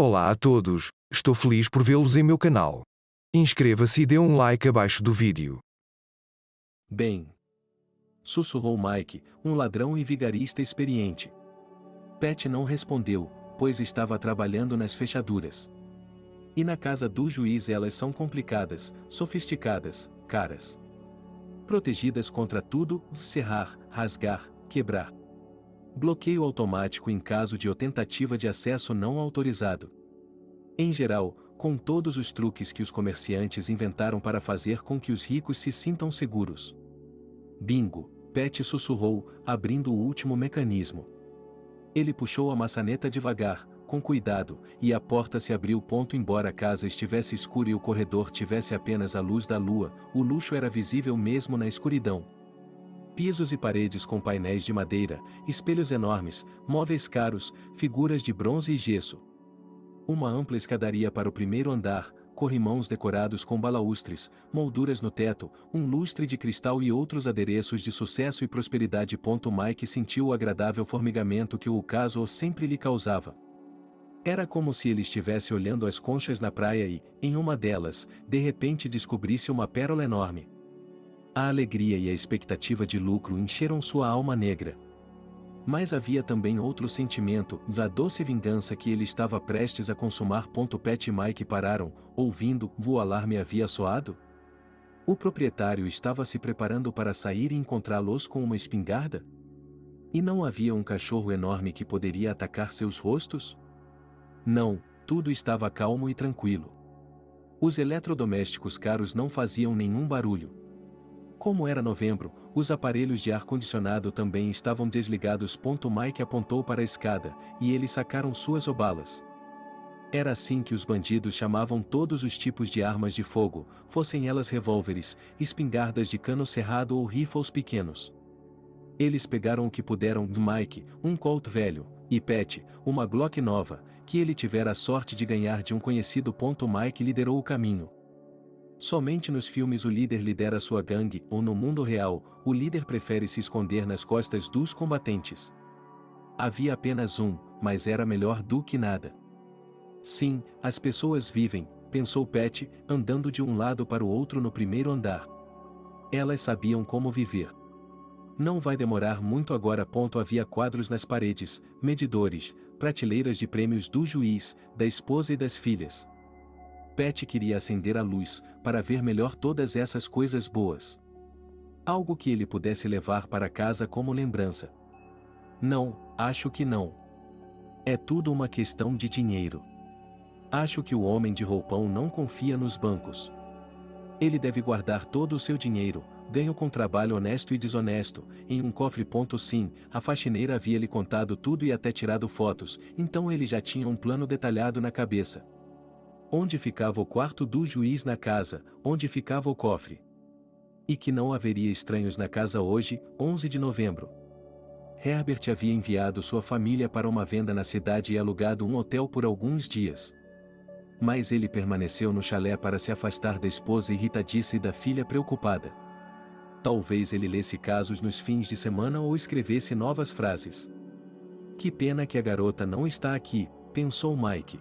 Olá a todos, estou feliz por vê-los em meu canal. Inscreva-se e dê um like abaixo do vídeo. Bem, sussurrou Mike, um ladrão e vigarista experiente. Pat não respondeu, pois estava trabalhando nas fechaduras. E na casa do juiz elas são complicadas, sofisticadas, caras. Protegidas contra tudo, serrar, rasgar, quebrar. Bloqueio automático em caso de tentativa de acesso não autorizado. Em geral, com todos os truques que os comerciantes inventaram para fazer com que os ricos se sintam seguros. Bingo, Pat sussurrou, abrindo o último mecanismo. Ele puxou a maçaneta devagar, com cuidado, e a porta se abriu. Embora a casa estivesse escura e o corredor tivesse apenas a luz da lua, o luxo era visível mesmo na escuridão. Pisos e paredes com painéis de madeira, espelhos enormes, móveis caros, figuras de bronze e gesso. Uma ampla escadaria para o primeiro andar, corrimãos decorados com balaústres, molduras no teto, um lustre de cristal e outros adereços de sucesso e prosperidade. Mike sentiu o agradável formigamento que o caso sempre lhe causava. Era como se ele estivesse olhando as conchas na praia e, em uma delas, de repente descobrisse uma pérola enorme. A alegria e a expectativa de lucro encheram sua alma negra. Mas havia também outro sentimento, da doce vingança que ele estava prestes a consumar. Pat e Mike pararam, ouvindo, o alarme havia soado? O proprietário estava se preparando para sair e encontrá-los com uma espingarda? E não havia um cachorro enorme que poderia atacar seus rostos? Não, tudo estava calmo e tranquilo. Os eletrodomésticos caros não faziam nenhum barulho. Como era novembro, os aparelhos de ar-condicionado também estavam desligados. Mike apontou para a escada, e eles sacaram suas obalas. Era assim que os bandidos chamavam todos os tipos de armas de fogo, fossem elas revólveres, espingardas de cano cerrado ou rifles pequenos. Eles pegaram o que puderam de Mike, um Colt velho, e Pat, uma Glock nova, que ele tivera a sorte de ganhar de um conhecido. Mike liderou o caminho. Somente nos filmes o líder lidera sua gangue, ou no mundo real, o líder prefere se esconder nas costas dos combatentes. Havia apenas um, mas era melhor do que nada. Sim, as pessoas vivem, pensou Pat, andando de um lado para o outro no primeiro andar. Elas sabiam como viver. Não vai demorar muito agora. Havia quadros nas paredes, medidores, prateleiras de prêmios do juiz, da esposa e das filhas. Pat queria acender a luz, para ver melhor todas essas coisas boas. Algo que ele pudesse levar para casa como lembrança. Não, acho que não. É tudo uma questão de dinheiro. Acho que o homem de roupão não confia nos bancos. Ele deve guardar todo o seu dinheiro, ganho com trabalho honesto e desonesto, em um cofre. Sim, a faxineira havia lhe contado tudo e até tirado fotos, então ele já tinha um plano detalhado na cabeça. Onde ficava o quarto do juiz na casa, onde ficava o cofre. E que não haveria estranhos na casa hoje, 11 de novembro. Herbert havia enviado sua família para uma venda na cidade e alugado um hotel por alguns dias. Mas ele permaneceu no chalé para se afastar da esposa irritadiça e da filha preocupada. Talvez ele lesse casos nos fins de semana ou escrevesse novas frases. Que pena que a garota não está aqui, pensou Mike.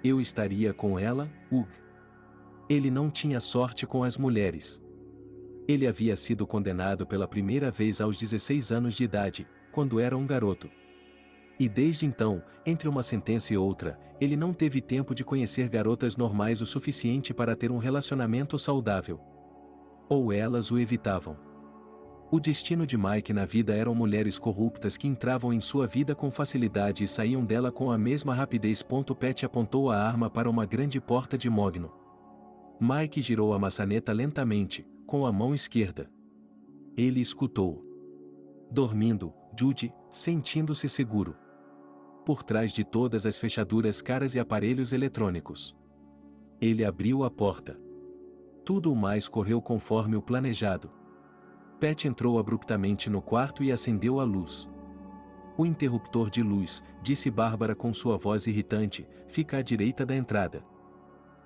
Eu estaria com ela, Hugh. Ele não tinha sorte com as mulheres. Ele havia sido condenado pela primeira vez aos 16 anos de idade, quando era um garoto. E desde então, entre uma sentença e outra, ele não teve tempo de conhecer garotas normais o suficiente para ter um relacionamento saudável. Ou elas o evitavam. O destino de Mike na vida eram mulheres corruptas que entravam em sua vida com facilidade e saíam dela com a mesma rapidez. Pat apontou a arma para uma grande porta de mogno. Mike girou a maçaneta lentamente, com a mão esquerda. Ele escutou. Dormindo, Judy, sentindo-se seguro. Por trás de todas as fechaduras caras e aparelhos eletrônicos. Ele abriu a porta. Tudo o mais correu conforme o planejado. Pat entrou abruptamente no quarto e acendeu a luz. O interruptor de luz, disse Bárbara com sua voz irritante, fica à direita da entrada.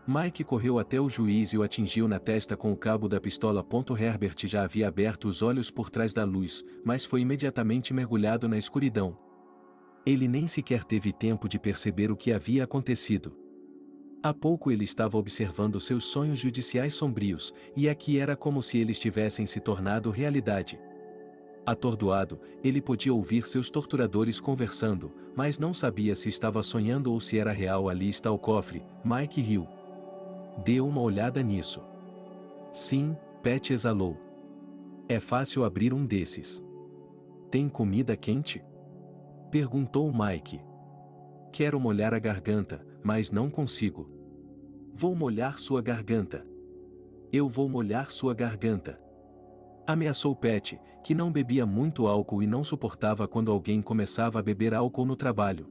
Mike correu até o juiz e o atingiu na testa com o cabo da pistola. Herbert já havia aberto os olhos por trás da luz, mas foi imediatamente mergulhado na escuridão. Ele nem sequer teve tempo de perceber o que havia acontecido. Há pouco ele estava observando seus sonhos judiciais sombrios, e aqui era como se eles tivessem se tornado realidade. Atordoado, ele podia ouvir seus torturadores conversando, mas não sabia se estava sonhando ou se era real. Ali está o cofre, Mike riu. Dê uma olhada nisso. Sim, Pat exalou. É fácil abrir um desses. Tem comida quente? Perguntou Mike. Quero molhar a garganta, mas não consigo. Vou molhar sua garganta. Eu vou molhar sua garganta. Ameaçou Pat, que não bebia muito álcool e não suportava quando alguém começava a beber álcool no trabalho.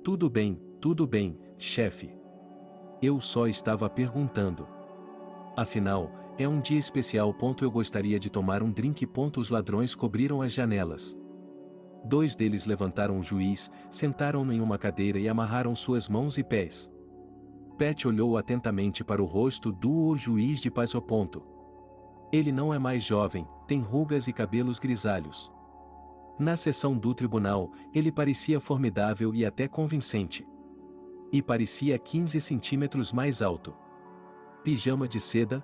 Tudo bem, chefe. Eu só estava perguntando. Afinal, é um dia especial. Eu gostaria de tomar um drink. Os ladrões cobriram as janelas. 2 deles levantaram o juiz, sentaram-no em uma cadeira e amarraram suas mãos e pés. Pat olhou atentamente para o rosto do juiz de paz. Ele não é mais jovem, tem rugas e cabelos grisalhos. Na sessão do tribunal, ele parecia formidável e até convincente. E parecia 15 centímetros mais alto. Pijama de seda,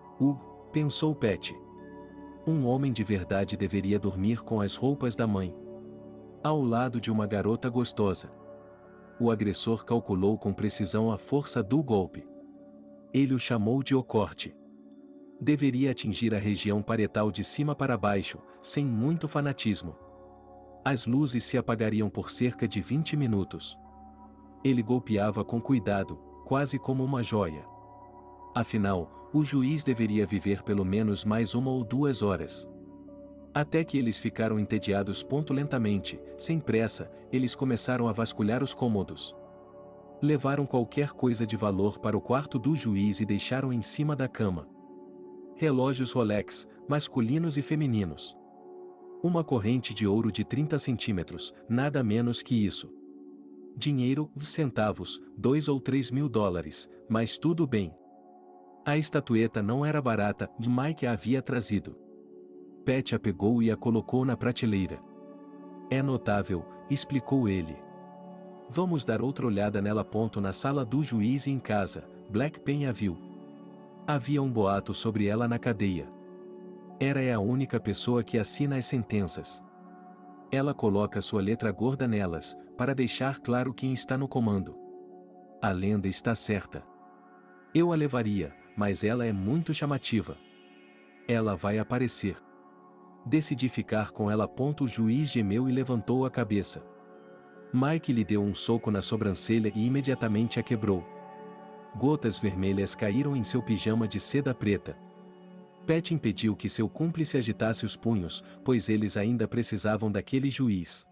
pensou Pat. Um homem de verdade deveria dormir com as roupas da mãe. Ao lado de uma garota gostosa. O agressor calculou com precisão a força do golpe. Ele o chamou de o corte. Deveria atingir a região parietal de cima para baixo, sem muito fanatismo. As luzes se apagariam por cerca de 20 minutos. Ele golpeava com cuidado, quase como uma joia. Afinal, o juiz deveria viver pelo menos mais 1 ou 2 horas. Até que eles ficaram entediados. Lentamente, sem pressa, eles começaram a vasculhar os cômodos. Levaram qualquer coisa de valor para o quarto do juiz e deixaram em cima da cama. Relógios Rolex, masculinos e femininos. Uma corrente de ouro de 30 centímetros, nada menos que isso. Dinheiro, centavos, 2 ou 3 mil dólares, mas tudo bem. A estatueta não era barata, Mike a havia trazido. Pat a pegou e a colocou na prateleira. É notável, explicou ele. Vamos dar outra olhada nela. Na sala do juiz e em casa, Black Pen a viu. Havia um boato sobre ela na cadeia. Era a única pessoa que assina as sentenças. Ela coloca sua letra gorda nelas, para deixar claro quem está no comando. A lenda está certa. Eu a levaria, mas ela é muito chamativa. Ela vai aparecer. Decidi ficar com ela. O juiz gemeu e levantou a cabeça. Mike lhe deu um soco na sobrancelha e imediatamente a quebrou. Gotas vermelhas caíram em seu pijama de seda preta. Pat impediu que seu cúmplice agitasse os punhos, pois eles ainda precisavam daquele juiz.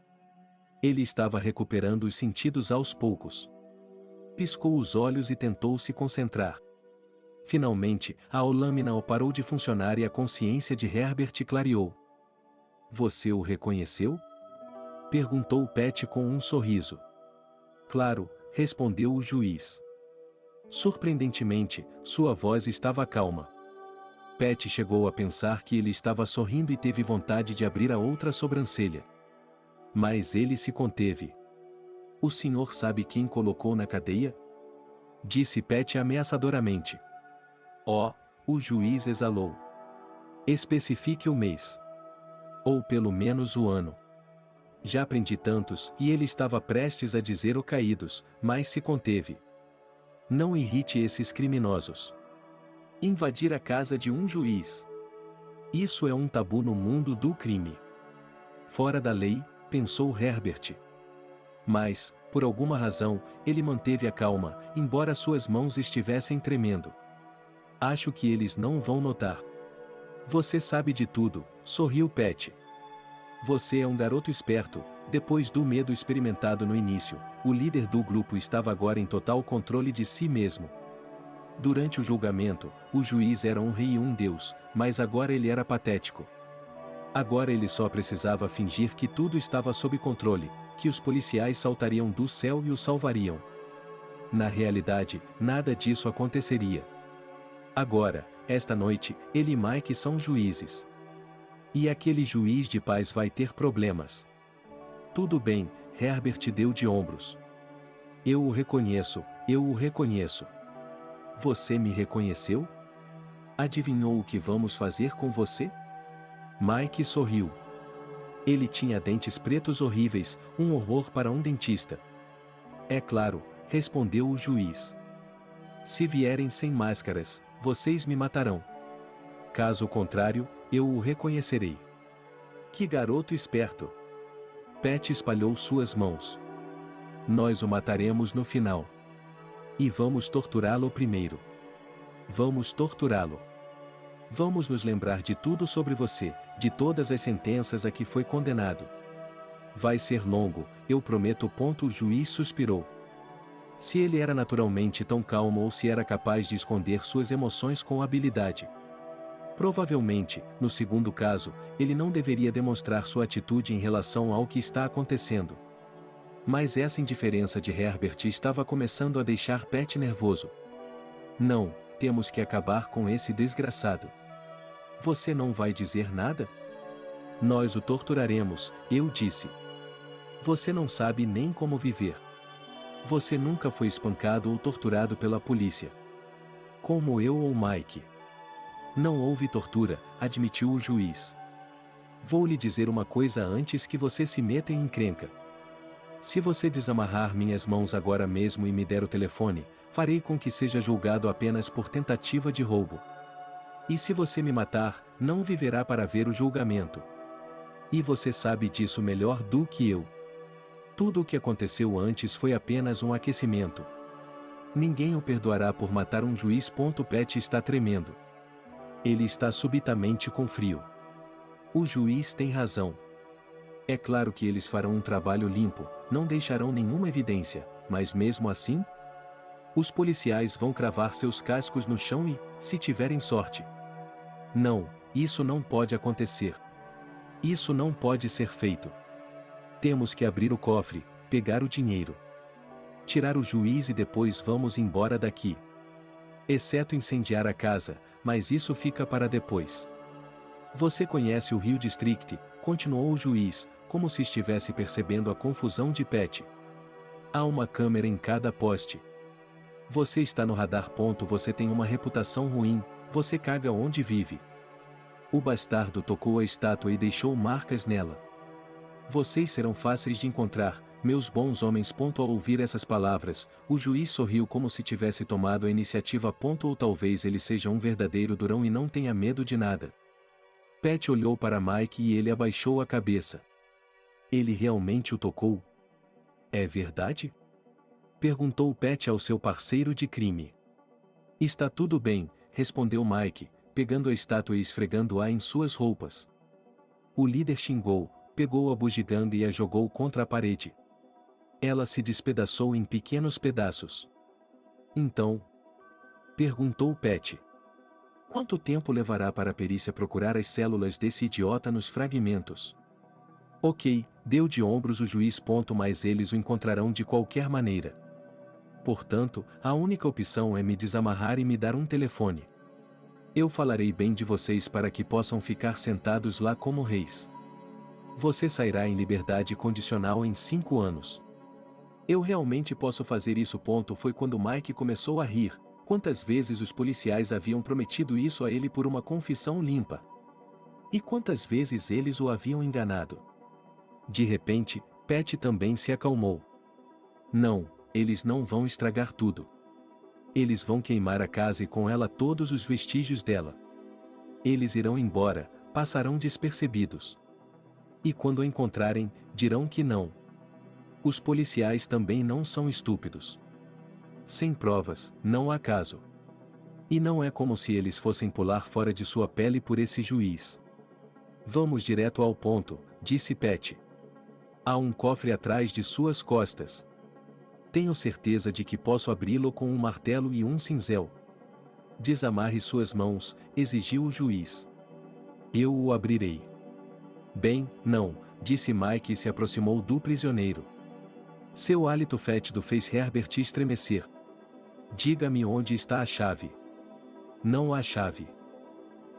Ele estava recuperando os sentidos aos poucos. Piscou os olhos e tentou se concentrar. Finalmente, a lâmina parou de funcionar e a consciência de Herbert clareou. Você o reconheceu? Perguntou Pat com um sorriso. Claro, respondeu o juiz. Surpreendentemente, sua voz estava calma. Pat chegou a pensar que ele estava sorrindo e teve vontade de abrir a outra sobrancelha. Mas ele se conteve. O senhor sabe quem colocou na cadeia? Disse Pat ameaçadoramente. O juiz exalou. Especifique o mês. Ou pelo menos o ano. Já aprendi tantos, e ele estava prestes a dizer o caídos, mas se conteve. Não irrite esses criminosos. Invadir a casa de um juiz. Isso é um tabu no mundo do crime. Fora da lei, pensou Herbert. Mas, por alguma razão, ele manteve a calma, embora suas mãos estivessem tremendo. Acho que eles não vão notar. Você sabe de tudo, sorriu Pat. Você é um garoto esperto. Depois do medo experimentado no início, o líder do grupo estava agora em total controle de si mesmo. Durante o julgamento, o juiz era um rei e um deus, mas agora ele era patético. Agora ele só precisava fingir que tudo estava sob controle, que os policiais saltariam do céu e o salvariam. Na realidade, nada disso aconteceria. Agora, esta noite, ele e Mike são juízes. E aquele juiz de paz vai ter problemas. Tudo bem, Herbert deu de ombros. Eu o reconheço, eu o reconheço. Você me reconheceu? Adivinhou o que vamos fazer com você? Mike sorriu. Ele tinha dentes pretos horríveis, um horror para um dentista. É claro, respondeu o juiz. Se vierem sem máscaras, vocês me matarão. Caso contrário, eu o reconhecerei. Que garoto esperto! Pat espalhou suas mãos. Nós o mataremos no final. E vamos torturá-lo primeiro. Vamos torturá-lo. Vamos nos lembrar de tudo sobre você, de todas as sentenças a que foi condenado. Vai ser longo, eu prometo. O juiz suspirou. Se ele era naturalmente tão calmo ou se era capaz de esconder suas emoções com habilidade. Provavelmente, no segundo caso, ele não deveria demonstrar sua atitude em relação ao que está acontecendo. Mas essa indiferença de Herbert estava começando a deixar Pat nervoso. Não, temos que acabar com esse desgraçado. Você não vai dizer nada? Nós o torturaremos, eu disse. Você não sabe nem como viver. Você nunca foi espancado ou torturado pela polícia. Como eu ou Mike. Não houve tortura, admitiu o juiz. Vou lhe dizer uma coisa antes que você se meta em encrenca. Se você desamarrar minhas mãos agora mesmo e me der o telefone, farei com que seja julgado apenas por tentativa de roubo. E se você me matar, não viverá para ver o julgamento. E você sabe disso melhor do que eu. Tudo o que aconteceu antes foi apenas um aquecimento. Ninguém o perdoará por matar um juiz. Pat está tremendo. Ele está subitamente com frio. O juiz tem razão. É claro que eles farão um trabalho limpo, não deixarão nenhuma evidência, mas mesmo assim? Os policiais vão cravar seus cascos no chão e, se tiverem sorte. Não, isso não pode acontecer. Isso não pode ser feito. Temos que abrir o cofre, pegar o dinheiro. Tirar o juiz e depois vamos embora daqui. Exceto incendiar a casa, mas isso fica para depois. Você conhece o Hill District, continuou o juiz, como se estivesse percebendo a confusão de Pat. Há uma câmera em cada poste. Você está no radar. Você tem uma reputação ruim, você caga onde vive. O bastardo tocou a estátua e deixou marcas nela. Vocês serão fáceis de encontrar, meus bons homens. Ao ouvir essas palavras, o juiz sorriu como se tivesse tomado a iniciativa. Ou talvez ele seja um verdadeiro durão e não tenha medo de nada. Pat olhou para Mike e ele abaixou a cabeça. Ele realmente o tocou? É verdade? Perguntou Pat ao seu parceiro de crime. Está tudo bem, respondeu Mike, pegando a estátua e esfregando-a em suas roupas. O líder xingou, pegou a bugiganga e a jogou contra a parede. Ela se despedaçou em pequenos pedaços. Então? Perguntou Pat. Quanto tempo levará para a perícia procurar as células desse idiota nos fragmentos? Ok, deu de ombros o juiz. Mas eles o encontrarão de qualquer maneira. Portanto, a única opção é me desamarrar e me dar um telefone. Eu falarei bem de vocês para que possam ficar sentados lá como reis. Você sairá em liberdade condicional em 5 anos. Eu realmente posso fazer isso. Foi quando Mike começou a rir. Quantas vezes os policiais haviam prometido isso a ele por uma confissão limpa? E quantas vezes eles o haviam enganado? De repente, Pat também se acalmou. Não, eles não vão estragar tudo. Eles vão queimar a casa e com ela todos os vestígios dela. Eles irão embora, passarão despercebidos. E quando o encontrarem, dirão que não. Os policiais também não são estúpidos. Sem provas, não há caso. E não é como se eles fossem pular fora de sua pele por esse juiz. Vamos direto ao ponto, disse Pat. Há um cofre atrás de suas costas. Tenho certeza de que posso abri-lo com um martelo e um cinzel. Desamarre suas mãos, exigiu o juiz. Eu o abrirei. Bem, não, disse Mike e se aproximou do prisioneiro. Seu hálito fétido fez Herbert estremecer. Diga-me onde está a chave. Não há chave.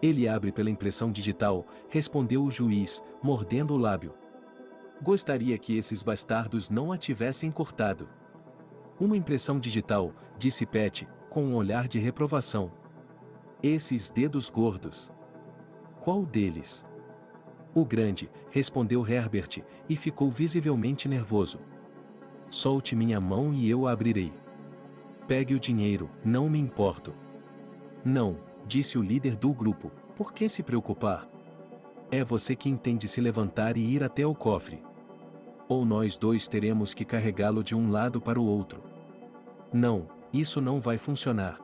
Ele abre pela impressão digital, respondeu o juiz, mordendo o lábio. Gostaria que esses bastardos não a tivessem cortado. Uma impressão digital, disse Pat, com um olhar de reprovação. Esses dedos gordos. Qual deles? O grande, respondeu Herbert, e ficou visivelmente nervoso. Solte minha mão e eu a abrirei. Pegue o dinheiro, não me importo. Não, disse o líder do grupo, por que se preocupar? É você quem tem de se levantar e ir até o cofre. Ou nós dois teremos que carregá-lo de um lado para o outro. Não, isso não vai funcionar.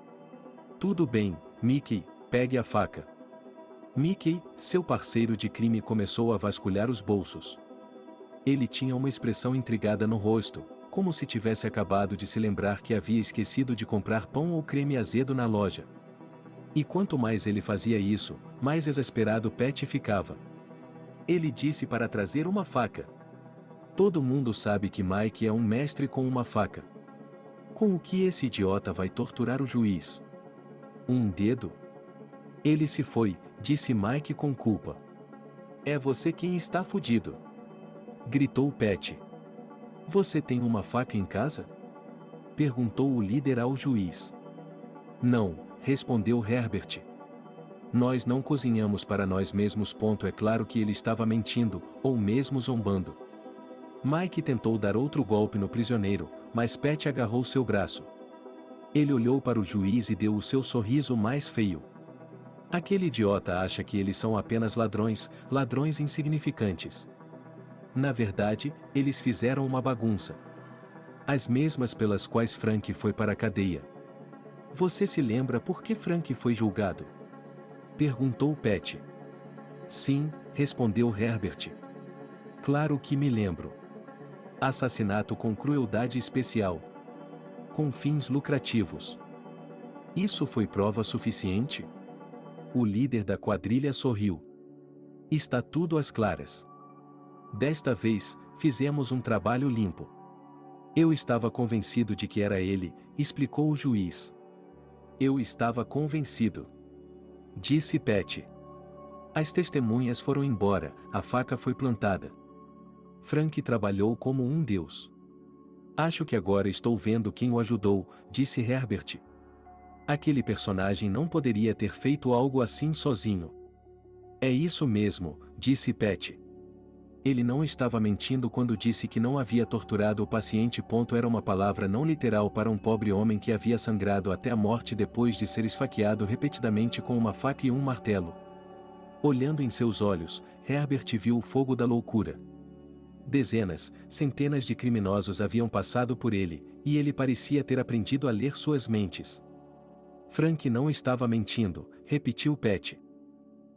Tudo bem, Mickey, pegue a faca. Mickey, seu parceiro de crime, começou a vasculhar os bolsos. Ele tinha uma expressão intrigada no rosto, como se tivesse acabado de se lembrar que havia esquecido de comprar pão ou creme azedo na loja. E quanto mais ele fazia isso, mais exasperado Pat ficava. Ele disse para trazer uma faca. Todo mundo sabe que Mike é um mestre com uma faca. Com o que esse idiota vai torturar o juiz? Um dedo? Ele se foi, disse Mike com culpa. É você quem está fudido. Gritou Pat. Você tem uma faca em casa? Perguntou o líder ao juiz. Não, respondeu Herbert. Nós não cozinhamos para nós mesmos. É claro que ele estava mentindo, ou mesmo zombando. Mike tentou dar outro golpe no prisioneiro, mas Pat agarrou seu braço. Ele olhou para o juiz e deu o seu sorriso mais feio. Aquele idiota acha que eles são apenas ladrões, ladrões insignificantes. Na verdade, eles fizeram uma bagunça. As mesmas pelas quais Frank foi para a cadeia. Você se lembra por que Frank foi julgado? Perguntou Pat. Sim, respondeu Herbert. Claro que me lembro. Assassinato com crueldade especial. Com fins lucrativos. Isso foi prova suficiente? O líder da quadrilha sorriu. Está tudo às claras. Desta vez, fizemos um trabalho limpo. Eu estava convencido de que era ele, explicou o juiz. Eu estava convencido. Disse Pat. As testemunhas foram embora, a faca foi plantada. Frank trabalhou como um deus. Acho que agora estou vendo quem o ajudou, disse Herbert. Aquele personagem não poderia ter feito algo assim sozinho. É isso mesmo, disse Pat. Ele não estava mentindo quando disse que não havia torturado o paciente. Era uma palavra não literal para um pobre homem que havia sangrado até a morte depois de ser esfaqueado repetidamente com uma faca e um martelo. Olhando em seus olhos, Herbert viu o fogo da loucura. Dezenas, centenas de criminosos haviam passado por ele, e ele parecia ter aprendido a ler suas mentes. Frank não estava mentindo, repetiu Pat.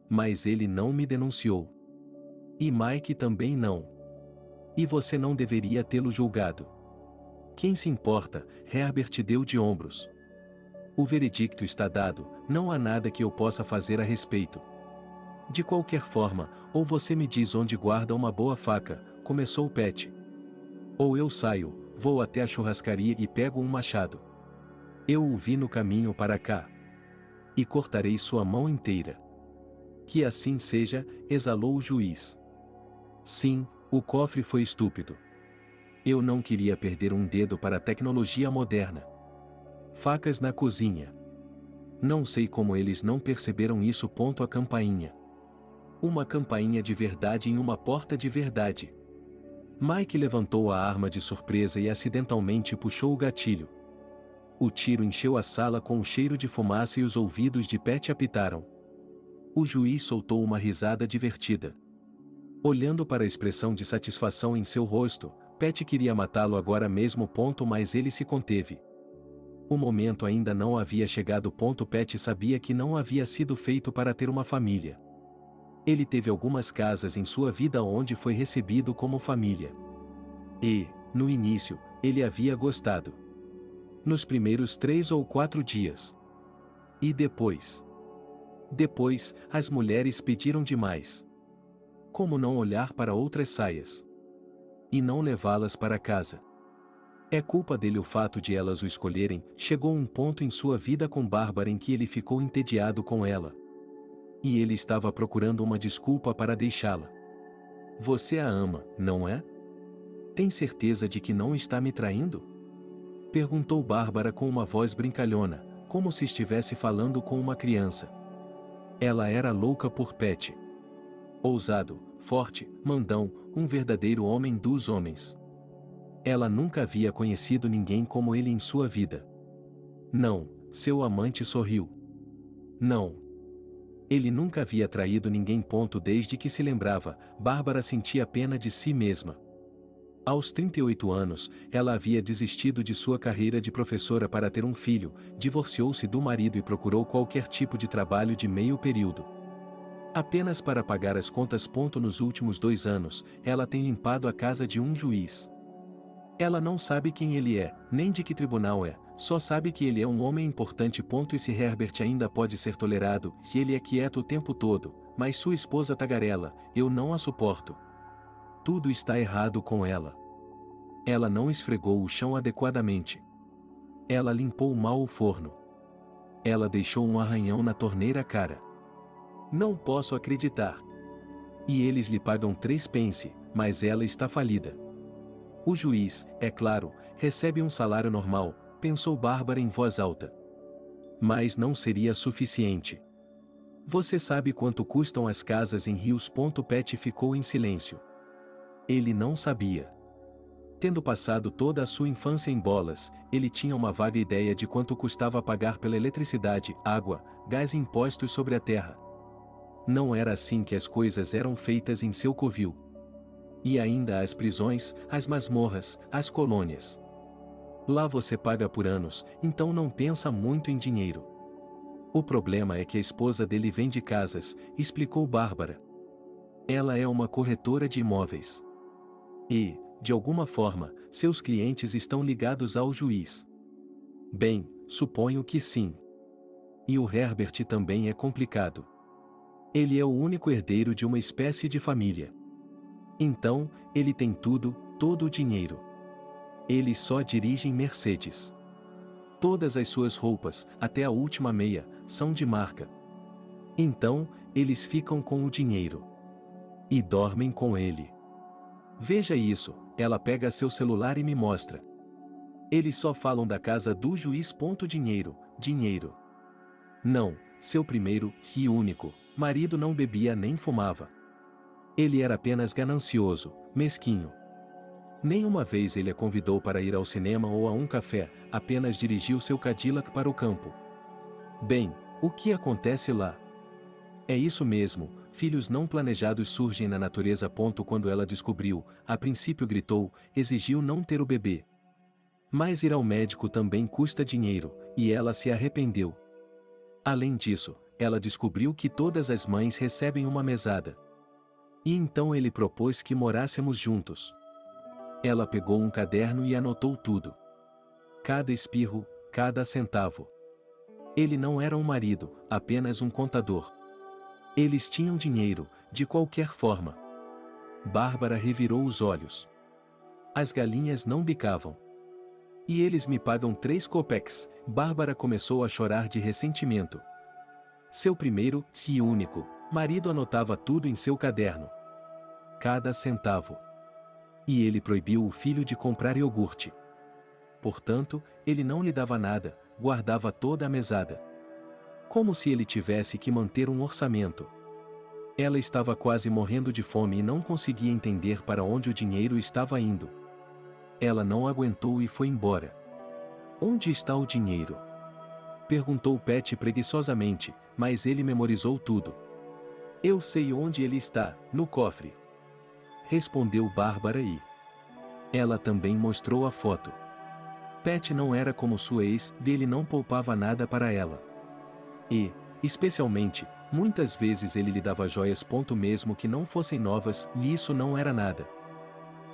Mas ele não me denunciou. E Mike também não. E você não deveria tê-lo julgado. Quem se importa? Herbert deu de ombros. O veredicto está dado, não há nada que eu possa fazer a respeito. De qualquer forma, ou você me diz onde guarda uma boa faca, começou Pat. Ou eu saio, vou até a churrascaria e pego um machado. Eu o vi no caminho para cá. E cortarei sua mão inteira. Que assim seja, exalou o juiz. Sim, o cofre foi estúpido. Eu não queria perder um dedo para a tecnologia moderna. Facas na cozinha. Não sei como eles não perceberam isso. A campainha. Uma campainha de verdade em uma porta de verdade. Mike levantou a arma de surpresa e acidentalmente puxou o gatilho. O tiro encheu a sala com o cheiro de fumaça e os ouvidos de Pat apitaram. O juiz soltou uma risada divertida. Olhando para a expressão de satisfação em seu rosto, Pat queria matá-lo agora mesmo. Mas ele se conteve. O momento ainda não havia chegado. Pat sabia que não havia sido feito para ter uma família. Ele teve algumas casas em sua vida onde foi recebido como família. E, no início, ele havia gostado. Nos primeiros 3 ou 4 dias. E depois? Depois, as mulheres pediram demais. Como não olhar para outras saias? E não levá-las para casa? É culpa dele o fato de elas o escolherem. Chegou um ponto em sua vida com Bárbara em que ele ficou entediado com ela. E ele estava procurando uma desculpa para deixá-la. Você a ama, não é? Tem certeza de que não está me traindo? Perguntou Bárbara com uma voz brincalhona, como se estivesse falando com uma criança. Ela era louca por Pat. Ousado, forte, mandão, um verdadeiro homem dos homens. Ela nunca havia conhecido ninguém como ele em sua vida. Não, seu amante sorriu. Não. Ele nunca havia traído ninguém. Desde que se lembrava, Bárbara sentia pena de si mesma. Aos 38 anos, ela havia desistido de sua carreira de professora para ter um filho, divorciou-se do marido e procurou qualquer tipo de trabalho de meio período. Apenas para pagar as contas. Nos últimos 2 anos, ela tem limpado a casa de um juiz. Ela não sabe quem ele é, nem de que tribunal é, só sabe que ele é um homem importante. E se Herbert ainda pode ser tolerado, se ele é quieto o tempo todo, mas sua esposa tagarela, eu não a suporto. Tudo está errado com ela. Ela não esfregou o chão adequadamente. Ela limpou mal o forno. Ela deixou um arranhão na torneira cara. Não posso acreditar. E eles lhe pagam 3 pence, mas ela está falida. O juiz, é claro, recebe um salário normal, pensou Bárbara em voz alta. Mas não seria suficiente. Você sabe quanto custam as casas em Rios. Pat ficou em silêncio. Ele não sabia. Tendo passado toda a sua infância em Bolas, ele tinha uma vaga ideia de quanto custava pagar pela eletricidade, água, gás e impostos sobre a terra. Não era assim que as coisas eram feitas em seu covil. E ainda as prisões, as masmorras, as colônias. Lá você paga por anos, então não pensa muito em dinheiro. O problema é que a esposa dele vende casas, explicou Bárbara. Ela é uma corretora de imóveis. E, de alguma forma, seus clientes estão ligados ao juiz. Bem, suponho que sim. E o Herbert também é complicado. Ele é o único herdeiro de uma espécie de família. Então, ele tem tudo, todo o dinheiro. Eles só dirigem Mercedes. Todas as suas roupas, até a última meia, são de marca. Então, eles ficam com o dinheiro. E dormem com ele. Veja isso, ela pega seu celular e me mostra. Eles só falam da casa do juiz. Dinheiro, dinheiro. Não, seu primeiro, e único, marido não bebia nem fumava. Ele era apenas ganancioso, mesquinho. Nenhuma vez ele a convidou para ir ao cinema ou a um café, apenas dirigiu seu Cadillac para o campo. Bem, o que acontece lá? É isso mesmo, filhos não planejados surgem na natureza. Quando ela descobriu, a princípio gritou, exigiu não ter o bebê. Mas ir ao médico também custa dinheiro, e ela se arrependeu. Além disso, ela descobriu que todas as mães recebem uma mesada. E então ele propôs que morássemos juntos. Ela pegou um caderno e anotou tudo. Cada espirro, cada centavo. Ele não era um marido, apenas um contador. Eles tinham dinheiro, de qualquer forma. Bárbara revirou os olhos. As galinhas não bicavam. E eles me pagam 3 copecs. Bárbara começou a chorar de ressentimento. Seu primeiro, e único, marido anotava tudo em seu caderno. Cada centavo. E ele proibiu o filho de comprar iogurte. Portanto, ele não lhe dava nada, guardava toda a mesada. Como se ele tivesse que manter um orçamento. Ela estava quase morrendo de fome e não conseguia entender para onde o dinheiro estava indo. Ela não aguentou e foi embora. Onde está o dinheiro? Perguntou Pat preguiçosamente, mas ele memorizou tudo. Eu sei onde ele está, no cofre. Respondeu Bárbara e ela também mostrou a foto. Pat não era como sua ex, dele não poupava nada para ela. E, especialmente, muitas vezes ele lhe dava joias. Mesmo que não fossem novas, e isso não era nada.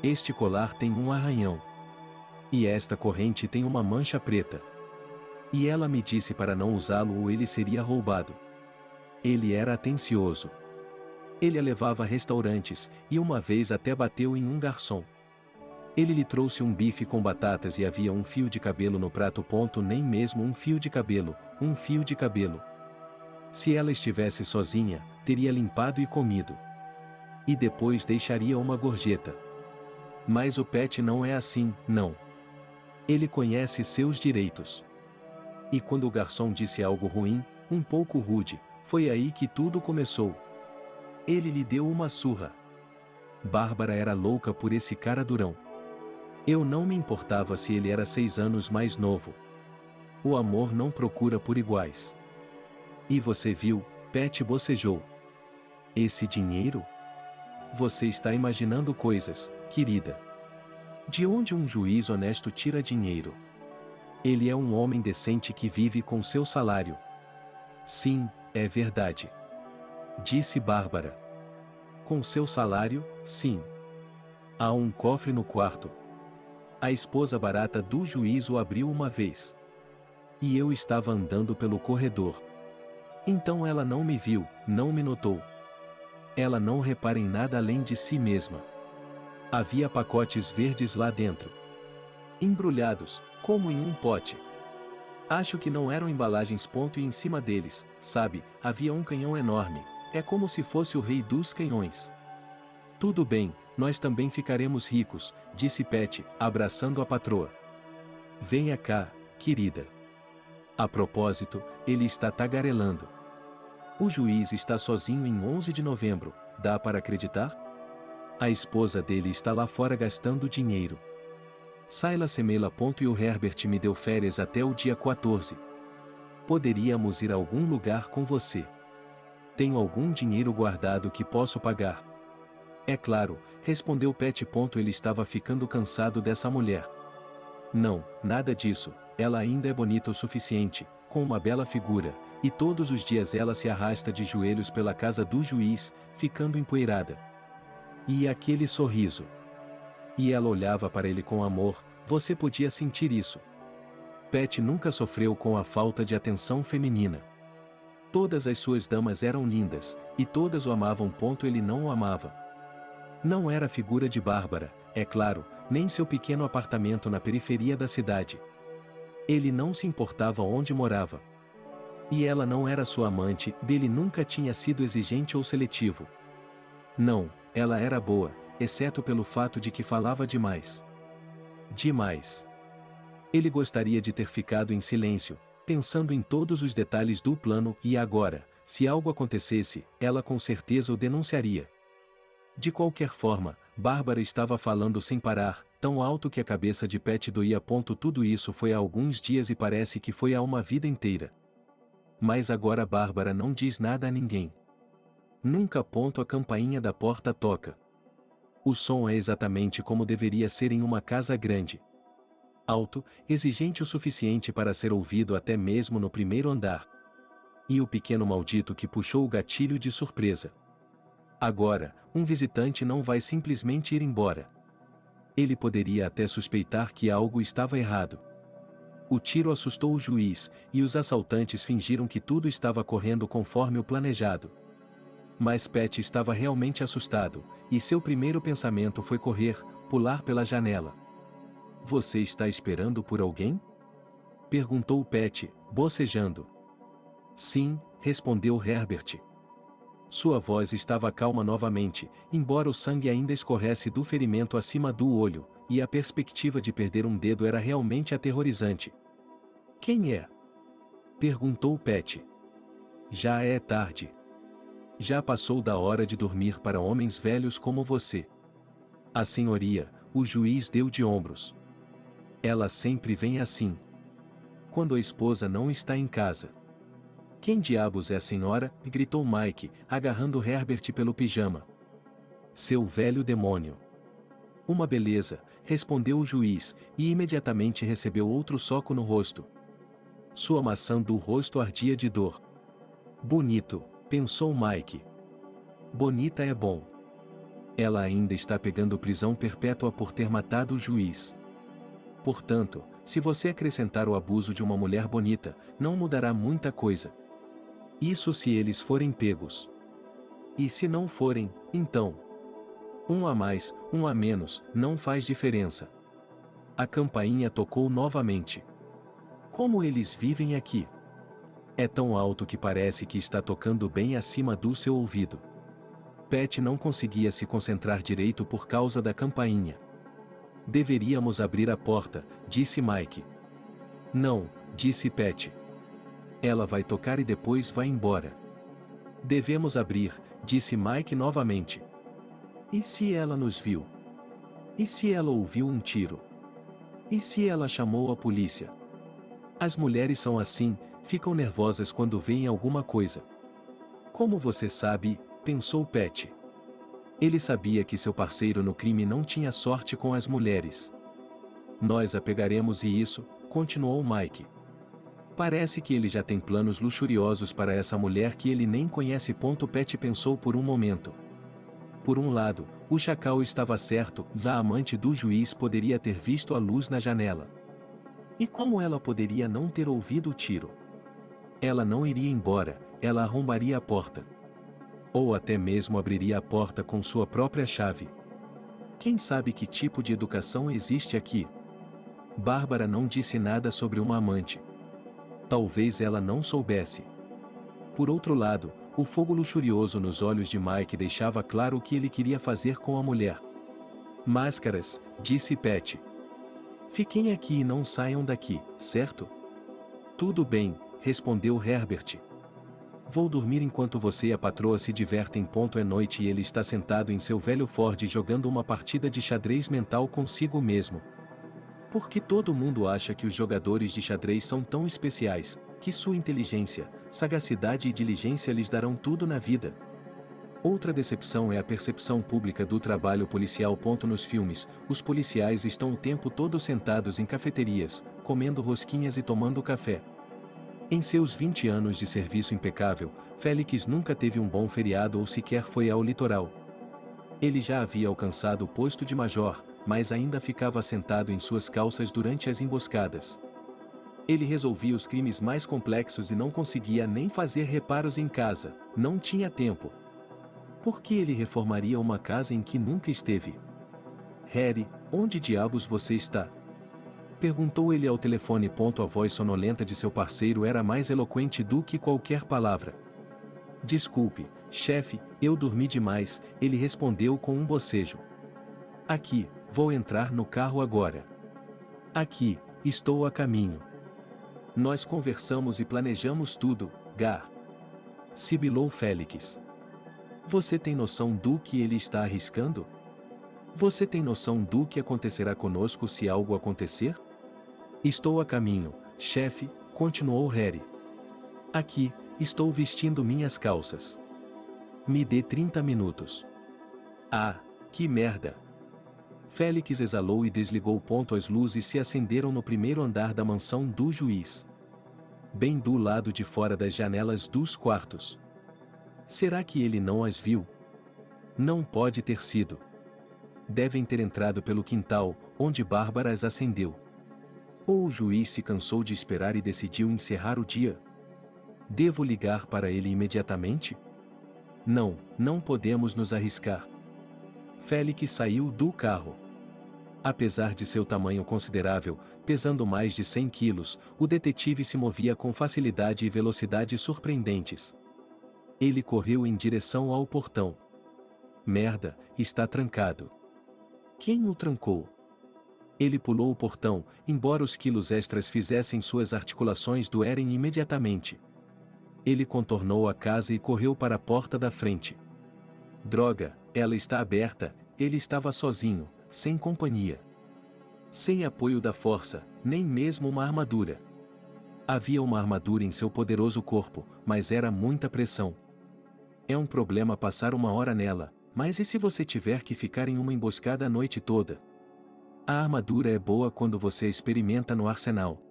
Este colar tem um arranhão. E esta corrente tem uma mancha preta. E ela me disse para não usá-lo ou ele seria roubado. Ele era atencioso. Ele a levava a restaurantes, e uma vez até bateu em um garçom. Ele lhe trouxe um bife com batatas e havia um fio de cabelo no prato. Nem mesmo um fio de cabelo, um fio de cabelo. Se ela estivesse sozinha, teria limpado e comido. E depois deixaria uma gorjeta. Mas o Pat não é assim, não. Ele conhece seus direitos. E quando o garçom disse algo ruim, um pouco rude, foi aí que tudo começou. Ele lhe deu uma surra. Bárbara era louca por esse cara durão. Eu não me importava se ele era 6 anos mais novo. O amor não procura por iguais. E você viu, Pat bocejou. Esse dinheiro? Você está imaginando coisas, querida. De onde um juiz honesto tira dinheiro? Ele é um homem decente que vive com seu salário. Sim, é verdade. Disse Bárbara. Com seu salário, sim. Há um cofre no quarto. A esposa barata do juiz o abriu uma vez. E eu estava andando pelo corredor. Então ela não me viu, não me notou. Ela não repara em nada além de si mesma. Havia pacotes verdes lá dentro. Embrulhados, como em um pote. Acho que não eram embalagens. E em cima deles, sabe, havia um canhão enorme. É como se fosse o rei dos canhões. Tudo bem, nós também ficaremos ricos, disse Pat, abraçando a patroa. Venha cá, querida. A propósito, ele está tagarelando. O juiz está sozinho em 11 de novembro, dá para acreditar? A esposa dele está lá fora gastando dinheiro. Sayla Semela. E o Herbert me deu férias até o dia 14. Poderíamos ir a algum lugar com você. Tenho algum dinheiro guardado que posso pagar. É claro, respondeu Pat. Ele estava ficando cansado dessa mulher. Não, nada disso, ela ainda é bonita o suficiente, com uma bela figura, e todos os dias ela se arrasta de joelhos pela casa do juiz, ficando empoeirada. E aquele sorriso. E ela olhava para ele com amor, você podia sentir isso. Pat nunca sofreu com a falta de atenção feminina. Todas as suas damas eram lindas, e todas o amavam. Ele não o amava. Não era a figura de Bárbara, é claro, nem seu pequeno apartamento na periferia da cidade. Ele não se importava onde morava. E ela não era sua amante, ele nunca tinha sido exigente ou seletivo. Não, ela era boa, exceto pelo fato de que falava demais. Demais. Ele gostaria de ter ficado em silêncio, pensando em todos os detalhes do plano e agora, se algo acontecesse, ela com certeza o denunciaria. De qualquer forma, Bárbara estava falando sem parar, tão alto que a cabeça de Pat doía. Tudo isso foi há alguns dias e parece que foi há uma vida inteira. Mas agora Bárbara não diz nada a ninguém. Nunca. A campainha da porta toca. O som é exatamente como deveria ser em uma casa grande. Alto, exigente o suficiente para ser ouvido até mesmo no primeiro andar. E o pequeno maldito que puxou o gatilho de surpresa. Agora, um visitante não vai simplesmente ir embora. Ele poderia até suspeitar que algo estava errado. O tiro assustou o juiz, e os assaltantes fingiram que tudo estava correndo conforme o planejado. Mas Pat estava realmente assustado, e seu primeiro pensamento foi correr, pular pela janela. Você está esperando por alguém? Perguntou Pat, bocejando. Sim, respondeu Herbert. Sua voz estava calma novamente, embora o sangue ainda escorresse do ferimento acima do olho, e a perspectiva de perder um dedo era realmente aterrorizante. Quem é? Perguntou Pat. Já é tarde. Já passou da hora de dormir para homens velhos como você. A senhoria, o juiz deu de ombros. Ela sempre vem assim. Quando a esposa não está em casa. Quem diabos é a senhora? Gritou Mike, agarrando Herbert pelo pijama. Seu velho demônio. Uma beleza, respondeu o juiz, e imediatamente recebeu outro soco no rosto. Sua maçã do rosto ardia de dor. Bonito, pensou Mike. Bonita é bom. Ela ainda está pegando prisão perpétua por ter matado o juiz. Portanto, se você acrescentar o abuso de uma mulher bonita, não mudará muita coisa. Isso se eles forem pegos. E se não forem, então. Um a mais, um a menos, não faz diferença. A campainha tocou novamente. Como eles vivem aqui? É tão alto que parece que está tocando bem acima do seu ouvido. Pat não conseguia se concentrar direito por causa da campainha. Deveríamos abrir a porta, disse Mike. Não, disse Pat. Ela vai tocar e depois vai embora. Devemos abrir, disse Mike novamente. E se ela nos viu? E se ela ouviu um tiro? E se ela chamou a polícia? As mulheres são assim, ficam nervosas quando veem alguma coisa. Como você sabe, pensou Pat. Ele sabia que seu parceiro no crime não tinha sorte com as mulheres. Nós a pegaremos e isso, continuou Mike. Parece que ele já tem planos luxuriosos para essa mulher que ele nem conhece. Pat pensou por um momento. Por um lado, o chacal estava certo, a amante do juiz poderia ter visto a luz na janela. E como ela poderia não ter ouvido o tiro? Ela não iria embora, ela arrombaria a porta. Ou até mesmo abriria a porta com sua própria chave. Quem sabe que tipo de educação existe aqui? Bárbara não disse nada sobre uma amante. Talvez ela não soubesse. Por outro lado, o fogo luxurioso nos olhos de Mike deixava claro o que ele queria fazer com a mulher. Máscaras, disse Pat. Fiquem aqui e não saiam daqui, certo? Tudo bem, respondeu Herbert. Vou dormir enquanto você e a patroa se divertem. É noite e ele está sentado em seu velho Ford jogando uma partida de xadrez mental consigo mesmo. Porque todo mundo acha que os jogadores de xadrez são tão especiais, que sua inteligência, sagacidade e diligência lhes darão tudo na vida. Outra decepção é a percepção pública do trabalho policial. Nos filmes, os policiais estão o tempo todo sentados em cafeterias, comendo rosquinhas e tomando café. Em seus 20 anos de serviço impecável, Félix nunca teve um bom feriado ou sequer foi ao litoral. Ele já havia alcançado o posto de major, mas ainda ficava sentado em suas calças durante as emboscadas. Ele resolvia os crimes mais complexos e não conseguia nem fazer reparos em casa, não tinha tempo. Por que ele reformaria uma casa em que nunca esteve? Harry, onde diabos você está? Perguntou ele ao telefone. A voz sonolenta de seu parceiro era mais eloquente do que qualquer palavra. Desculpe, chefe, eu dormi demais, ele respondeu com um bocejo. Aqui, vou entrar no carro agora. Aqui, estou a caminho. Nós conversamos e planejamos tudo, Gar. Sibilou Félix. Você tem noção do que ele está arriscando? Você tem noção do que acontecerá conosco se algo acontecer? Estou a caminho, chefe, continuou Harry. Aqui, estou vestindo minhas calças. Me dê 30 minutos. Ah, que merda! Félix exalou e desligou. As luzes se acenderam no primeiro andar da mansão do juiz. Bem do lado de fora das janelas dos quartos. Será que ele não as viu? Não pode ter sido. Devem ter entrado pelo quintal, onde Bárbara as acendeu. Ou o juiz se cansou de esperar e decidiu encerrar o dia? Devo ligar para ele imediatamente? Não, não podemos nos arriscar. Félix saiu do carro. Apesar de seu tamanho considerável, pesando mais de 100 quilos, o detetive se movia com facilidade e velocidade surpreendentes. Ele correu em direção ao portão. Merda, está trancado. Quem o trancou? Ele pulou o portão, embora os quilos extras fizessem suas articulações doerem imediatamente. Ele contornou a casa e correu para a porta da frente. Droga, ela está aberta, ele estava sozinho, sem companhia. Sem apoio da força, nem mesmo uma armadura. Havia uma armadura em seu poderoso corpo, mas era muita pressão. É um problema passar uma hora nela, mas e se você tiver que ficar em uma emboscada a noite toda? A armadura é boa quando você experimenta no arsenal.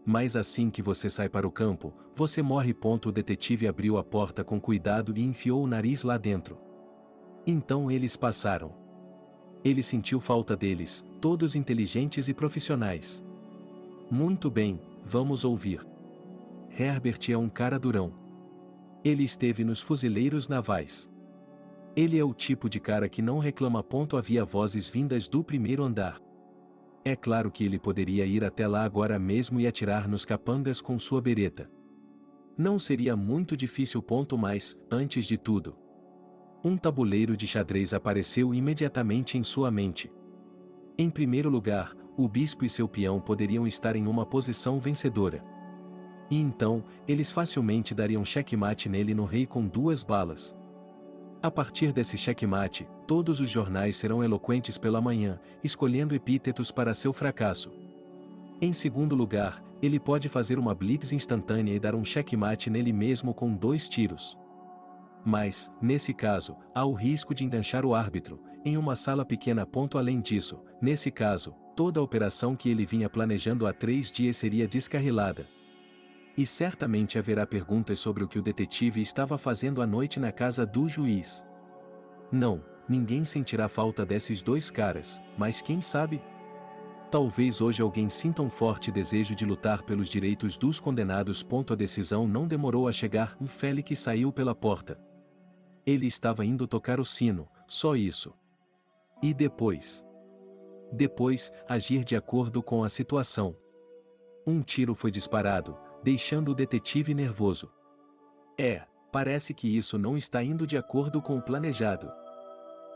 Mas assim que você sai para o campo, você morre. O detetive abriu a porta com cuidado e enfiou o nariz lá dentro. Então eles passaram. Ele sentiu falta deles, todos inteligentes e profissionais. Muito bem, vamos ouvir. Herbert é um cara durão. Ele esteve nos fuzileiros navais. Ele é o tipo de cara que não reclama. Havia vozes vindas do primeiro andar. É claro que ele poderia ir até lá agora mesmo e atirar nos capangas com sua bereta. Não seria muito difícil. Mas, antes de tudo, Um tabuleiro de xadrez apareceu imediatamente em sua mente. Em primeiro lugar, o bispo e seu peão poderiam estar em uma posição vencedora. E então, eles facilmente dariam checkmate nele no rei com 2 balas. A partir desse checkmate, todos os jornais serão eloquentes pela manhã, escolhendo epítetos para seu fracasso. Em segundo lugar, ele pode fazer uma blitz instantânea e dar um checkmate nele mesmo com 2 tiros. Mas, nesse caso, há o risco de enganchar o árbitro, em uma sala pequena. Além disso, nesse caso, toda a operação que ele vinha planejando há 3 dias seria descarrilada. E certamente haverá perguntas sobre o que o detetive estava fazendo à noite na casa do juiz. Não, ninguém sentirá falta desses 2 caras, mas quem sabe? Talvez hoje alguém sinta um forte desejo de lutar pelos direitos dos condenados. A decisão não demorou a chegar. O Félix saiu pela porta. Ele estava indo tocar o sino, só isso. E depois? Depois, agir de acordo com a situação. Um tiro foi disparado, deixando o detetive nervoso. Parece que isso não está indo de acordo com o planejado.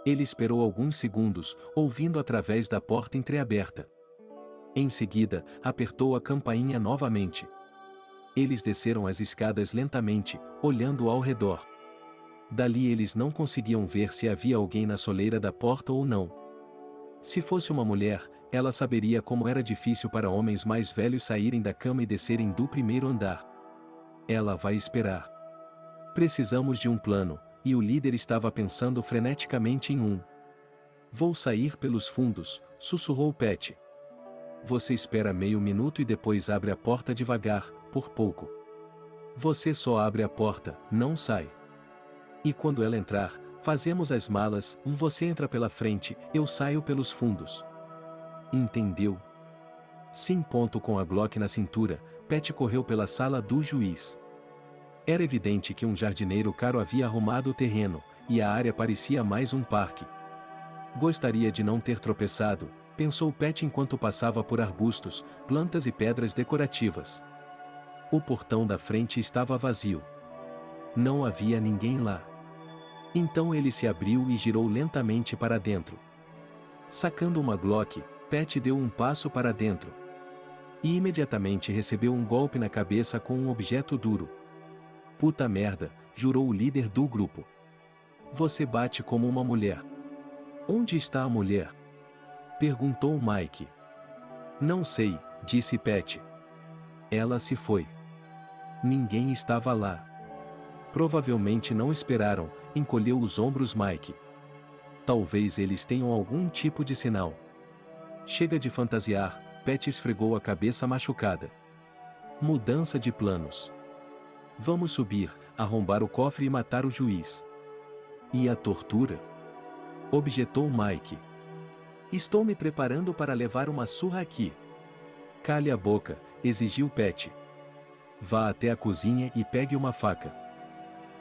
Ele esperou alguns segundos, ouvindo através da porta entreaberta. Em seguida, apertou a campainha novamente. Eles desceram as escadas lentamente, olhando ao redor. Dali eles não conseguiam ver se havia alguém na soleira da porta ou não. Se fosse uma mulher, ela saberia como era difícil para homens mais velhos saírem da cama e descerem do primeiro andar. Ela vai esperar. Precisamos de um plano, e o líder estava pensando freneticamente em um. Vou sair pelos fundos, sussurrou Pat. Você espera meio minuto e depois abre a porta devagar, por pouco. Você só abre a porta, não sai. E quando ela entrar, fazemos as malas. Você entra pela frente, eu saio pelos fundos. Entendeu? Sim. Com a Glock na cintura, Pat correu pela sala do juiz. Era evidente que um jardineiro caro havia arrumado o terreno, e a área parecia mais um parque. Gostaria de não ter tropeçado, pensou Pat enquanto passava por arbustos, plantas e pedras decorativas. O portão da frente estava vazio. Não havia ninguém lá. Então ele se abriu e girou lentamente para dentro. Sacando uma Glock, Pat deu um passo para dentro. E imediatamente recebeu um golpe na cabeça com um objeto duro. Puta merda, jurou o líder do grupo. Você bate como uma mulher. Onde está a mulher? Perguntou Mike. Não sei, disse Pat. Ela se foi. Ninguém estava lá. Provavelmente não esperaram, encolheu os ombros Mike. Talvez eles tenham algum tipo de sinal. Chega de fantasiar, Pat esfregou a cabeça machucada. Mudança de planos. Vamos subir, arrombar o cofre e matar o juiz. E a tortura? Objetou Mike. Estou me preparando para levar uma surra aqui. Cale a boca, exigiu Pat. Vá até a cozinha e pegue uma faca.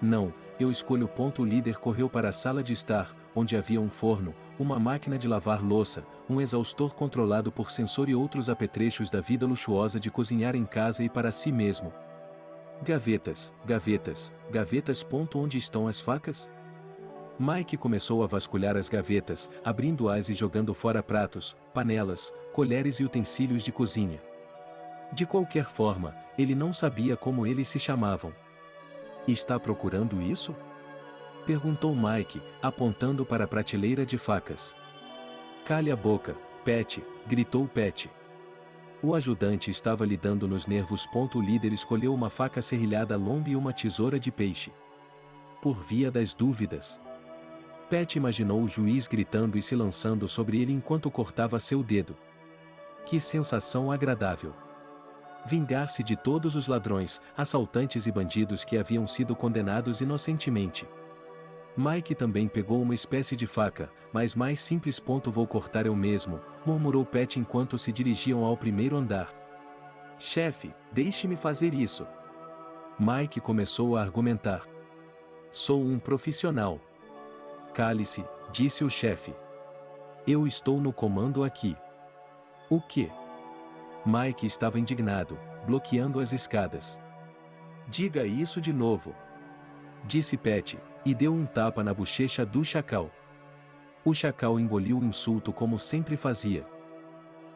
Não, eu escolho. O líder correu para a sala de estar, onde havia um forno, uma máquina de lavar louça, um exaustor controlado por sensor e outros apetrechos da vida luxuosa de cozinhar em casa e para si mesmo. Gavetas, gavetas, gavetas. Onde estão as facas? Mike começou a vasculhar as gavetas, abrindo-as e jogando fora pratos, panelas, colheres e utensílios de cozinha. De qualquer forma, ele não sabia como eles se chamavam. Está procurando isso? Perguntou Mike, apontando para a prateleira de facas. Cale a boca, Pat, gritou Pat. O ajudante estava lhe dando nos nervos. O líder escolheu uma faca serrilhada longa e uma tesoura de peixe. Por via das dúvidas. Pat imaginou o juiz gritando e se lançando sobre ele enquanto cortava seu dedo. Que sensação agradável! Vingar-se de todos os ladrões, assaltantes e bandidos que haviam sido condenados inocentemente. Mike também pegou uma espécie de faca, mas mais simples. Vou cortar eu mesmo, murmurou Pat enquanto se dirigiam ao primeiro andar. Chefe, deixe-me fazer isso. Mike começou a argumentar. Sou um profissional. Cale-se, disse o chefe. Eu estou no comando aqui. O quê? Mike estava indignado, bloqueando as escadas. Diga isso de novo. Disse Pat, e deu um tapa na bochecha do chacal. O chacal engoliu o insulto como sempre fazia.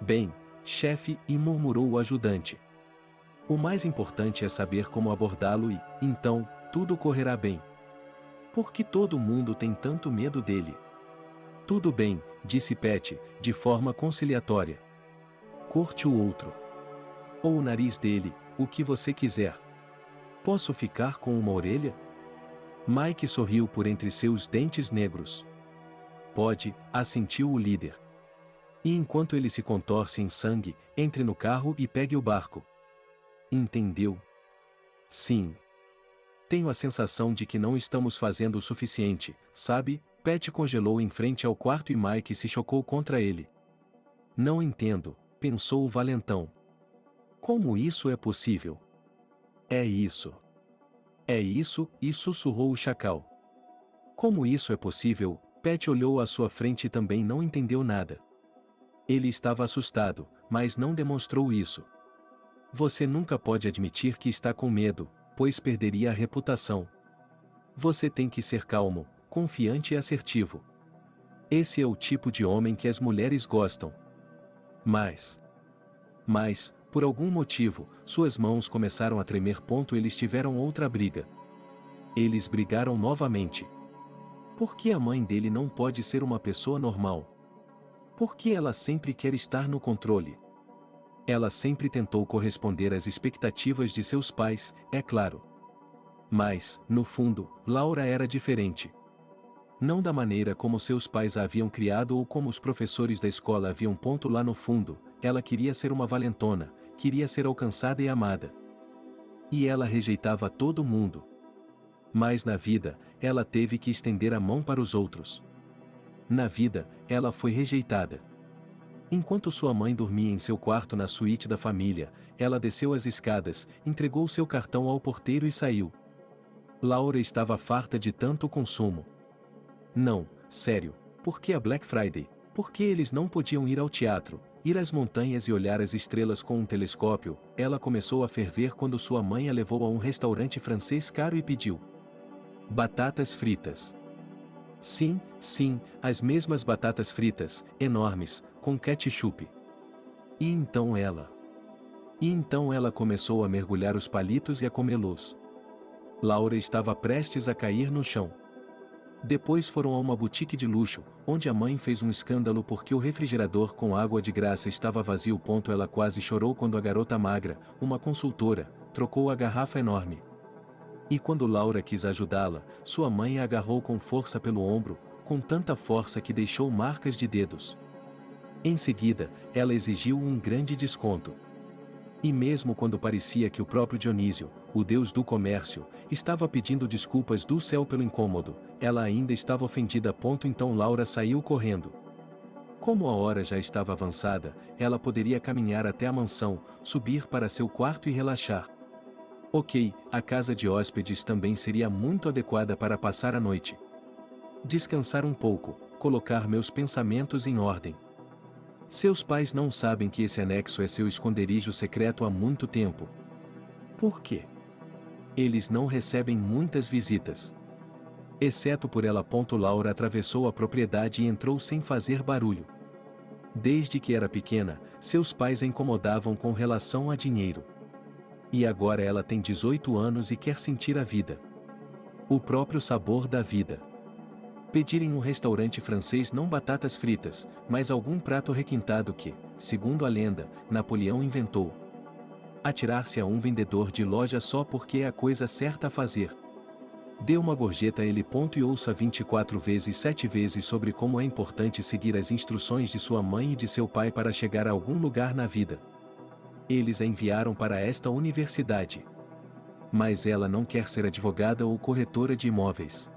Bem, chefe, e murmurou o ajudante. O mais importante é saber como abordá-lo e, então, tudo correrá bem. Por que todo mundo tem tanto medo dele? Tudo bem, disse Pat, de forma conciliatória. Corte o outro. Ou o nariz dele, o que você quiser. Posso ficar com uma orelha? Mike sorriu por entre seus dentes negros. Pode, assentiu o líder. E enquanto ele se contorce em sangue, entre no carro e pegue o barco. Entendeu? Sim. Tenho a sensação de que não estamos fazendo o suficiente, sabe? Pat congelou em frente ao quarto e Mike se chocou contra ele. Não entendo, pensou o valentão. Como isso é possível? É isso. É isso, e sussurrou o chacal. Como isso é possível? Pat olhou à sua frente e também não entendeu nada. Ele estava assustado, mas não demonstrou isso. Você nunca pode admitir que está com medo, pois perderia a reputação. Você tem que ser calmo, confiante e assertivo. Esse é o tipo de homem que as mulheres gostam. Mas, por algum motivo, suas mãos começaram a tremer. Eles tiveram outra briga. Eles brigaram novamente. Por que a mãe dele não pode ser uma pessoa normal? Por que ela sempre quer estar no controle? Ela sempre tentou corresponder às expectativas de seus pais, é claro. Mas, no fundo, Laura era diferente. Não da maneira como seus pais a haviam criado ou como os professores da escola haviam posto lá no fundo, ela queria ser uma valentona, queria ser alcançada e amada. E ela rejeitava todo mundo. Mas na vida, ela teve que estender a mão para os outros. Na vida, ela foi rejeitada. Enquanto sua mãe dormia em seu quarto na suíte da família, ela desceu as escadas, entregou seu cartão ao porteiro e saiu. Laura estava farta de tanto consumo. Não, sério, por que a Black Friday? Por que eles não podiam ir ao teatro, ir às montanhas e olhar as estrelas com um telescópio? Ela começou a ferver quando sua mãe a levou a um restaurante francês caro e pediu batatas fritas. Sim, as mesmas batatas fritas, enormes, com ketchup. E então ela começou a mergulhar os palitos e a comê-los. Laura estava prestes a cair no chão. Depois foram a uma boutique de luxo, onde a mãe fez um escândalo porque o refrigerador com água de graça estava vazio. Ela quase chorou quando a garota magra, uma consultora, trocou a garrafa enorme. E quando Laura quis ajudá-la, sua mãe a agarrou com força pelo ombro, com tanta força que deixou marcas de dedos. Em seguida, ela exigiu um grande desconto. E mesmo quando parecia que o próprio Dionísio, o deus do comércio, estava pedindo desculpas do céu pelo incômodo, ela ainda estava ofendida. Então Laura saiu correndo. Como a hora já estava avançada, ela poderia caminhar até a mansão, subir para seu quarto e relaxar. Ok, a casa de hóspedes também seria muito adequada para passar a noite. Descansar um pouco, colocar meus pensamentos em ordem. Seus pais não sabem que esse anexo é seu esconderijo secreto há muito tempo. Por quê? Eles não recebem muitas visitas. Exceto por ela. Laura atravessou a propriedade e entrou sem fazer barulho. Desde que era pequena, seus pais a incomodavam com relação a dinheiro. E agora ela tem 18 anos e quer sentir a vida. O próprio sabor da vida. Pedir em um restaurante francês não batatas fritas, mas algum prato requintado que, segundo a lenda, Napoleão inventou. Atirar-se a um vendedor de loja só porque é a coisa certa a fazer. Dê uma gorjeta a ele. E ouça 24 vezes 7 vezes sobre como é importante seguir as instruções de sua mãe e de seu pai para chegar a algum lugar na vida. Eles a enviaram para esta universidade. Mas ela não quer ser advogada ou corretora de imóveis.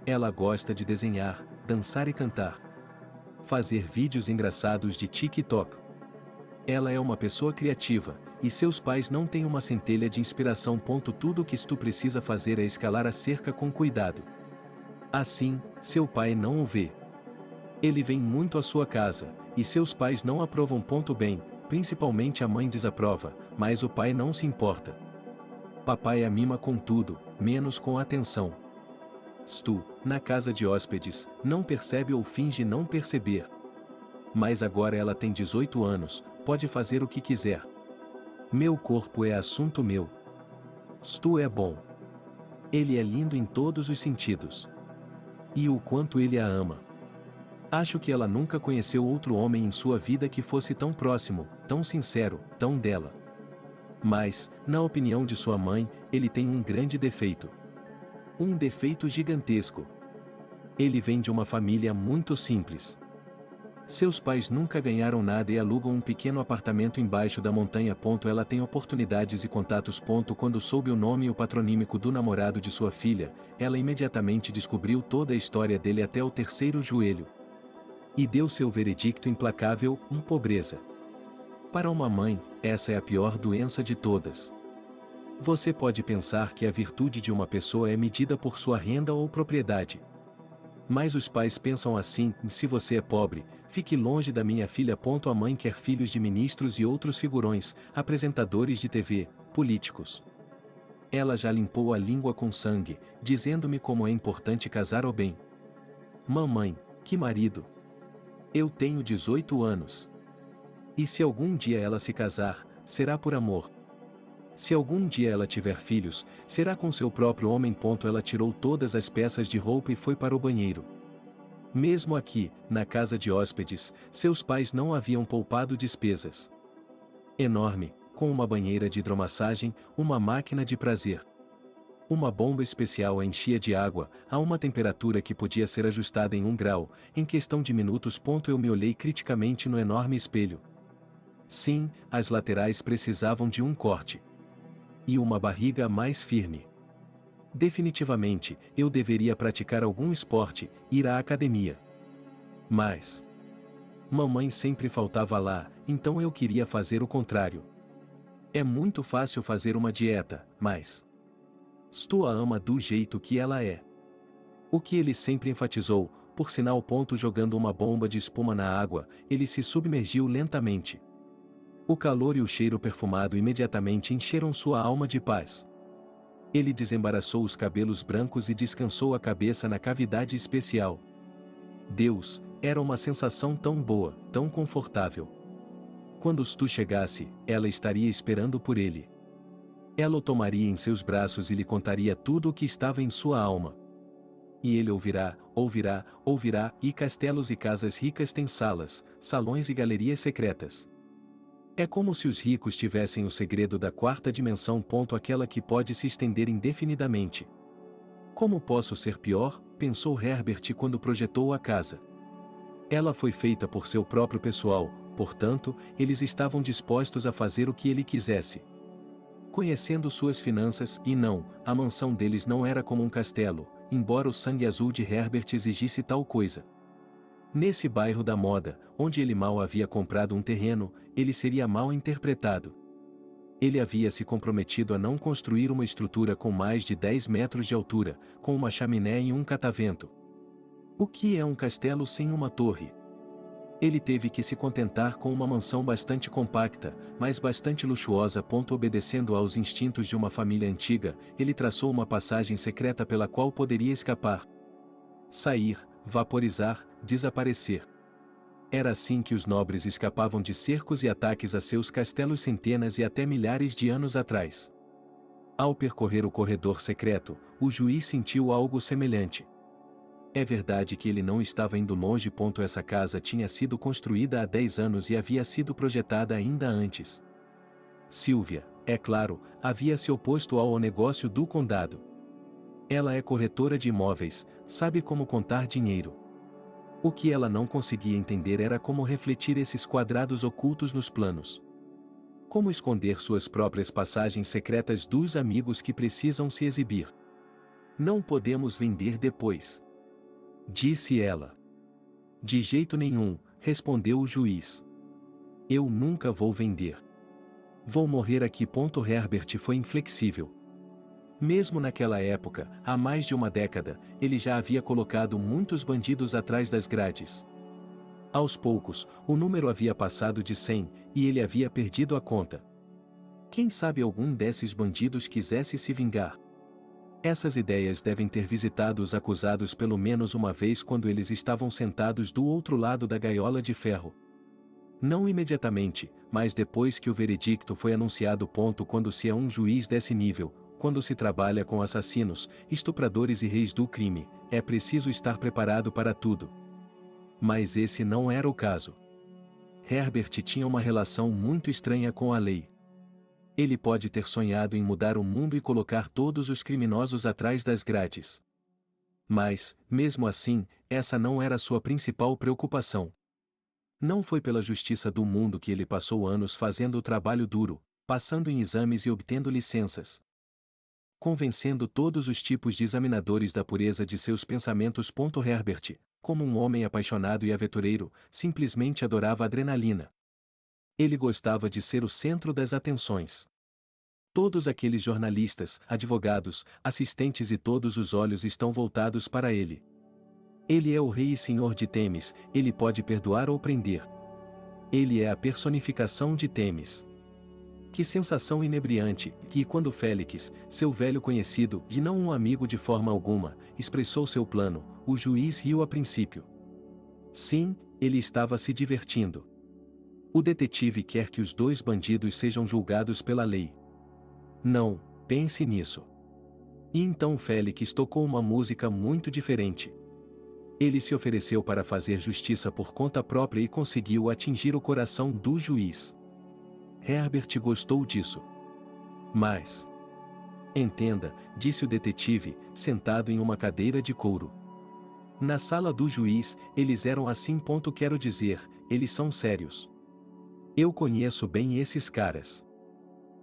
Ela gosta de desenhar, dançar e cantar. Fazer vídeos engraçados de TikTok. Ela é uma pessoa criativa, e seus pais não têm uma centelha de inspiração. Tudo o que tu precisa fazer é escalar a cerca com cuidado. Assim, seu pai não o vê. Ele vem muito à sua casa, e seus pais não aprovam. Bem, principalmente a mãe desaprova, mas o pai não se importa. Papai a mima com tudo, menos com atenção. Stu, na casa de hóspedes, não percebe ou finge não perceber. Mas agora ela tem 18 anos, pode fazer o que quiser. Meu corpo é assunto meu. Stu é bom. Ele é lindo em todos os sentidos. E o quanto ele a ama. Acho que ela nunca conheceu outro homem em sua vida que fosse tão próximo, tão sincero, tão dela. Mas, na opinião de sua mãe, ele tem um grande defeito. Um defeito gigantesco. Ele vem de uma família muito simples. Seus pais nunca ganharam nada e alugam um pequeno apartamento embaixo da montanha. Ela tem oportunidades e contatos. Quando soube o nome e o patronímico do namorado de sua filha, ela imediatamente descobriu toda a história dele até o terceiro joelho. E deu seu veredicto implacável: pobreza. Para uma mãe, essa é a pior doença de todas. Você pode pensar que a virtude de uma pessoa é medida por sua renda ou propriedade. Mas os pais pensam assim: se você é pobre, fique longe da minha filha. A mãe quer filhos de ministros e outros figurões, apresentadores de TV, políticos. Ela já limpou a língua com sangue, dizendo-me como é importante casar ao bem. Mamãe, que marido! Eu tenho 18 anos. E se algum dia ela se casar, será por amor. Se algum dia ela tiver filhos, será com seu próprio homem. Ela tirou todas as peças de roupa e foi para o banheiro. Mesmo aqui, na casa de hóspedes, seus pais não haviam poupado despesas. Enorme, com uma banheira de hidromassagem, uma máquina de prazer. Uma bomba especial a enchia de água, a uma temperatura que podia ser ajustada em 1 grau, em questão de minutos. Eu me olhei criticamente no enorme espelho. Sim, as laterais precisavam de um corte. E uma barriga mais firme. Definitivamente, eu deveria praticar algum esporte, ir à academia. Mas mamãe sempre faltava lá, então eu queria fazer o contrário. É muito fácil fazer uma dieta, mas Stu a ama do jeito que ela é. O que ele sempre enfatizou, por sinal. Jogando uma bomba de espuma na água, ele se submergiu lentamente. O calor e o cheiro perfumado imediatamente encheram sua alma de paz. Ele desembaraçou os cabelos brancos e descansou a cabeça na cavidade especial. Deus, era uma sensação tão boa, tão confortável. Quando Stu chegasse, ela estaria esperando por ele. Ela o tomaria em seus braços e lhe contaria tudo o que estava em sua alma. E ele ouvirá, e castelos e casas ricas têm salas, salões e galerias secretas. É como se os ricos tivessem o segredo da quarta dimensão. Aquela que pode se estender indefinidamente. Como posso ser pior? Pensou Herbert quando projetou a casa. Ela foi feita por seu próprio pessoal, portanto, eles estavam dispostos a fazer o que ele quisesse. Conhecendo suas finanças, e não, a mansão deles não era como um castelo, embora o sangue azul de Herbert exigisse tal coisa. Nesse bairro da moda, onde ele mal havia comprado um terreno, ele seria mal interpretado. Ele havia se comprometido a não construir uma estrutura com mais de 10 metros de altura, com uma chaminé e um catavento. O que é um castelo sem uma torre? Ele teve que se contentar com uma mansão bastante compacta, mas bastante luxuosa. Obedecendo aos instintos de uma família antiga, ele traçou uma passagem secreta pela qual poderia escapar. Sair, vaporizar, desaparecer. Era assim que os nobres escapavam de cercos e ataques a seus castelos centenas e até milhares de anos atrás. Ao percorrer o corredor secreto, o juiz sentiu algo semelhante. É verdade que ele não estava indo longe. Essa casa tinha sido construída há 10 anos e havia sido projetada ainda antes. Sylvia, é claro, havia se oposto ao negócio do condado. Ela é corretora de imóveis, sabe como contar dinheiro. O que ela não conseguia entender era como refletir esses quadrados ocultos nos planos. Como esconder suas próprias passagens secretas dos amigos que precisam se exibir. Não podemos vender depois, disse ela. De jeito nenhum, respondeu o juiz. Eu nunca vou vender. Vou morrer aqui. Herbert foi inflexível. Mesmo naquela época, há mais de uma década, ele já havia colocado muitos bandidos atrás das grades. Aos poucos, o número havia passado de 100, e ele havia perdido a conta. Quem sabe algum desses bandidos quisesse se vingar? Essas ideias devem ter visitado os acusados pelo menos uma vez quando eles estavam sentados do outro lado da gaiola de ferro. Não imediatamente, mas depois que o veredicto foi anunciado. Quando se é um juiz desse nível, quando se trabalha com assassinos, estupradores e reis do crime, é preciso estar preparado para tudo. Mas esse não era o caso. Herbert tinha uma relação muito estranha com a lei. Ele pode ter sonhado em mudar o mundo e colocar todos os criminosos atrás das grades. Mas, mesmo assim, essa não era sua principal preocupação. Não foi pela justiça do mundo que ele passou anos fazendo o trabalho duro, passando em exames e obtendo licenças, convencendo todos os tipos de examinadores da pureza de seus pensamentos. Herbert, como um homem apaixonado e aventureiro, simplesmente adorava a adrenalina. Ele gostava de ser o centro das atenções. Todos aqueles jornalistas, advogados, assistentes e todos os olhos estão voltados para ele. Ele é o rei e senhor de Temis, ele pode perdoar ou prender. Ele é a personificação de Temis. Que sensação inebriante, que quando Félix, seu velho conhecido, e não um amigo de forma alguma, expressou seu plano, o juiz riu a princípio. Sim, ele estava se divertindo. O detetive quer que os dois bandidos sejam julgados pela lei. Não, pense nisso. E então Félix tocou uma música muito diferente. Ele se ofereceu para fazer justiça por conta própria e conseguiu atingir o coração do juiz. Herbert gostou disso. Mas... Entenda, disse o detetive, sentado em uma cadeira de couro. Na sala do juiz, eles eram assim. Quero dizer, eles são sérios. Eu conheço bem esses caras.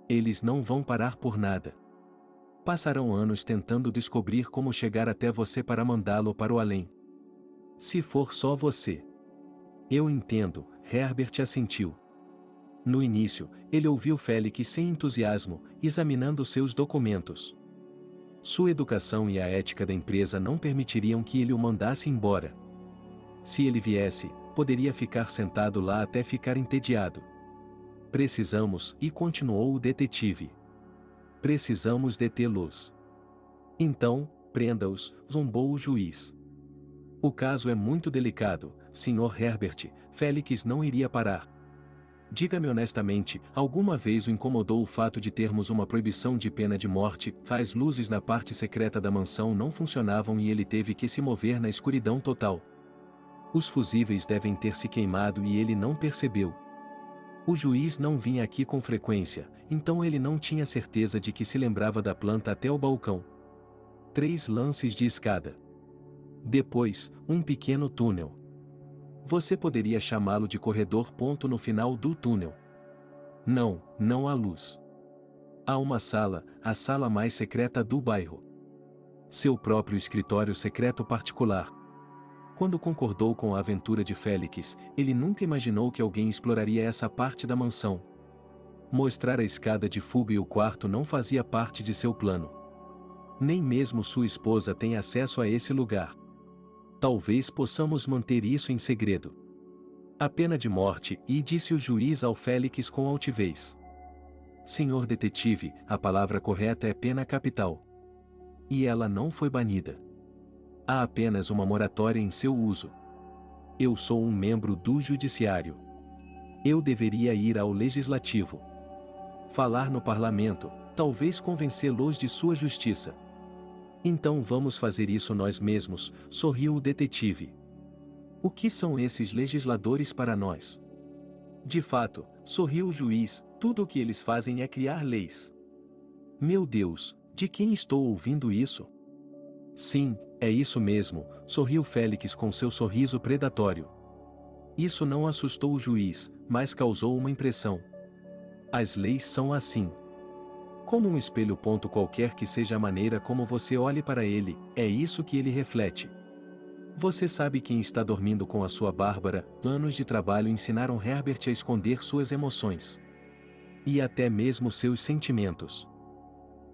Eles não vão parar por nada. Passarão anos tentando descobrir como chegar até você para mandá-lo para o além. Se for só você. Eu entendo, Herbert assentiu. No início, ele ouviu Félix sem entusiasmo, examinando seus documentos. Sua educação e a ética da empresa não permitiriam que ele o mandasse embora. Se ele viesse, poderia ficar sentado lá até ficar entediado. Precisamos, e continuou o detetive. Precisamos detê-los. Então, prenda-os, zombou o juiz. O caso é muito delicado, Sr. Herbert, Félix não iria parar. Diga-me honestamente, alguma vez o incomodou o fato de termos uma proibição de pena de morte? As luzes na parte secreta da mansão não funcionavam e ele teve que se mover na escuridão total. Os fusíveis devem ter se queimado e ele não percebeu. O juiz não vinha aqui com frequência, então ele não tinha certeza de que se lembrava da planta até o balcão. 3 lances de escada. Depois, um pequeno túnel. Você poderia chamá-lo de corredor. No final do túnel. Não há luz. Há uma sala, a sala mais secreta do bairro. Seu próprio escritório secreto particular. Quando concordou com a aventura de Félix, ele nunca imaginou que alguém exploraria essa parte da mansão. Mostrar a escada de fuga e o quarto não fazia parte de seu plano. Nem mesmo sua esposa tem acesso a esse lugar. Talvez possamos manter isso em segredo. A pena de morte, e disse o juiz ao Félix com altivez. Senhor detetive, a palavra correta é pena capital. E ela não foi banida. Há apenas uma moratória em seu uso. Eu sou um membro do judiciário. Eu deveria ir ao legislativo. Falar no parlamento, talvez convencê-los de sua justiça. Então vamos fazer isso nós mesmos, sorriu o detetive. O que são esses legisladores para nós? De fato, sorriu o juiz, tudo o que eles fazem é criar leis. Meu Deus, de quem estou ouvindo isso? Sim, é isso mesmo, sorriu Félix com seu sorriso predatório. Isso não assustou o juiz, mas causou uma impressão. As leis são assim. Como um espelho. Qualquer que seja a maneira como você olhe para ele, é isso que ele reflete. Você sabe quem está dormindo com a sua Bárbara? Anos de trabalho ensinaram Herbert a esconder suas emoções. E até mesmo seus sentimentos.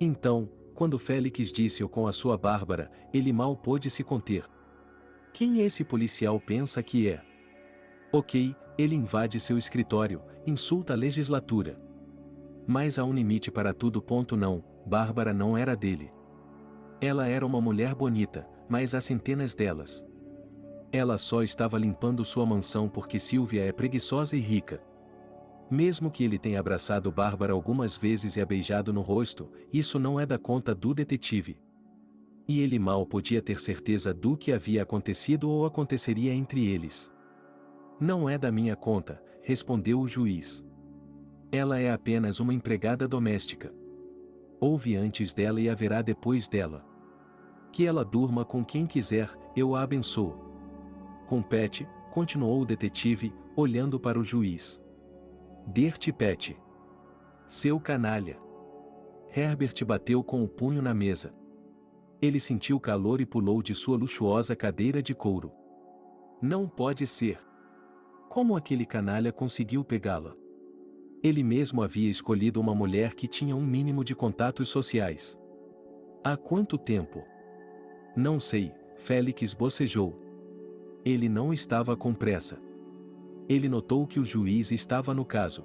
Então, quando Félix disse-o com a sua Bárbara, ele mal pôde se conter. Quem esse policial pensa que é? Ok, ele invade seu escritório, insulta a legislatura. Mas há um limite para tudo. Não, Bárbara não era dele. Ela era uma mulher bonita, mas há centenas delas. Ela só estava limpando sua mansão porque Sylvia é preguiçosa e rica. Mesmo que ele tenha abraçado Bárbara algumas vezes e a beijado no rosto, isso não é da conta do detetive. E ele mal podia ter certeza do que havia acontecido ou aconteceria entre eles. Não é da minha conta, respondeu o juiz. Ela é apenas uma empregada doméstica. Houve antes dela e haverá depois dela. Que ela durma com quem quiser, eu a abençoo. Compete, continuou o detetive, olhando para o juiz. Dirty Pet. Seu canalha. Herbert bateu com o punho na mesa. Ele sentiu calor e pulou de sua luxuosa cadeira de couro. Não pode ser. Como aquele canalha conseguiu pegá-la? Ele mesmo havia escolhido uma mulher que tinha um mínimo de contatos sociais. Há quanto tempo? Não sei, Félix bocejou. Ele não estava com pressa. Ele notou que o juiz estava no caso.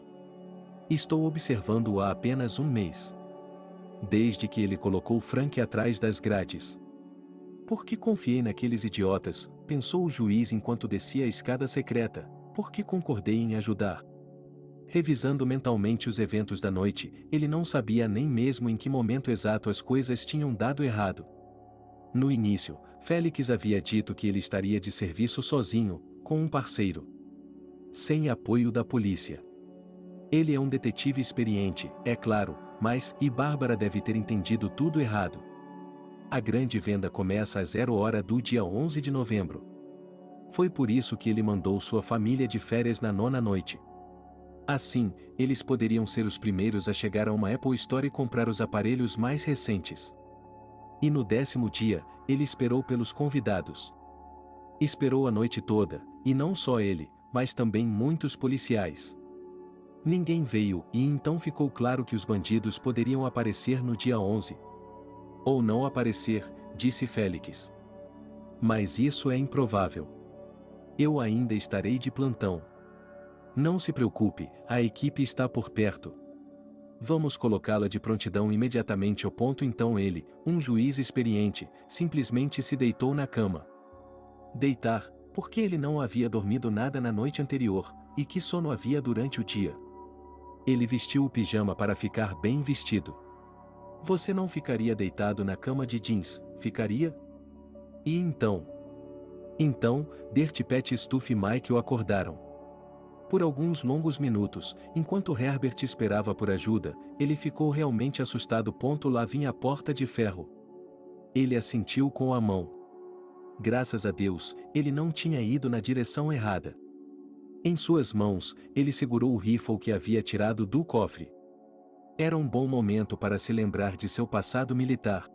Estou observando-o há apenas um mês. Desde que ele colocou Frank atrás das grades. Por que confiei naqueles idiotas, pensou o juiz enquanto descia a escada secreta, por que concordei em ajudar? Revisando mentalmente os eventos da noite, ele não sabia nem mesmo em que momento exato as coisas tinham dado errado. No início, Félix havia dito que ele estaria de serviço sozinho, com um parceiro. Sem apoio da polícia. Ele é um detetive experiente, é claro, mas e Bárbara deve ter entendido tudo errado. A grande venda começa às 00h do dia 11 de novembro. Foi por isso que ele mandou sua família de férias na 9ª noite. Assim, eles poderiam ser os primeiros a chegar a uma Apple Store e comprar os aparelhos mais recentes. E no 10º dia, ele esperou pelos convidados. Esperou a noite toda, e não só ele, mas também muitos policiais. Ninguém veio e então ficou claro que os bandidos poderiam aparecer no dia 11. Ou não aparecer, disse Félix. Mas isso é improvável. Eu ainda estarei de plantão. Não se preocupe, a equipe está por perto. Vamos colocá-la de prontidão imediatamente ao ponto. Então ele, um juiz experiente, simplesmente se deitou na cama. Deitar, porque ele não havia dormido nada na noite anterior, e que sono havia durante o dia. Ele vestiu o pijama para ficar bem vestido. Você não ficaria deitado na cama de jeans, ficaria? E então? Então, Dirty Pet e Stuffy Mike o acordaram. Por alguns longos minutos, enquanto Herbert esperava por ajuda, ele ficou realmente assustado. Lá vinha a porta de ferro. Ele assentiu com a mão. Graças a Deus, ele não tinha ido na direção errada. Em suas mãos, ele segurou o rifle que havia tirado do cofre. Era um bom momento para se lembrar de seu passado militar.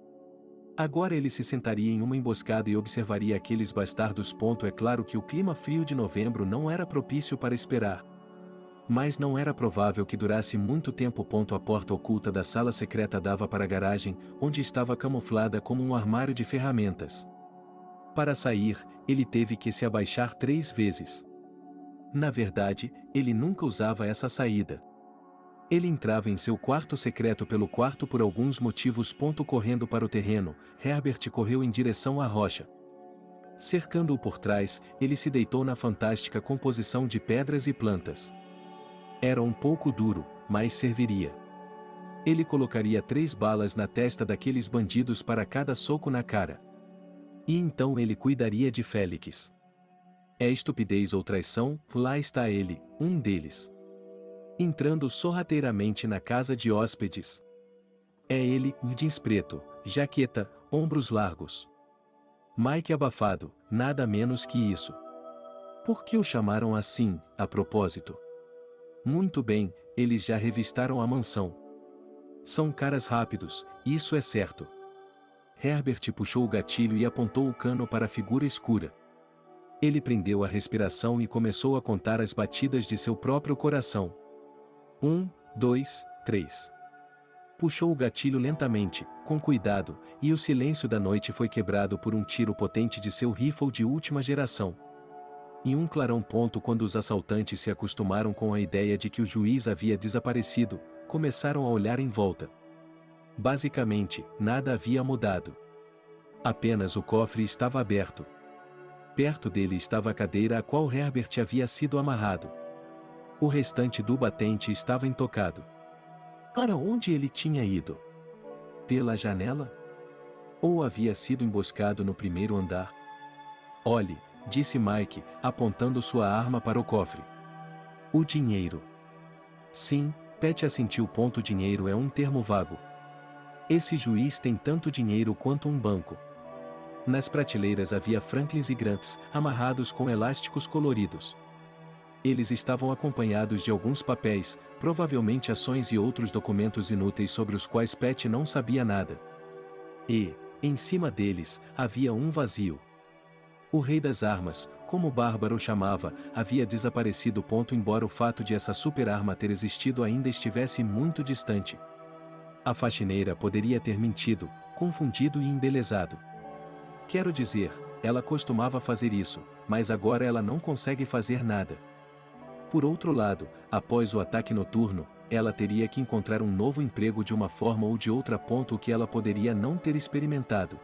Agora ele se sentaria em uma emboscada e observaria aqueles bastardos. É claro que o clima frio de novembro não era propício para esperar. Mas não era provável que durasse muito tempo. A porta oculta da sala secreta dava para a garagem, onde estava camuflada como um armário de ferramentas. Para sair, ele teve que se abaixar 3 vezes. Na verdade, ele nunca usava essa saída. Ele entrava em seu quarto secreto pelo quarto por alguns motivos. Correndo para o terreno, Herbert correu em direção à rocha. Cercando-o por trás, ele se deitou na fantástica composição de pedras e plantas. Era um pouco duro, mas serviria. Ele colocaria 3 balas na testa daqueles bandidos para cada soco na cara. E então ele cuidaria de Félix. É estupidez ou traição? Lá está ele, um deles. Entrando sorrateiramente na casa de hóspedes. É ele, jeans preto, jaqueta, ombros largos. Mike abafado, nada menos que isso. Por que o chamaram assim, a propósito? Muito bem, eles já revistaram a mansão. São caras rápidos, isso é certo. Herbert puxou o gatilho e apontou o cano para a figura escura. Ele prendeu a respiração e começou a contar as batidas de seu próprio coração. 1, 2, 3. Puxou o gatilho lentamente, com cuidado, e o silêncio da noite foi quebrado por um tiro potente de seu rifle de última geração. Em um clarão. Quando os assaltantes se acostumaram com a ideia de que o juiz havia desaparecido, começaram a olhar em volta. Basicamente, nada havia mudado. Apenas o cofre estava aberto. Perto dele estava a cadeira a qual Herbert havia sido amarrado. O restante do batente estava intocado. Para onde ele tinha ido? Pela janela? Ou havia sido emboscado no primeiro andar? Olhe, disse Mike, apontando sua arma para o cofre. O dinheiro. Sim, Pat assentiu. Dinheiro é um termo vago. Esse juiz tem tanto dinheiro quanto um banco. Nas prateleiras havia Franklins e Grants, amarrados com elásticos coloridos. Eles estavam acompanhados de alguns papéis, provavelmente ações e outros documentos inúteis sobre os quais Pat não sabia nada. E, em cima deles, havia um vazio. O rei das armas, como Bárbara o chamava, havia desaparecido. Embora o fato de essa super-arma ter existido ainda estivesse muito distante. A faxineira poderia ter mentido, confundido e embelezado. Quero dizer, ela costumava fazer isso, mas agora ela não consegue fazer nada. Por outro lado, após o ataque noturno, ela teria que encontrar um novo emprego de uma forma ou de outra. O que ela poderia não ter experimentado.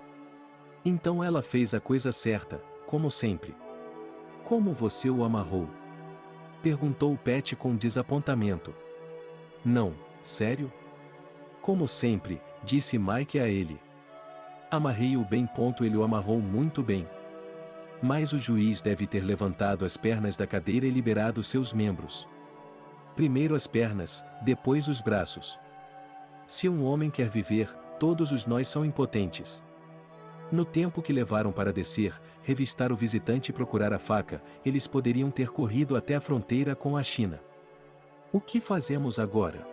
Então ela fez a coisa certa, como sempre. Como você o amarrou? Perguntou Pat com desapontamento. Não, sério? Como sempre, disse Mike a ele. Amarrei-o bem. Ele o amarrou muito bem. Mas o juiz deve ter levantado as pernas da cadeira e liberado seus membros. Primeiro as pernas, depois os braços. Se um homem quer viver, todos os nós são impotentes. No tempo que levaram para descer, revistar o visitante e procurar a faca, eles poderiam ter corrido até a fronteira com a China. O que fazemos agora?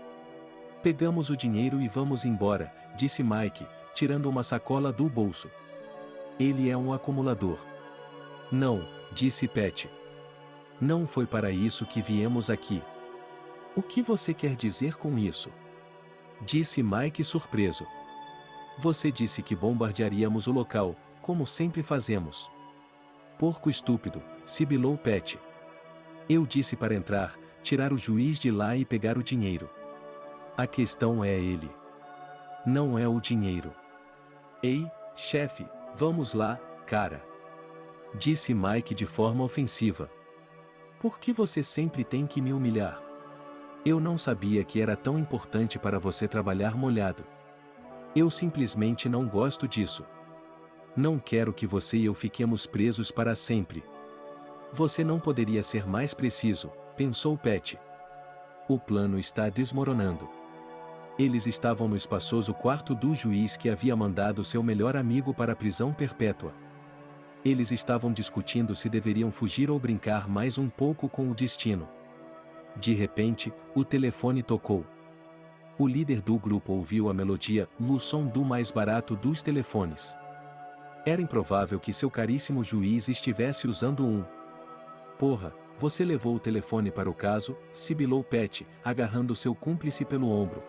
Pegamos o dinheiro e vamos embora, disse Mike, tirando uma sacola do bolso. Ele é um acumulador. Não, disse Pat. Não foi para isso que viemos aqui. O que você quer dizer com isso? Disse Mike surpreso. Você disse que bombardearíamos o local, como sempre fazemos. Porco estúpido, sibilou Pat. Eu disse para entrar, tirar o juiz de lá e pegar o dinheiro. A questão é ele. Não é o dinheiro. Ei, chefe, vamos lá, cara. Disse Mike de forma ofensiva. Por que você sempre tem que me humilhar? Eu não sabia que era tão importante para você trabalhar molhado. Eu simplesmente não gosto disso. Não quero que você e eu fiquemos presos para sempre. Você não poderia ser mais preciso, pensou Pat. O plano está desmoronando. Eles estavam no espaçoso quarto do juiz que havia mandado seu melhor amigo para a prisão perpétua. Eles estavam discutindo se deveriam fugir ou brincar mais um pouco com o destino. De repente, o telefone tocou. O líder do grupo ouviu a melodia, o som do mais barato dos telefones. Era improvável que seu caríssimo juiz estivesse usando um. Porra, você levou o telefone para o caso, sibilou Pat, agarrando seu cúmplice pelo ombro.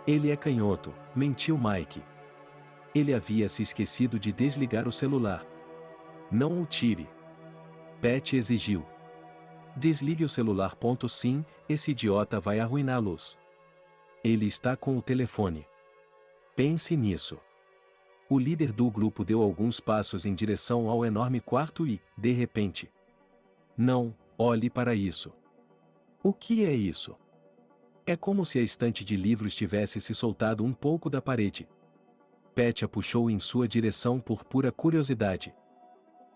Ele é canhoto, mentiu Mike. Ele havia se esquecido de desligar o celular. Não o tire. Pat exigiu. Desligue o celular. Sim, esse idiota vai arruiná-los. Ele está com o telefone. Pense nisso. O líder do grupo deu alguns passos em direção ao enorme quarto e, de repente... Não, olhe para isso. O que é isso? É como se a estante de livros tivesse se soltado um pouco da parede. Pat a puxou em sua direção por pura curiosidade.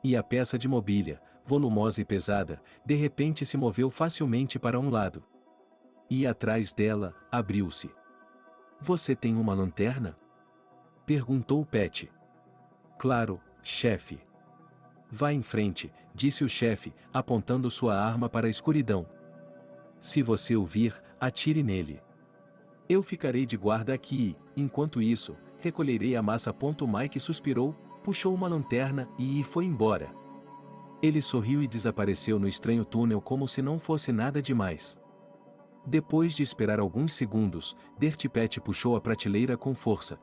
E a peça de mobília, volumosa e pesada, de repente se moveu facilmente para um lado. E atrás dela, abriu-se. Você tem uma lanterna? Perguntou Pat. Claro, chefe. Vá em frente, disse o chefe, apontando sua arma para a escuridão. Se você o vir, atire nele. Eu ficarei de guarda aqui e, enquanto isso, recolherei a massa. Mike suspirou, puxou uma lanterna e foi embora. Ele sorriu e desapareceu no estranho túnel como se não fosse nada demais. Depois de esperar alguns segundos, Dirty Pat puxou a prateleira com força.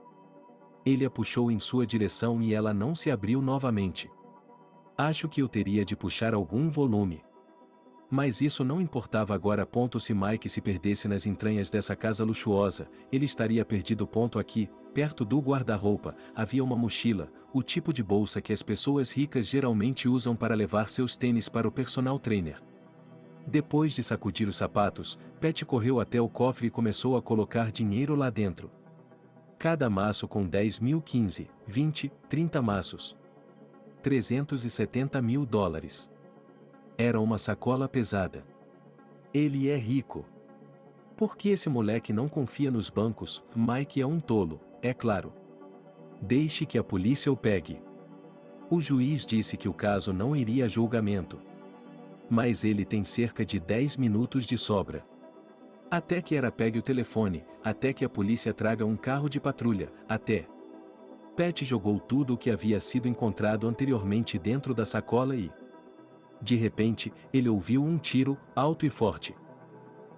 Ele a puxou em sua direção e ela não se abriu novamente. Acho que eu teria de puxar algum volume. Mas isso não importava agora. Se Mike se perdesse nas entranhas dessa casa luxuosa, ele estaria perdido. Aqui, Perto do guarda-roupa, havia uma mochila, o tipo de bolsa que as pessoas ricas geralmente usam para levar seus tênis para o personal trainer. Depois de sacudir os sapatos, Pat correu até o cofre e começou a colocar dinheiro lá dentro. Cada maço com 10 mil, 15, 20, 30 maços. 370 mil dólares. Era uma sacola pesada. Ele é rico. Por que esse moleque não confia nos bancos? Mike é um tolo, é claro. Deixe que a polícia o pegue. O juiz disse que o caso não iria a julgamento. Mas ele tem cerca de 10 minutos de sobra. Até que Era pegue o telefone, até que a polícia traga um carro de patrulha, até. Pat jogou tudo o que havia sido encontrado anteriormente dentro da sacola e... De repente, ele ouviu um tiro, alto e forte.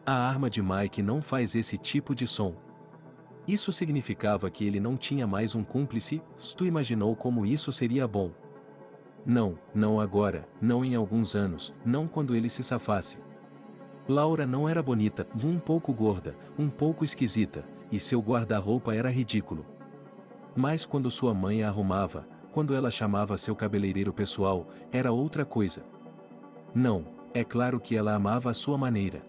A arma de Mike não faz esse tipo de som. Isso significava que ele não tinha mais um cúmplice. Stu imaginou como isso seria bom. Não, não agora, não em alguns anos, não quando ele se safasse. Laura não era bonita, um pouco gorda, um pouco esquisita, e seu guarda-roupa era ridículo. Mas quando sua mãe a arrumava, quando ela chamava seu cabeleireiro pessoal, era outra coisa. Não, é claro que ela amava a sua maneira.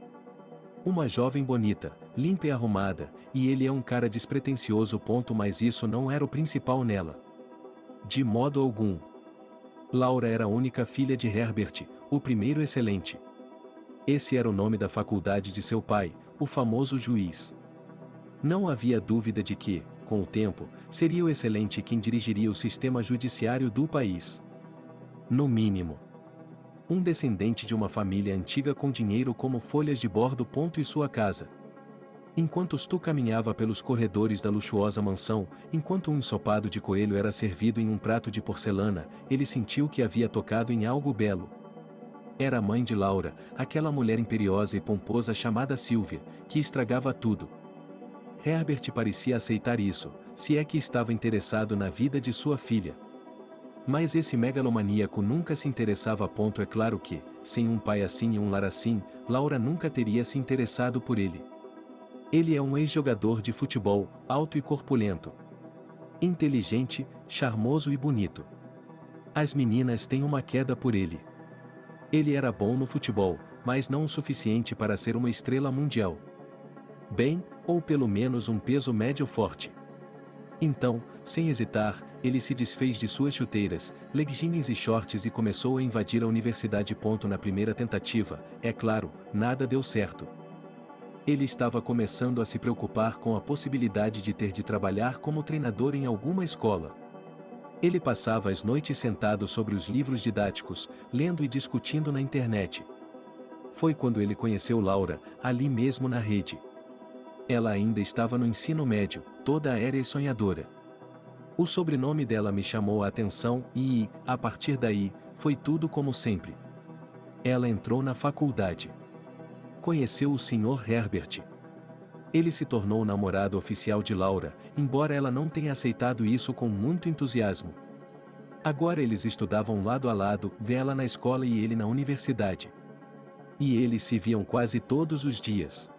Uma jovem bonita, limpa e arrumada, e ele é um cara despretensioso. Mas isso não era o principal nela. De modo algum. Laura era a única filha de Herbert, o primeiro excelente. Esse era o nome da faculdade de seu pai, o famoso juiz. Não havia dúvida de que, com o tempo, seria o excelente quem dirigiria o sistema judiciário do país. No mínimo. Um descendente de uma família antiga com dinheiro como folhas de bordo. E sua casa. Enquanto Stu caminhava pelos corredores da luxuosa mansão, enquanto um ensopado de coelho era servido em um prato de porcelana, ele sentiu que havia tocado em algo belo. Era a mãe de Laura, aquela mulher imperiosa e pomposa chamada Sylvia, que estragava tudo. Herbert parecia aceitar isso, se é que estava interessado na vida de sua filha. Mas esse megalomaníaco nunca se interessava. É claro que, sem um pai assim e um lar assim, Laura nunca teria se interessado por ele. Ele é um ex-jogador de futebol, alto e corpulento. Inteligente, charmoso e bonito. As meninas têm uma queda por ele. Ele era bom no futebol, mas não o suficiente para ser uma estrela mundial. Bem, ou pelo menos um peso médio forte. Então, sem hesitar, ele se desfez de suas chuteiras, leggings e shorts e começou a invadir a universidade. Na primeira tentativa, é claro, nada deu certo. Ele estava começando a se preocupar com a possibilidade de ter de trabalhar como treinador em alguma escola. Ele passava as noites sentado sobre os livros didáticos, lendo e discutindo na internet. Foi quando ele conheceu Laura, ali mesmo na rede. Ela ainda estava no ensino médio, toda aérea e sonhadora. O sobrenome dela me chamou a atenção e, a partir daí, foi tudo como sempre. Ela entrou na faculdade. Conheceu o Sr. Herbert. Ele se tornou o namorado oficial de Laura, embora ela não tenha aceitado isso com muito entusiasmo. Agora eles estudavam lado a lado, ela na escola e ele na universidade. E eles se viam quase todos os dias.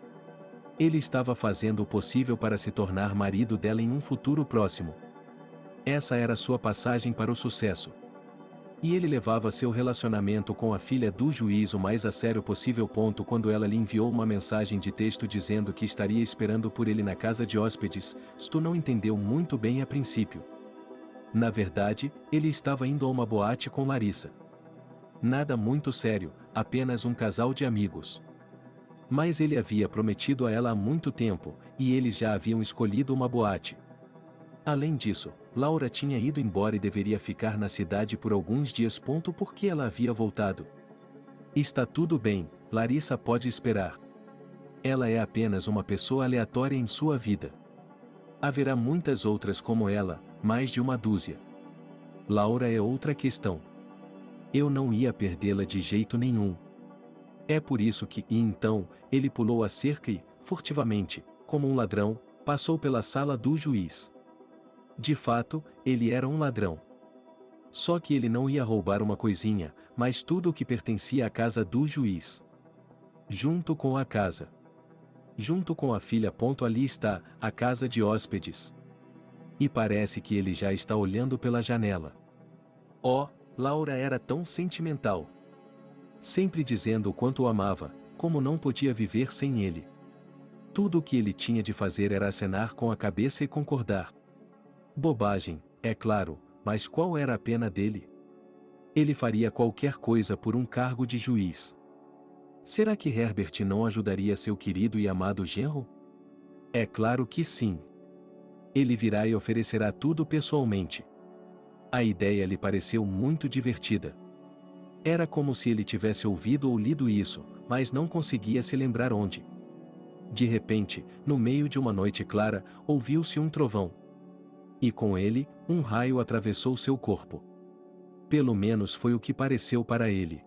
Ele estava fazendo o possível para se tornar marido dela em um futuro próximo. Essa era sua passagem para o sucesso. E ele levava seu relacionamento com a filha do juiz o mais a sério possível. Quando ela lhe enviou uma mensagem de texto dizendo que estaria esperando por ele na casa de hóspedes, Stu não entendeu muito bem a princípio. Na verdade, ele estava indo a uma boate com Larissa. Nada muito sério, apenas um casal de amigos. Mas ele havia prometido a ela há muito tempo, e eles já haviam escolhido uma boate. Além disso, Laura tinha ido embora e deveria ficar na cidade por alguns dias. Porque ela havia voltado. Está tudo bem, Larissa pode esperar. Ela é apenas uma pessoa aleatória em sua vida. Haverá muitas outras como ela, mais de uma dúzia. Laura é outra questão. Eu não ia perdê-la de jeito nenhum. É por isso que, e então, ele pulou a cerca e, furtivamente, como um ladrão, passou pela sala do juiz. De fato, ele era um ladrão. Só que ele não ia roubar uma coisinha, mas tudo o que pertencia à casa do juiz. Junto com a casa. Junto com a filha. Ali está, a casa de hóspedes. E parece que ele já está olhando pela janela. Oh, Laura era tão sentimental. Sempre dizendo o quanto o amava, como não podia viver sem ele. Tudo o que ele tinha de fazer era acenar com a cabeça e concordar. Bobagem, é claro, mas qual era a pena dele? Ele faria qualquer coisa por um cargo de juiz. Será que Herbert não ajudaria seu querido e amado genro? É claro que sim. Ele virá e oferecerá tudo pessoalmente. A ideia lhe pareceu muito divertida. Era como se ele tivesse ouvido ou lido isso, mas não conseguia se lembrar onde. De repente, no meio de uma noite clara, ouviu-se um trovão. E com ele, um raio atravessou seu corpo. Pelo menos foi o que pareceu para ele.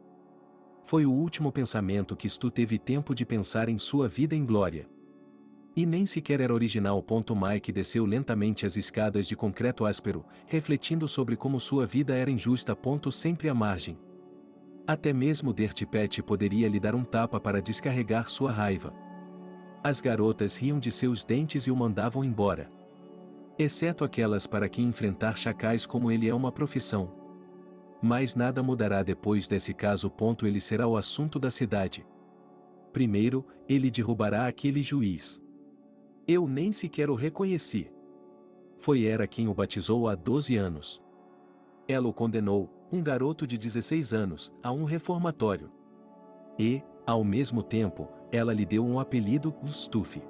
Foi o último pensamento que Stu teve tempo de pensar em sua vida em glória. E nem sequer era original. Mike desceu lentamente as escadas de concreto áspero, refletindo sobre como sua vida era injusta. Sempre à margem. Até mesmo Dirty Pat poderia lhe dar um tapa para descarregar sua raiva. As garotas riam de seus dentes e o mandavam embora. Exceto aquelas para quem enfrentar chacais como ele é uma profissão. Mas nada mudará depois desse caso. Ele será o assunto da cidade. Primeiro, ele derrubará aquele juiz. Eu nem sequer o reconheci. Foi Era quem o batizou há 12 anos. Ela o condenou, um garoto de 16 anos, a um reformatório. E, ao mesmo tempo, ela lhe deu um apelido, Stuffy.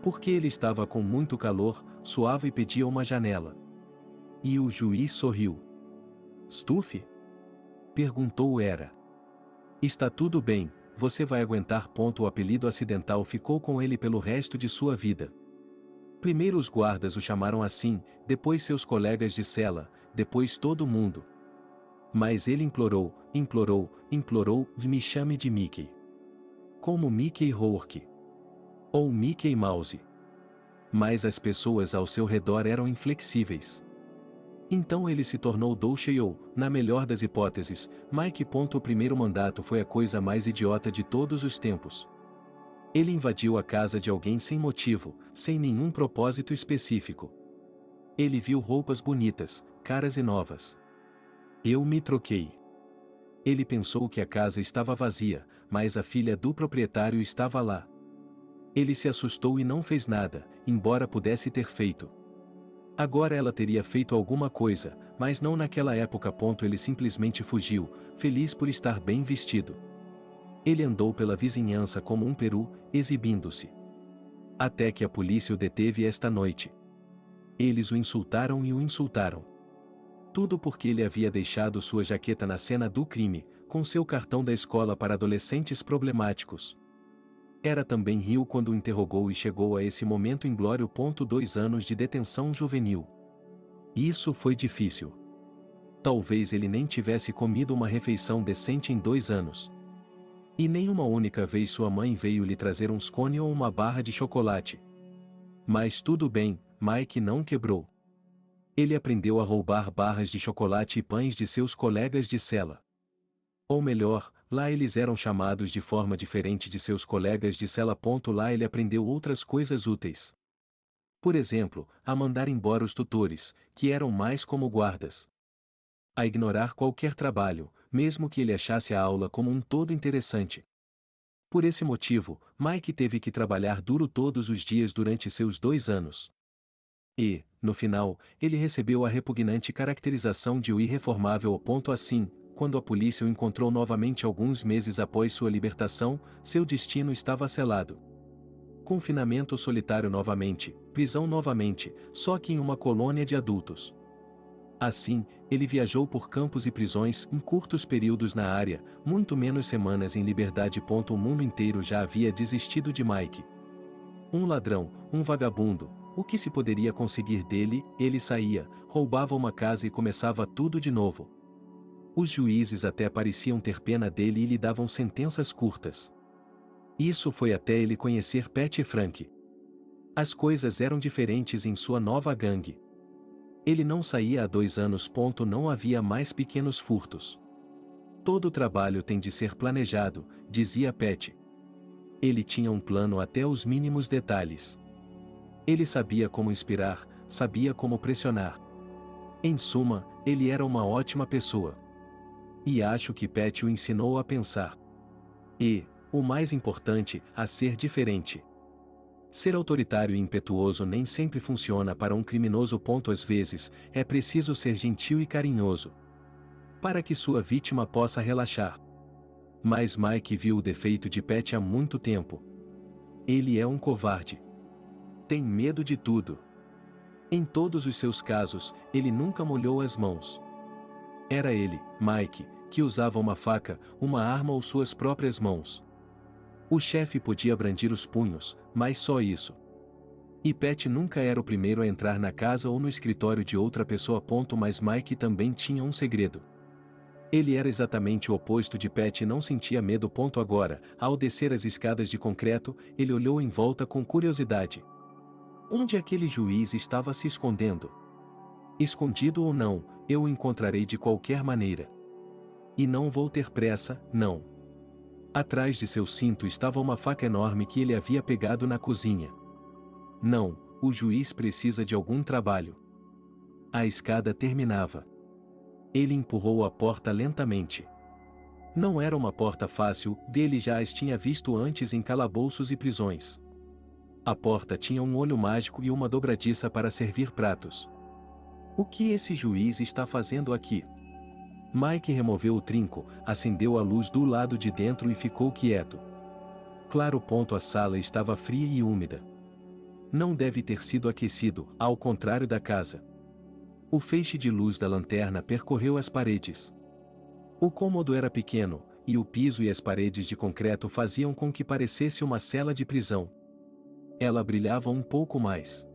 Porque ele estava com muito calor, suava e pedia uma janela. E o juiz sorriu. Stuffy? Perguntou Era. Está tudo bem, você vai aguentar. O apelido acidental ficou com ele pelo resto de sua vida. Primeiro os guardas o chamaram assim, depois seus colegas de cela, depois todo mundo. Mas ele implorou, me chame de Mickey. Como Mickey Rourke. Ou Mickey Mouse. Mas as pessoas ao seu redor eram inflexíveis. Então ele se tornou Douche ou, na melhor das hipóteses, Mike. O primeiro mandato foi a coisa mais idiota de todos os tempos. Ele invadiu a casa de alguém sem motivo, sem nenhum propósito específico. Ele viu roupas bonitas, caras e novas. Eu me troquei. Ele pensou que a casa estava vazia, mas a filha do proprietário estava lá. Ele se assustou e não fez nada, embora pudesse ter feito. Agora ela teria feito alguma coisa, mas não naquela época. Ele simplesmente fugiu, feliz por estar bem vestido. Ele andou pela vizinhança como um peru, exibindo-se. Até que a polícia o deteve esta noite. Eles o insultaram e o insultaram. Tudo porque ele havia deixado sua jaqueta na cena do crime, com seu cartão da escola para adolescentes problemáticos. Era também riu quando o interrogou e chegou a esse momento inglório. 2 anos de detenção juvenil. Isso foi difícil. Talvez ele nem tivesse comido uma refeição decente em 2 anos. E nem uma única vez sua mãe veio lhe trazer um scone ou uma barra de chocolate. Mas tudo bem, Mike não quebrou. Ele aprendeu a roubar barras de chocolate e pães de seus colegas de cela. Ou melhor, lá eles eram chamados de forma diferente de seus colegas de cela. Lá ele aprendeu outras coisas úteis. Por exemplo, a mandar embora os tutores, que eram mais como guardas. A ignorar qualquer trabalho, mesmo que ele achasse a aula como um todo interessante. Por esse motivo, Mike teve que trabalhar duro todos os dias durante seus 2 anos. E, no final, ele recebeu a repugnante caracterização de o irreformável. Assim, quando a polícia o encontrou novamente alguns meses após sua libertação, seu destino estava selado. Confinamento solitário novamente, prisão novamente, só que em uma colônia de adultos. Assim, ele viajou por campos e prisões em curtos períodos na área, muito menos semanas em liberdade. O mundo inteiro já havia desistido de Mike. Um ladrão, um vagabundo, o que se poderia conseguir dele? Ele saía, roubava uma casa e começava tudo de novo. Os juízes até pareciam ter pena dele e lhe davam sentenças curtas. Isso foi até ele conhecer Pat e Frank. As coisas eram diferentes em sua nova gangue. Ele não saía há 2 anos. Não havia mais pequenos furtos. Todo trabalho tem de ser planejado, dizia Pat. Ele tinha um plano até os mínimos detalhes. Ele sabia como inspirar, sabia como pressionar. Em suma, ele era uma ótima pessoa. E acho que Pat o ensinou a pensar. E, o mais importante, a ser diferente. Ser autoritário e impetuoso nem sempre funciona para um criminoso. Às vezes, é preciso ser gentil e carinhoso, para que sua vítima possa relaxar. Mas Mike viu o defeito de Pat há muito tempo. Ele é um covarde. Tem medo de tudo. Em todos os seus casos, ele nunca molhou as mãos. Era ele, Mike, que usava uma faca, uma arma ou suas próprias mãos. O chefe podia brandir os punhos, mas só isso. E Pat nunca era o primeiro a entrar na casa ou no escritório de outra pessoa. Mas Mike também tinha um segredo. Ele era exatamente o oposto de Pat e não sentia medo. Agora, ao descer as escadas de concreto, ele olhou em volta com curiosidade. Onde aquele juiz estava se escondendo? Escondido ou não, eu o encontrarei de qualquer maneira. E não vou ter pressa, não. Atrás de seu cinto estava uma faca enorme que ele havia pegado na cozinha. Não, o juiz precisa de algum trabalho. A escada terminava. Ele empurrou a porta lentamente. Não era uma porta fácil, ele já as tinha visto antes em calabouços e prisões. A porta tinha um olho mágico e uma dobradiça para servir pratos. O que esse juiz está fazendo aqui? Mike removeu o trinco, acendeu a luz do lado de dentro e ficou quieto. Claro. A sala estava fria e úmida. Não deve ter sido aquecido, ao contrário da casa. O feixe de luz da lanterna percorreu as paredes. O cômodo era pequeno, e o piso e as paredes de concreto faziam com que parecesse uma cela de prisão. Ela brilhava um pouco mais.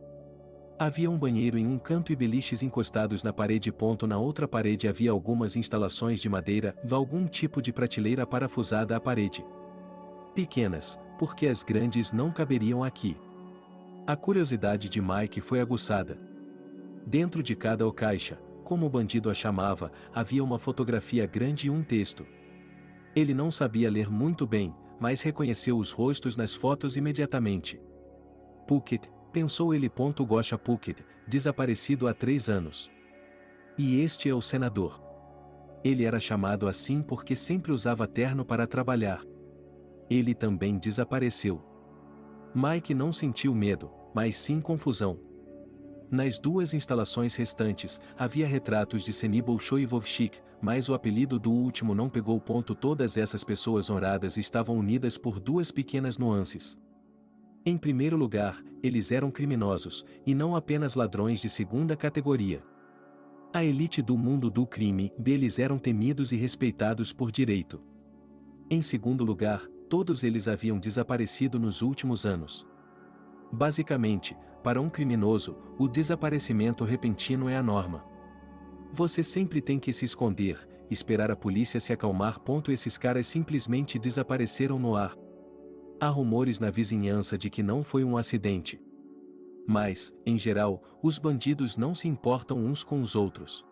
Havia um banheiro em um canto e beliches encostados na parede. Na outra parede havia algumas instalações de madeira, algum tipo de prateleira parafusada à parede. Pequenas, porque as grandes não caberiam aqui. A curiosidade de Mike foi aguçada. Dentro de cada caixa, como o bandido a chamava, havia uma fotografia grande e um texto. Ele não sabia ler muito bem, mas reconheceu os rostos nas fotos imediatamente. Puckett, pensou ele. Gosha Puckett, desaparecido há 3 anos. E este é o senador. Ele era chamado assim porque sempre usava terno para trabalhar. Ele também desapareceu. Mike não sentiu medo, mas sim confusão. Nas 2 instalações restantes, havia retratos de Senibol Choivovchik, mas o apelido do último não pegou. Todas essas pessoas honradas estavam unidas por 2 pequenas nuances. Em primeiro lugar, eles eram criminosos, e não apenas ladrões de segunda categoria. A elite do mundo do crime, deles eram temidos e respeitados por direito. Em segundo lugar, todos eles haviam desaparecido nos últimos anos. Basicamente, para um criminoso, o desaparecimento repentino é a norma. Você sempre tem que se esconder, esperar a polícia se acalmar. Esses caras simplesmente desapareceram no ar. Há rumores na vizinhança de que não foi um acidente. Mas, em geral, os bandidos não se importam uns com os outros.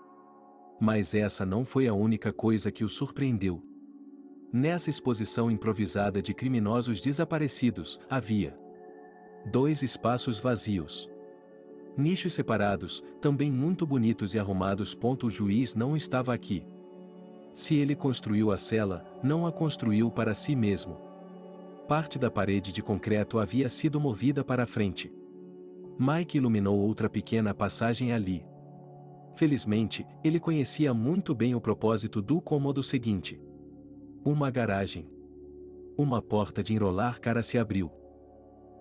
Mas essa não foi a única coisa que o surpreendeu. Nessa exposição improvisada de criminosos desaparecidos, havia 2 espaços vazios. Nichos separados, também muito bonitos e arrumados. O juiz não estava aqui. Se ele construiu a cela, não a construiu para si mesmo. Parte da parede de concreto havia sido movida para a frente. Mike iluminou outra pequena passagem ali. Felizmente, ele conhecia muito bem o propósito do cômodo seguinte. Uma garagem. Uma porta de enrolar cara se abriu.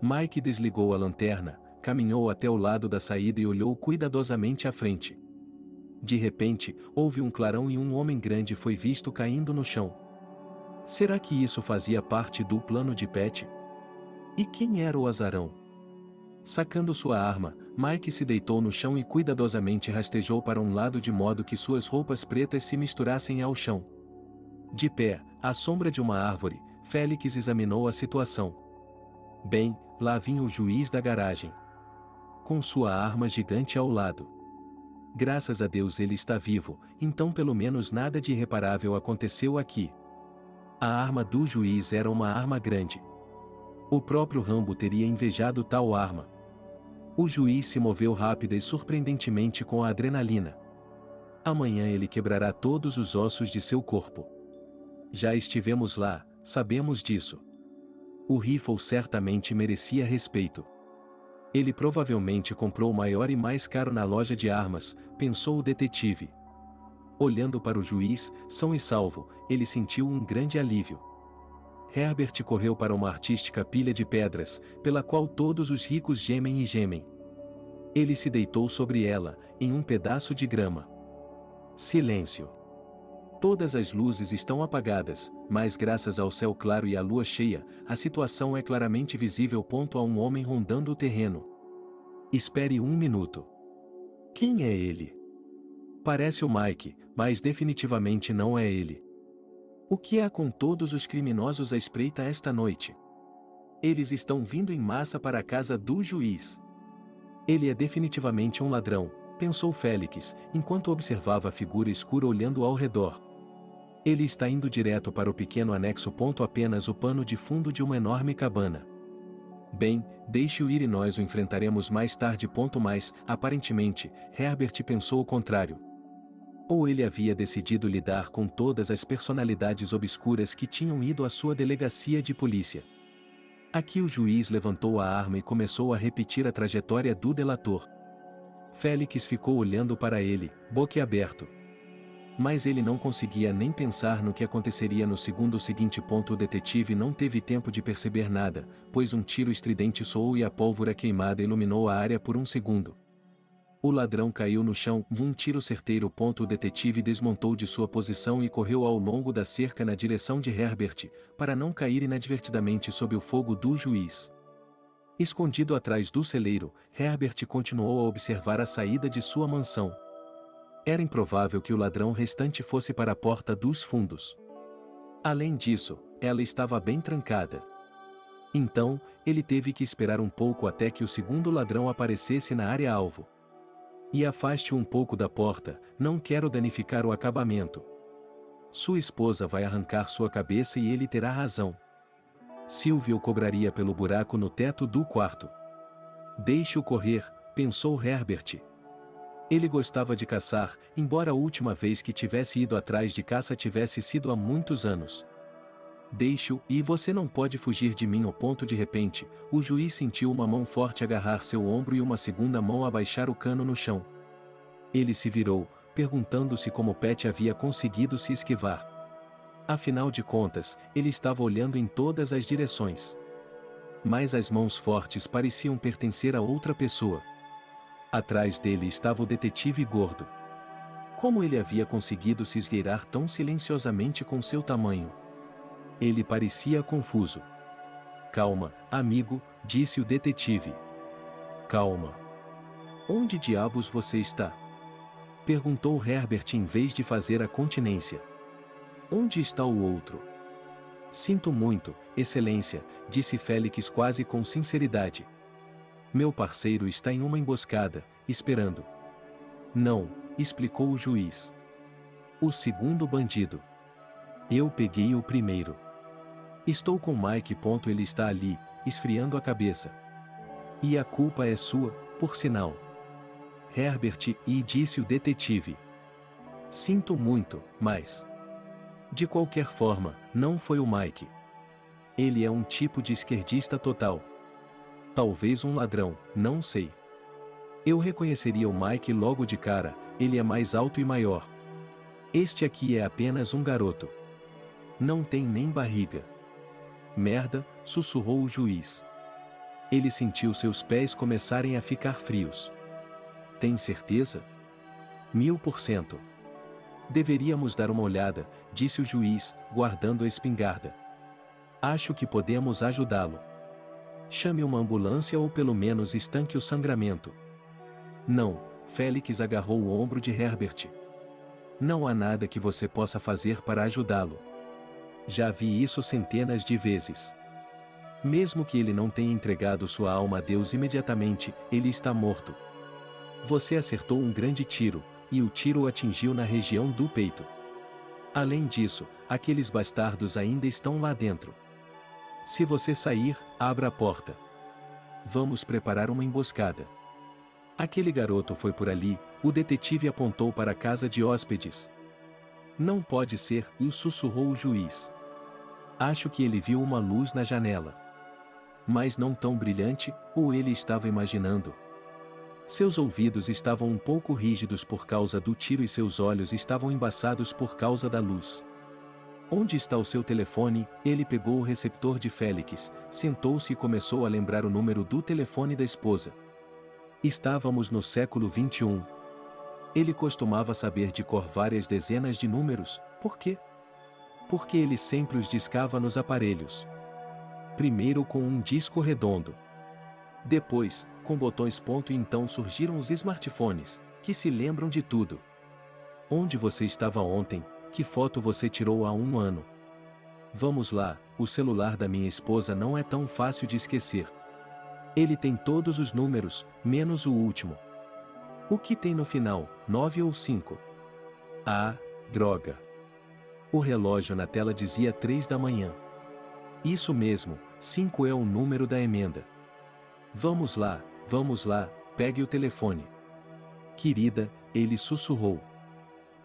Mike desligou a lanterna, caminhou até o lado da saída e olhou cuidadosamente à frente. De repente, houve um clarão e um homem grande foi visto caindo no chão. Será que isso fazia parte do plano de Pat? E quem era o azarão? Sacando sua arma, Mike se deitou no chão e cuidadosamente rastejou para um lado de modo que suas roupas pretas se misturassem ao chão. De pé, à sombra de uma árvore, Félix examinou a situação. Bem, lá vinha o juiz da garagem. Com sua arma gigante ao lado. Graças a Deus ele está vivo, então pelo menos nada de irreparável aconteceu aqui. A arma do juiz era uma arma grande. O próprio Rambo teria invejado tal arma. O juiz se moveu rápida e surpreendentemente com a adrenalina. Amanhã ele quebrará todos os ossos de seu corpo. Já estivemos lá, sabemos disso. O Riffle certamente merecia respeito. Ele provavelmente comprou o maior e mais caro na loja de armas, pensou o detetive. Olhando para o juiz, são e salvo, ele sentiu um grande alívio. Herbert correu para uma artística pilha de pedras, pela qual todos os ricos gemem e gemem. Ele se deitou sobre ela, em um pedaço de grama. Silêncio. Todas as luzes estão apagadas, mas graças ao céu claro e à lua cheia, a situação é claramente visível. Há um homem rondando o terreno. Espere um minuto. Quem é ele? Parece o Mike, mas definitivamente não é ele. O que há com todos os criminosos à espreita esta noite? Eles estão vindo em massa para a casa do juiz. Ele é definitivamente um ladrão, pensou Félix, enquanto observava a figura escura olhando ao redor. Ele está indo direto para o pequeno anexo. Apenas o pano de fundo de uma enorme cabana. Bem, deixe-o ir e nós o enfrentaremos mais tarde. Mas, aparentemente, Herbert pensou o contrário. Ou ele havia decidido lidar com todas as personalidades obscuras que tinham ido à sua delegacia de polícia. Aqui o juiz levantou a arma e começou a repetir a trajetória do delator. Félix ficou olhando para ele, boquiaberto. Mas ele não conseguia nem pensar no que aconteceria no segundo seguinte. O detetive não teve tempo de perceber nada, pois um tiro estridente soou e a pólvora queimada iluminou a área por um segundo. O ladrão caiu no chão, um tiro certeiro. O detetive desmontou de sua posição e correu ao longo da cerca na direção de Herbert, para não cair inadvertidamente sob o fogo do juiz. Escondido atrás do celeiro, Herbert continuou a observar a saída de sua mansão. Era improvável que o ladrão restante fosse para a porta dos fundos. Além disso, ela estava bem trancada. Então, ele teve que esperar um pouco até que o segundo ladrão aparecesse na área-alvo. E afaste um pouco da porta, não quero danificar o acabamento. Sua esposa vai arrancar sua cabeça e ele terá razão. Sylvia o cobraria pelo buraco no teto do quarto. Deixe-o correr, pensou Herbert. Ele gostava de caçar, embora a última vez que tivesse ido atrás de caça tivesse sido há muitos anos. Deixe-o, e você não pode fugir de mim. De repente, o juiz sentiu uma mão forte agarrar seu ombro e uma segunda mão abaixar o cano no chão. Ele se virou, perguntando-se como Pat havia conseguido se esquivar. Afinal de contas, ele estava olhando em todas as direções. Mas as mãos fortes pareciam pertencer a outra pessoa. Atrás dele estava o detetive gordo. Como ele havia conseguido se esgueirar tão silenciosamente com seu tamanho? Ele parecia confuso. Calma, amigo, disse o detetive. Calma. Onde diabos você está? Perguntou Herbert em vez de fazer a continência. Onde está o outro? Sinto muito, Excelência, disse Félix quase com sinceridade. Meu parceiro está em uma emboscada, esperando. Não, explicou o juiz. O segundo bandido. Eu peguei o primeiro. Estou com Mike. Ele está ali, esfriando a cabeça. E a culpa é sua, por sinal. Herbert, e disse o detetive. Sinto muito, mas... De qualquer forma, não foi o Mike. Ele é um tipo de esquerdista total. Talvez um ladrão, não sei. Eu reconheceria o Mike logo de cara, ele é mais alto e maior. Este aqui é apenas um garoto. Não tem nem barriga. Merda, sussurrou o juiz. Ele sentiu seus pés começarem a ficar frios. Tem certeza? 1000%. Deveríamos dar uma olhada, disse o juiz, guardando a espingarda. Acho que podemos ajudá-lo. Chame uma ambulância ou pelo menos estanque o sangramento. Não, Félix agarrou o ombro de Herbert. Não há nada que você possa fazer para ajudá-lo. Já vi isso centenas de vezes. Mesmo que ele não tenha entregado sua alma a Deus imediatamente, ele está morto. Você acertou um grande tiro, e o tiro o atingiu na região do peito. Além disso, aqueles bastardos ainda estão lá dentro. Se você sair, abra a porta. Vamos preparar uma emboscada. Aquele garoto foi por ali, o detetive apontou para a casa de hóspedes. Não pode ser, e sussurrou o juiz. Acho que ele viu uma luz na janela. Mas não tão brilhante, ou ele estava imaginando. Seus ouvidos estavam um pouco rígidos por causa do tiro e seus olhos estavam embaçados por causa da luz. Onde está o seu telefone? Ele pegou o receptor de Félix, sentou-se e começou a lembrar o número do telefone da esposa. Estávamos no século XXI. Ele costumava saber de cor várias dezenas de números, por quê? Porque ele sempre os discava nos aparelhos. Primeiro com um disco redondo. Depois, com botões. E então surgiram os smartphones, que se lembram de tudo. Onde você estava ontem? Que foto você tirou há um ano? Vamos lá, o celular da minha esposa não é tão fácil de esquecer. Ele tem todos os números, menos o último. O que tem no final, 9 ou 5? Ah, droga. O relógio na tela dizia 3 da manhã. Isso mesmo, 5 é o número da emenda. Vamos lá, pegue o telefone. Querida, ele sussurrou.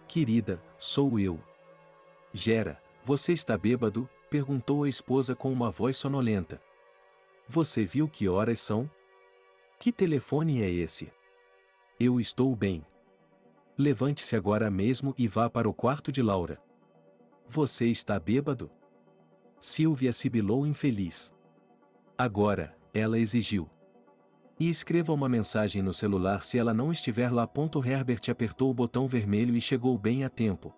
Querida, sou eu. Gera, você está bêbado? Perguntou a esposa com uma voz sonolenta. Você viu que horas são? Que telefone é esse? Eu estou bem. Levante-se agora mesmo e vá para o quarto de Laura. Você está bêbado? Silvia sibilou infeliz. Agora, ela exigiu. E escreva uma mensagem no celular se ela não estiver lá. Herbert apertou o botão vermelho e chegou bem a tempo.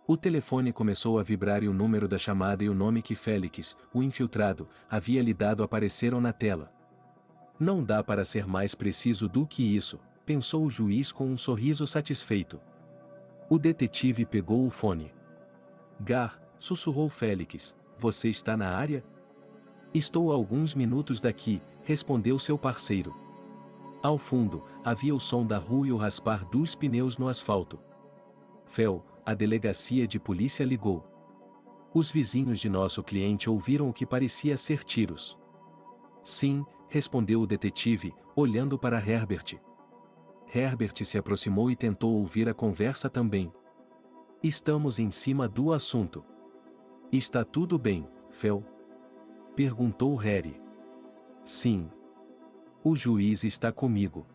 O telefone começou a vibrar e o número da chamada e o nome que Félix, o infiltrado, havia lhe dado apareceram na tela. Não dá para ser mais preciso do que isso, pensou o juiz com um sorriso satisfeito. O detetive pegou o fone. Gar, sussurrou Félix, você está na área? Estou a alguns minutos daqui, respondeu seu parceiro. Ao fundo, havia o som da rua e o raspar dos pneus no asfalto. Fel, a delegacia de polícia ligou. Os vizinhos de nosso cliente ouviram o que parecia ser tiros. Sim, respondeu o detetive, olhando para Herbert. Herbert se aproximou e tentou ouvir a conversa também. Estamos em cima do assunto. Está tudo bem, Fel? Perguntou Harry. Sim. O juiz está comigo.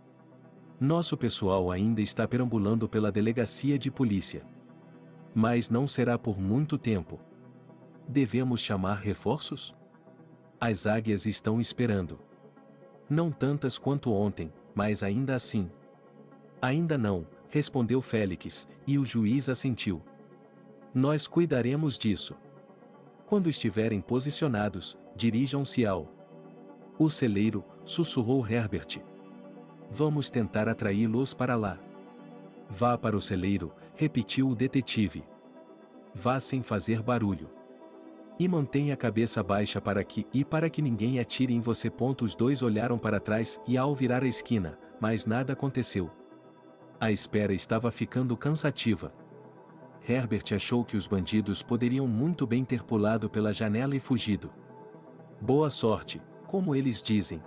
Nosso pessoal ainda está perambulando pela delegacia de polícia. Mas não será por muito tempo. Devemos chamar reforços? As águias estão esperando. Não tantas quanto ontem, mas ainda assim. Ainda não, respondeu Félix, e o juiz assentiu. Nós cuidaremos disso. Quando estiverem posicionados, dirijam-se ao. O celeiro, sussurrou Herbert. Vamos tentar atraí-los para lá. Vá para o celeiro, repetiu o detetive. Vá sem fazer barulho. E mantenha a cabeça baixa para que ninguém atire em você. Os dois olharam para trás e ao virar a esquina, mas nada aconteceu. A espera estava ficando cansativa. Herbert achou que os bandidos poderiam muito bem ter pulado pela janela e fugido. Boa sorte, como eles dizem.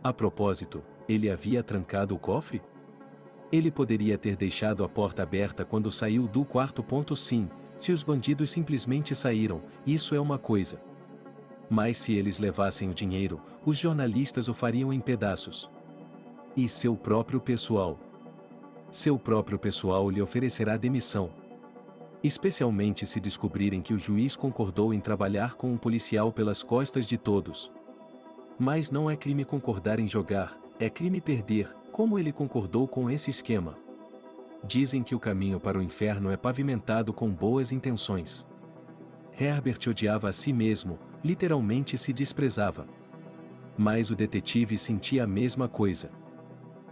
A propósito, ele havia trancado o cofre? Ele poderia ter deixado a porta aberta quando saiu do quarto. Sim, se os bandidos simplesmente saíram, isso é uma coisa. Mas se eles levassem o dinheiro, os jornalistas o fariam em pedaços. E seu próprio pessoal? Seu próprio pessoal lhe oferecerá demissão. Especialmente se descobrirem que o juiz concordou em trabalhar com um policial pelas costas de todos. Mas não é crime concordar em jogar, é crime perder, como ele concordou com esse esquema. Dizem que o caminho para o inferno é pavimentado com boas intenções. Herbert odiava a si mesmo, literalmente se desprezava. Mas o detetive sentia a mesma coisa.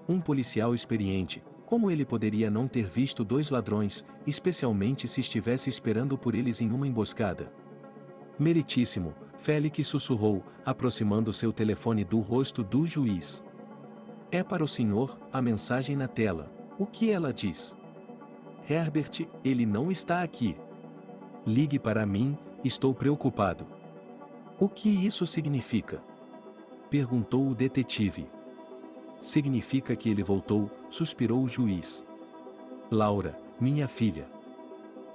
Um policial experiente, como ele poderia não ter visto dois ladrões, especialmente se estivesse esperando por eles em uma emboscada? Meritíssimo, Félix sussurrou, aproximando seu telefone do rosto do juiz. É para o senhor, a mensagem na tela. O que ela diz? Herbert, ele não está aqui. Ligue para mim, estou preocupado. O que isso significa? Perguntou o detetive. Significa que ele voltou, suspirou o juiz. Laura, minha filha.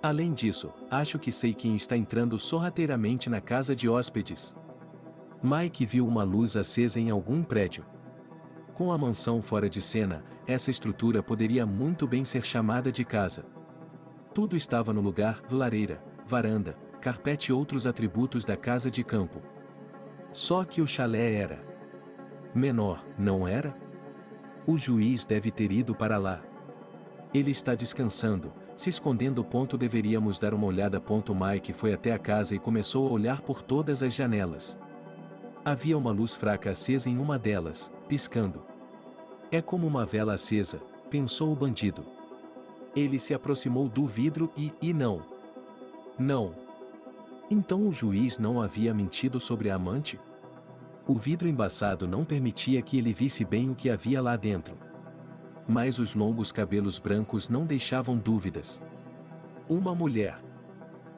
Além disso, acho que sei quem está entrando sorrateiramente na casa de hóspedes. Mike viu uma luz acesa em algum prédio. Com a mansão fora de cena, essa estrutura poderia muito bem ser chamada de casa. Tudo estava no lugar, lareira, varanda, carpete e outros atributos da casa de campo. Só que o chalé era menor, não era? O juiz deve ter ido para lá. Ele está descansando, se escondendo. Deveríamos dar uma olhada. Mike foi até a casa e começou a olhar por todas as janelas. Havia uma luz fraca acesa em uma delas, piscando. É como uma vela acesa, pensou o bandido. Ele se aproximou do vidro e não. Não. Então o juiz não havia mentido sobre a amante? O vidro embaçado não permitia que ele visse bem o que havia lá dentro. Mas os longos cabelos brancos não deixavam dúvidas. Uma mulher.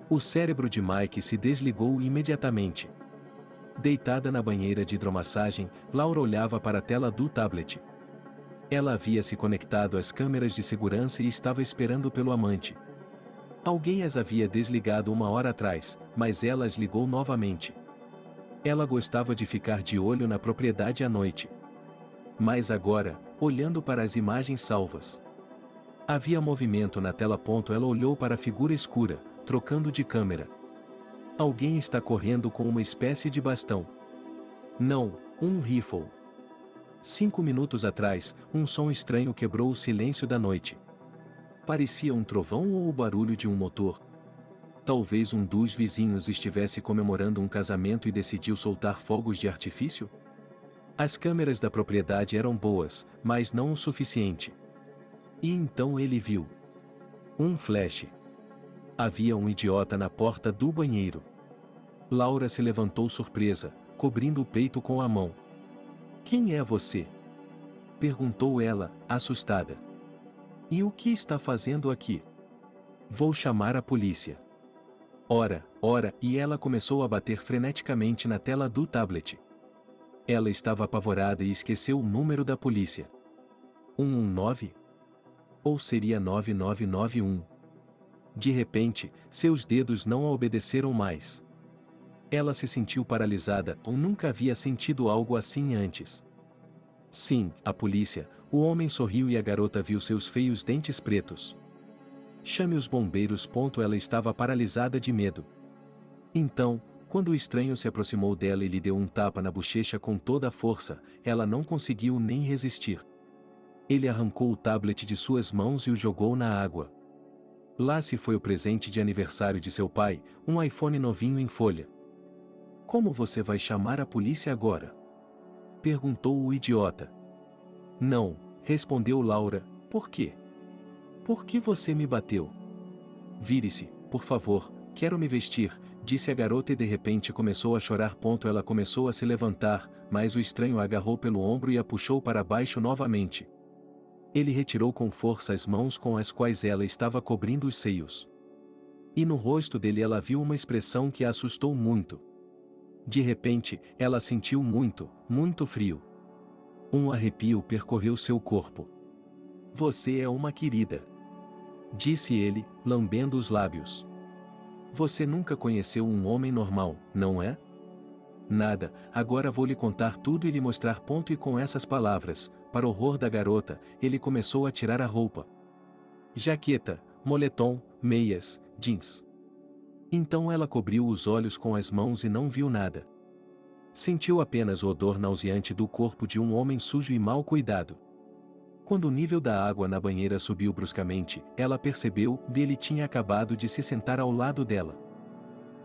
O cérebro de Mike se desligou imediatamente. Deitada na banheira de hidromassagem, Laura olhava para a tela do tablet. Ela havia se conectado às câmeras de segurança e estava esperando pelo amante. Alguém as havia desligado uma hora atrás, mas ela as ligou novamente. Ela gostava de ficar de olho na propriedade à noite. Mas agora, olhando para as imagens salvas, havia movimento na tela. Ela olhou para a figura escura, trocando de câmera. Alguém está correndo com uma espécie de bastão. Não, um rifle. 5 minutos atrás, um som estranho quebrou o silêncio da noite. Parecia um trovão ou o barulho de um motor. Talvez um dos vizinhos estivesse comemorando um casamento e decidiu soltar fogos de artifício? As câmeras da propriedade eram boas, mas não o suficiente. E então ele viu um flash. Havia um idiota na porta do banheiro. Laura se levantou surpresa, cobrindo o peito com a mão. Quem é você? Perguntou ela, assustada. E o que está fazendo aqui? Vou chamar a polícia. Ora, e ela começou a bater freneticamente na tela do tablet. Ela estava apavorada e esqueceu o número da polícia. 119? Ou seria 9991? De repente, seus dedos não a obedeceram mais. Ela se sentiu paralisada ou nunca havia sentido algo assim antes. Sim, a polícia. O homem sorriu e a garota viu seus feios dentes pretos. Chame os bombeiros. Ela estava paralisada de medo. Então, quando o estranho se aproximou dela e lhe deu um tapa na bochecha com toda a força, ela não conseguiu nem resistir. Ele arrancou o tablet de suas mãos e o jogou na água. Lá se foi o presente de aniversário de seu pai, um iPhone novinho em folha. Como você vai chamar a polícia agora? Perguntou o idiota. Não, respondeu Laura, por quê? Por que você me bateu? Vire-se, por favor, quero me vestir, disse a garota e de repente começou a chorar. Ela começou a se levantar, mas o estranho a agarrou pelo ombro e a puxou para baixo novamente. Ele retirou com força as mãos com as quais ela estava cobrindo os seios. E no rosto dele ela viu uma expressão que a assustou muito. De repente, ela sentiu muito, muito frio. Um arrepio percorreu seu corpo. Você é uma querida, disse ele, lambendo os lábios. Você nunca conheceu um homem normal, não é? Nada, agora vou lhe contar tudo e lhe mostrar. E com essas palavras, para o horror da garota, ele começou a tirar a roupa. Jaqueta, moletom, meias, jeans. Então ela cobriu os olhos com as mãos e não viu nada. Sentiu apenas o odor nauseante do corpo de um homem sujo e mal cuidado. Quando o nível da água na banheira subiu bruscamente, ela percebeu que ele tinha acabado de se sentar ao lado dela.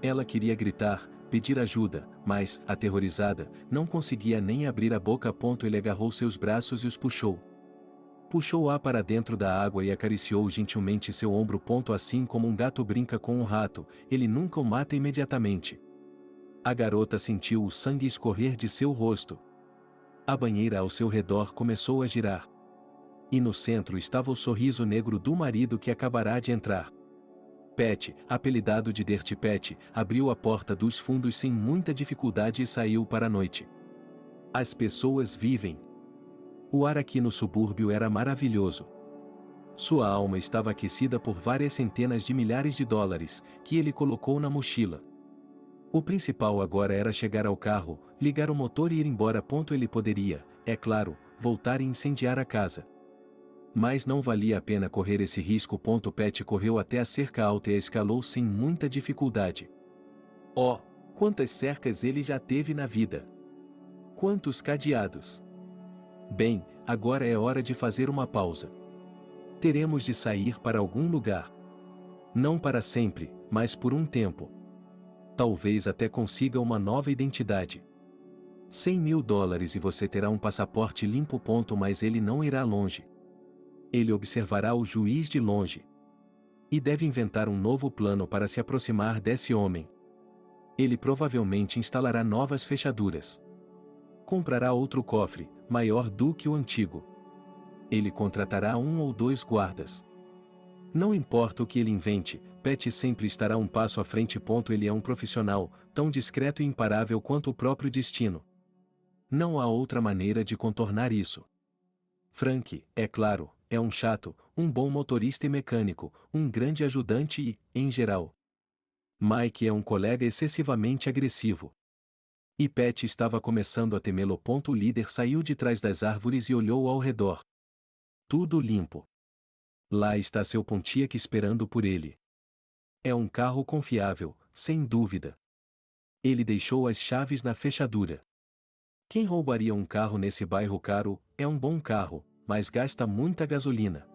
Ela queria gritar, pedir ajuda, mas, aterrorizada, não conseguia nem abrir a boca. Ele agarrou seus braços e os puxou. Puxou-a para dentro da água e acariciou gentilmente seu ombro. Assim como um gato brinca com um rato, ele nunca o mata imediatamente. A garota sentiu o sangue escorrer de seu rosto. A banheira ao seu redor começou a girar. E no centro estava o sorriso negro do marido que acabará de entrar. Pat, apelidado de Dirty Pat, abriu a porta dos fundos sem muita dificuldade e saiu para a noite. As pessoas vivem. O ar aqui no subúrbio era maravilhoso. Sua alma estava aquecida por várias centenas de milhares de dólares, que ele colocou na mochila. O principal agora era chegar ao carro, ligar o motor e ir embora. Ele poderia, é claro, voltar e incendiar a casa. Mas não valia a pena correr esse risco. Pat correu até a cerca alta e a escalou sem muita dificuldade. Oh, quantas cercas ele já teve na vida! Quantos cadeados! Bem, agora é hora de fazer uma pausa. Teremos de sair para algum lugar. Não para sempre, mas por um tempo. Talvez até consiga uma nova identidade. $100.000 e você terá um passaporte limpo. Mas ele não irá longe. Ele observará o juiz de longe. E deve inventar um novo plano para se aproximar desse homem. Ele provavelmente instalará novas fechaduras. Comprará outro cofre, maior do que o antigo. Ele contratará 1 ou 2 guardas. Não importa o que ele invente, Pat sempre estará um passo à frente. Ele é um profissional, tão discreto e imparável quanto o próprio destino. Não há outra maneira de contornar isso. Frank, é claro, é um chato, um bom motorista e mecânico, um grande ajudante e, em geral, Mike é um colega excessivamente agressivo. E Pat estava começando a temê-lo. O líder saiu de trás das árvores e olhou ao redor. Tudo limpo. Lá está seu Pontiac esperando por ele. É um carro confiável, sem dúvida. Ele deixou as chaves na fechadura. Quem roubaria um carro nesse bairro caro? É um bom carro, mas gasta muita gasolina.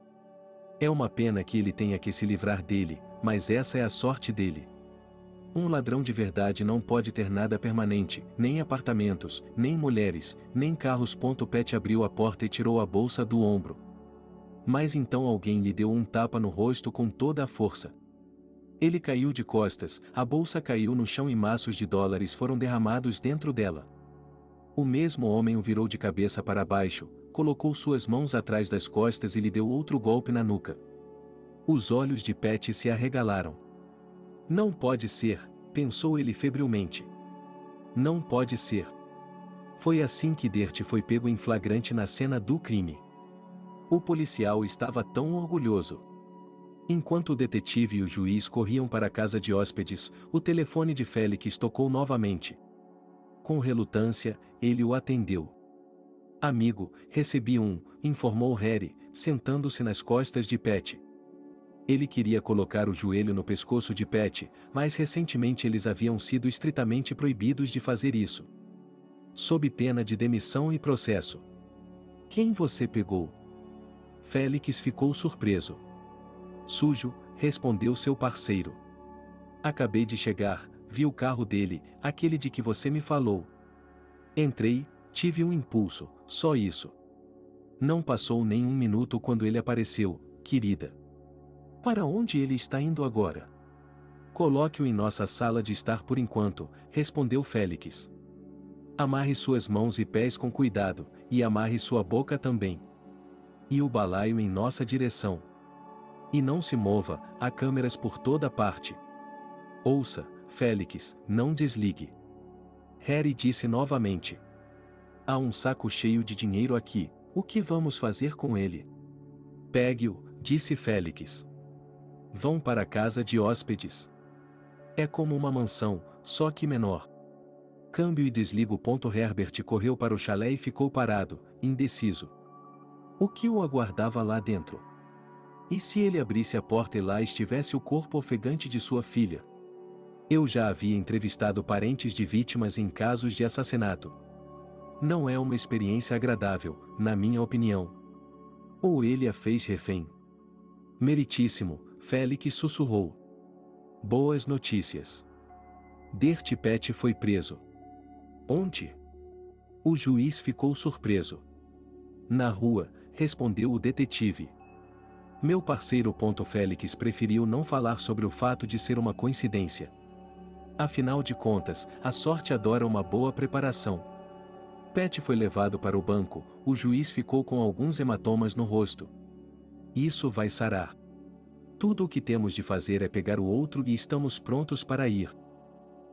É uma pena que ele tenha que se livrar dele, mas essa é a sorte dele. Um ladrão de verdade não pode ter nada permanente, nem apartamentos, nem mulheres, nem carros. Pat abriu a porta e tirou a bolsa do ombro. Mas então alguém lhe deu um tapa no rosto com toda a força. Ele caiu de costas, a bolsa caiu no chão e maços de dólares foram derramados dentro dela. O mesmo homem o virou de cabeça para baixo, colocou suas mãos atrás das costas e lhe deu outro golpe na nuca. Os olhos de Pat se arregalaram. Não pode ser, pensou ele febrilmente. Não pode ser. Foi assim que Dirt foi pego em flagrante na cena do crime. O policial estava tão orgulhoso. Enquanto o detetive e o juiz corriam para a casa de hóspedes, o telefone de Félix tocou novamente. Com relutância, ele o atendeu. Amigo, recebi informou Harry, sentando-se nas costas de Pat. Ele queria colocar o joelho no pescoço de Pat, mas recentemente eles haviam sido estritamente proibidos de fazer isso. Sob pena de demissão e processo. Quem você pegou? Félix ficou surpreso. Sujo, respondeu seu parceiro. Acabei de chegar, vi o carro dele, aquele de que você me falou. Entrei, tive um impulso, só isso. Não passou nem um minuto quando ele apareceu, querida. Para onde ele está indo agora? Coloque-o em nossa sala de estar por enquanto, respondeu Félix. Amarre suas mãos e pés com cuidado, e amarre sua boca também. E o balaio em nossa direção. E não se mova, há câmeras por toda parte. Ouça, Félix, não desligue. Harry disse novamente. Há um saco cheio de dinheiro aqui, o que vamos fazer com ele? Pegue-o, disse Félix. Vão para a casa de hóspedes. É como uma mansão, só que menor. Câmbio e desligo. Herbert correu para o chalé e ficou parado, indeciso. O que o aguardava lá dentro? E se ele abrisse a porta e lá estivesse o corpo ofegante de sua filha? Eu já havia entrevistado parentes de vítimas em casos de assassinato. Não é uma experiência agradável, na minha opinião. Ou ele a fez refém? Meritíssimo, Félix sussurrou. Boas notícias. Dirt Pat foi preso. Onde? O juiz ficou surpreso. Na rua, respondeu o detetive. Meu parceiro. Félix preferiu não falar sobre o fato de ser uma coincidência. Afinal de contas, a sorte adora uma boa preparação. Pat foi levado para o banco, o juiz ficou com alguns hematomas no rosto. Isso vai sarar. Tudo o que temos de fazer é pegar o outro e estamos prontos para ir.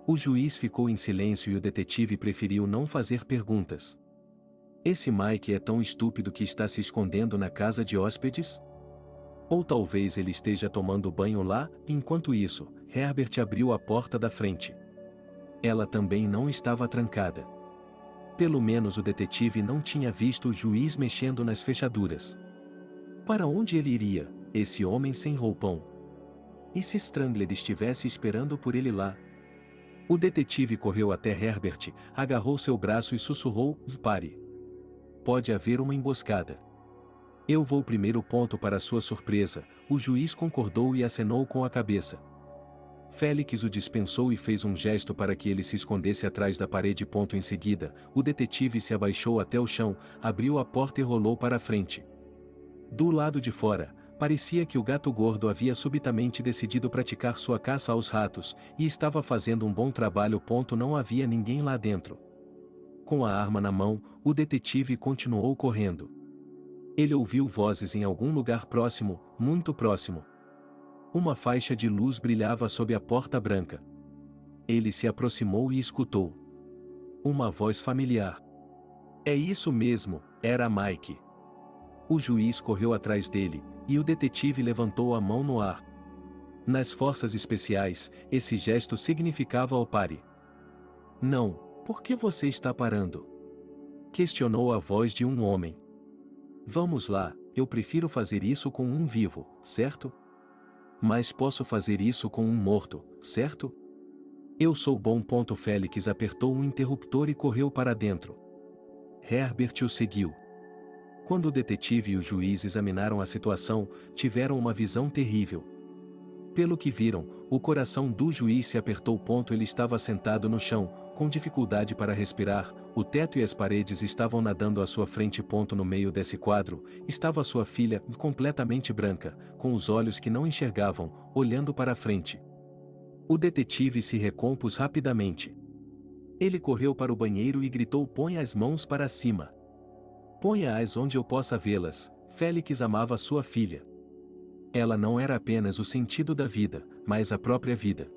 O juiz ficou em silêncio e o detetive preferiu não fazer perguntas. Esse Mike é tão estúpido que está se escondendo na casa de hóspedes? Ou talvez ele esteja tomando banho lá. Enquanto isso, Herbert abriu a porta da frente. Ela também não estava trancada. Pelo menos o detetive não tinha visto o juiz mexendo nas fechaduras. Para onde ele iria, esse homem sem roupão? E se Strangler estivesse esperando por ele lá? O detetive correu até Herbert, agarrou seu braço e sussurrou: "Pare. Pode haver uma emboscada." "Eu vou primeiro." Para sua surpresa, o juiz concordou e acenou com a cabeça. Félix o dispensou e fez um gesto para que ele se escondesse atrás da parede. Em seguida, o detetive se abaixou até o chão, abriu a porta e rolou para a frente. Do lado de fora, parecia que o gato gordo havia subitamente decidido praticar sua caça aos ratos, e estava fazendo um bom trabalho. Não havia ninguém lá dentro. Com a arma na mão, o detetive continuou correndo. Ele ouviu vozes em algum lugar próximo, muito próximo. Uma faixa de luz brilhava sob a porta branca. Ele se aproximou e escutou uma voz familiar. "É isso mesmo, era Mike." O juiz correu atrás dele, e o detetive levantou a mão no ar. Nas forças especiais, esse gesto significava o pare. "Não, por que você está parando?" questionou a voz de um homem. "Vamos lá, eu prefiro fazer isso com um vivo, certo? Mas posso fazer isso com um morto, certo? Eu sou bom." Félix apertou um interruptor e correu para dentro. Herbert o seguiu. Quando o detetive e o juiz examinaram a situação, tiveram uma visão terrível. Pelo que viram, o coração do juiz se apertou. Ele estava sentado no chão, com dificuldade para respirar, o teto e as paredes estavam nadando à sua frente. No meio desse quadro, estava sua filha, completamente branca, com os olhos que não enxergavam, olhando para a frente. O detetive se recompôs rapidamente. Ele correu para o banheiro e gritou: "Ponha as mãos para cima. Ponha-as onde eu possa vê-las." Félix amava sua filha. Ela não era apenas o sentido da vida, mas a própria vida.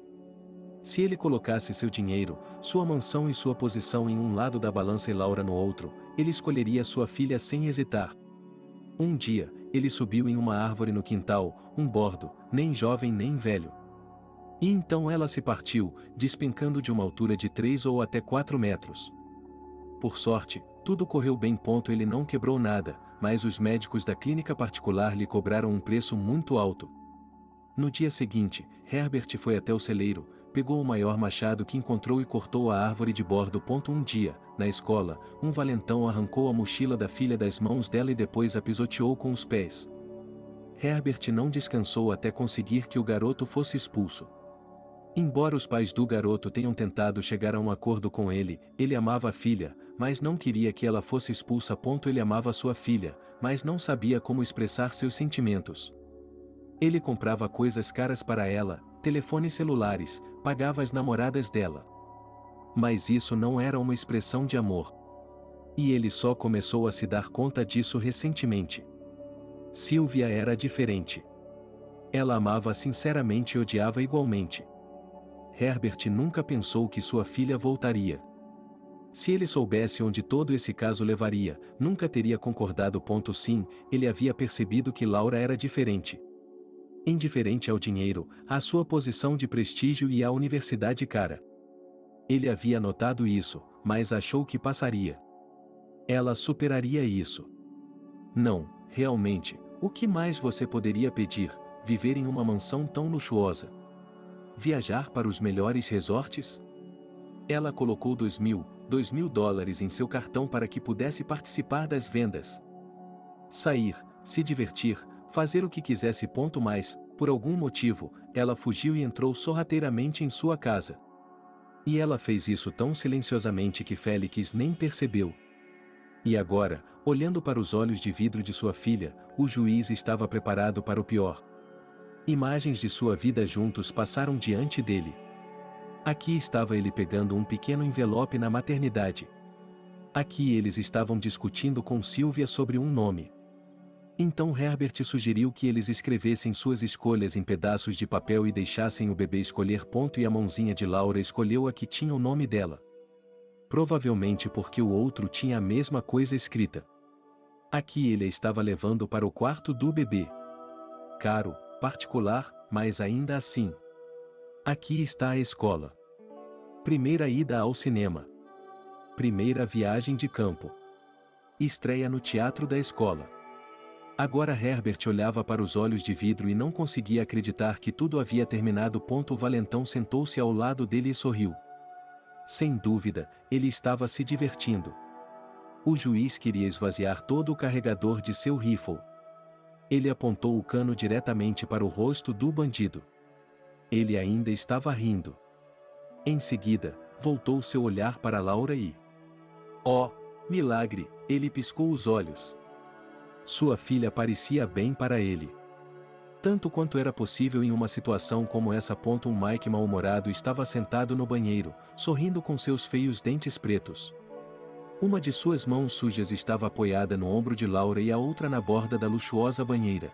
Se ele colocasse seu dinheiro, sua mansão e sua posição em um lado da balança e Laura no outro, ele escolheria sua filha sem hesitar. Um dia, ele subiu em uma árvore no quintal, um bordo, nem jovem nem velho. E então ela se partiu, despencando de uma altura de 3 ou até 4 metros. Por sorte, tudo correu bem. Ele não quebrou nada, mas os médicos da clínica particular lhe cobraram um preço muito alto. No dia seguinte, Herbert foi até o celeiro, pegou o maior machado que encontrou e cortou a árvore de bordo. Um dia, na escola, um valentão arrancou a mochila da filha das mãos dela e depois a pisoteou com os pés. Herbert não descansou até conseguir que o garoto fosse expulso. Embora os pais do garoto tenham tentado chegar a um acordo com ele, ele amava a filha, mas não queria que ela fosse expulsa. Ele amava sua filha, mas não sabia como expressar seus sentimentos. Ele comprava coisas caras para ela, telefones celulares, pagava as namoradas dela. Mas isso não era uma expressão de amor. E ele só começou a se dar conta disso recentemente. Sylvia era diferente. Ela amava sinceramente e odiava igualmente. Herbert nunca pensou que sua filha voltaria. Se ele soubesse onde todo esse caso levaria, nunca teria concordado. Sim, ele havia percebido que Laura era diferente. Indiferente ao dinheiro, à sua posição de prestígio e à universidade cara. Ele havia notado isso, mas achou que passaria. Ela superaria isso. Não, realmente, o que mais você poderia pedir? Viver em uma mansão tão luxuosa? Viajar para os melhores resorts? Ela colocou $2.000 em seu cartão para que pudesse participar das vendas. Sair, se divertir, fazer o que quisesse. Mas, por algum motivo, ela fugiu e entrou sorrateiramente em sua casa. E ela fez isso tão silenciosamente que Félix nem percebeu. E agora, olhando para os olhos de vidro de sua filha, o juiz estava preparado para o pior. Imagens de sua vida juntos passaram diante dele. Aqui estava ele pegando um pequeno envelope na maternidade. Aqui eles estavam discutindo com Sylvia sobre um nome. Então Herbert sugeriu que eles escrevessem suas escolhas em pedaços de papel e deixassem o bebê escolher. E a mãozinha de Laura escolheu a que tinha o nome dela. provavelmente porque o outro tinha a mesma coisa escrita. Aqui ele a estava levando para o quarto do bebê. Caro, particular, mas ainda assim. Aqui está a escola. Primeira ida ao cinema. Primeira viagem de campo. Estreia no teatro da escola. Agora Herbert olhava para os olhos de vidro e não conseguia acreditar que tudo havia terminado. O valentão sentou-se ao lado dele e sorriu. Sem dúvida, ele estava se divertindo. O juiz queria esvaziar todo o carregador de seu rifle. Ele apontou o cano diretamente para o rosto do bandido. Ele ainda estava rindo. Em seguida, voltou seu olhar para Laura e... Oh, milagre! Ele piscou os olhos. Sua filha parecia bem para ele. Tanto quanto era possível em uma situação como essa. Um Mike mal-humorado estava sentado no banheiro, sorrindo com seus feios dentes pretos. Uma de suas mãos sujas estava apoiada no ombro de Laura e a outra na borda da luxuosa banheira.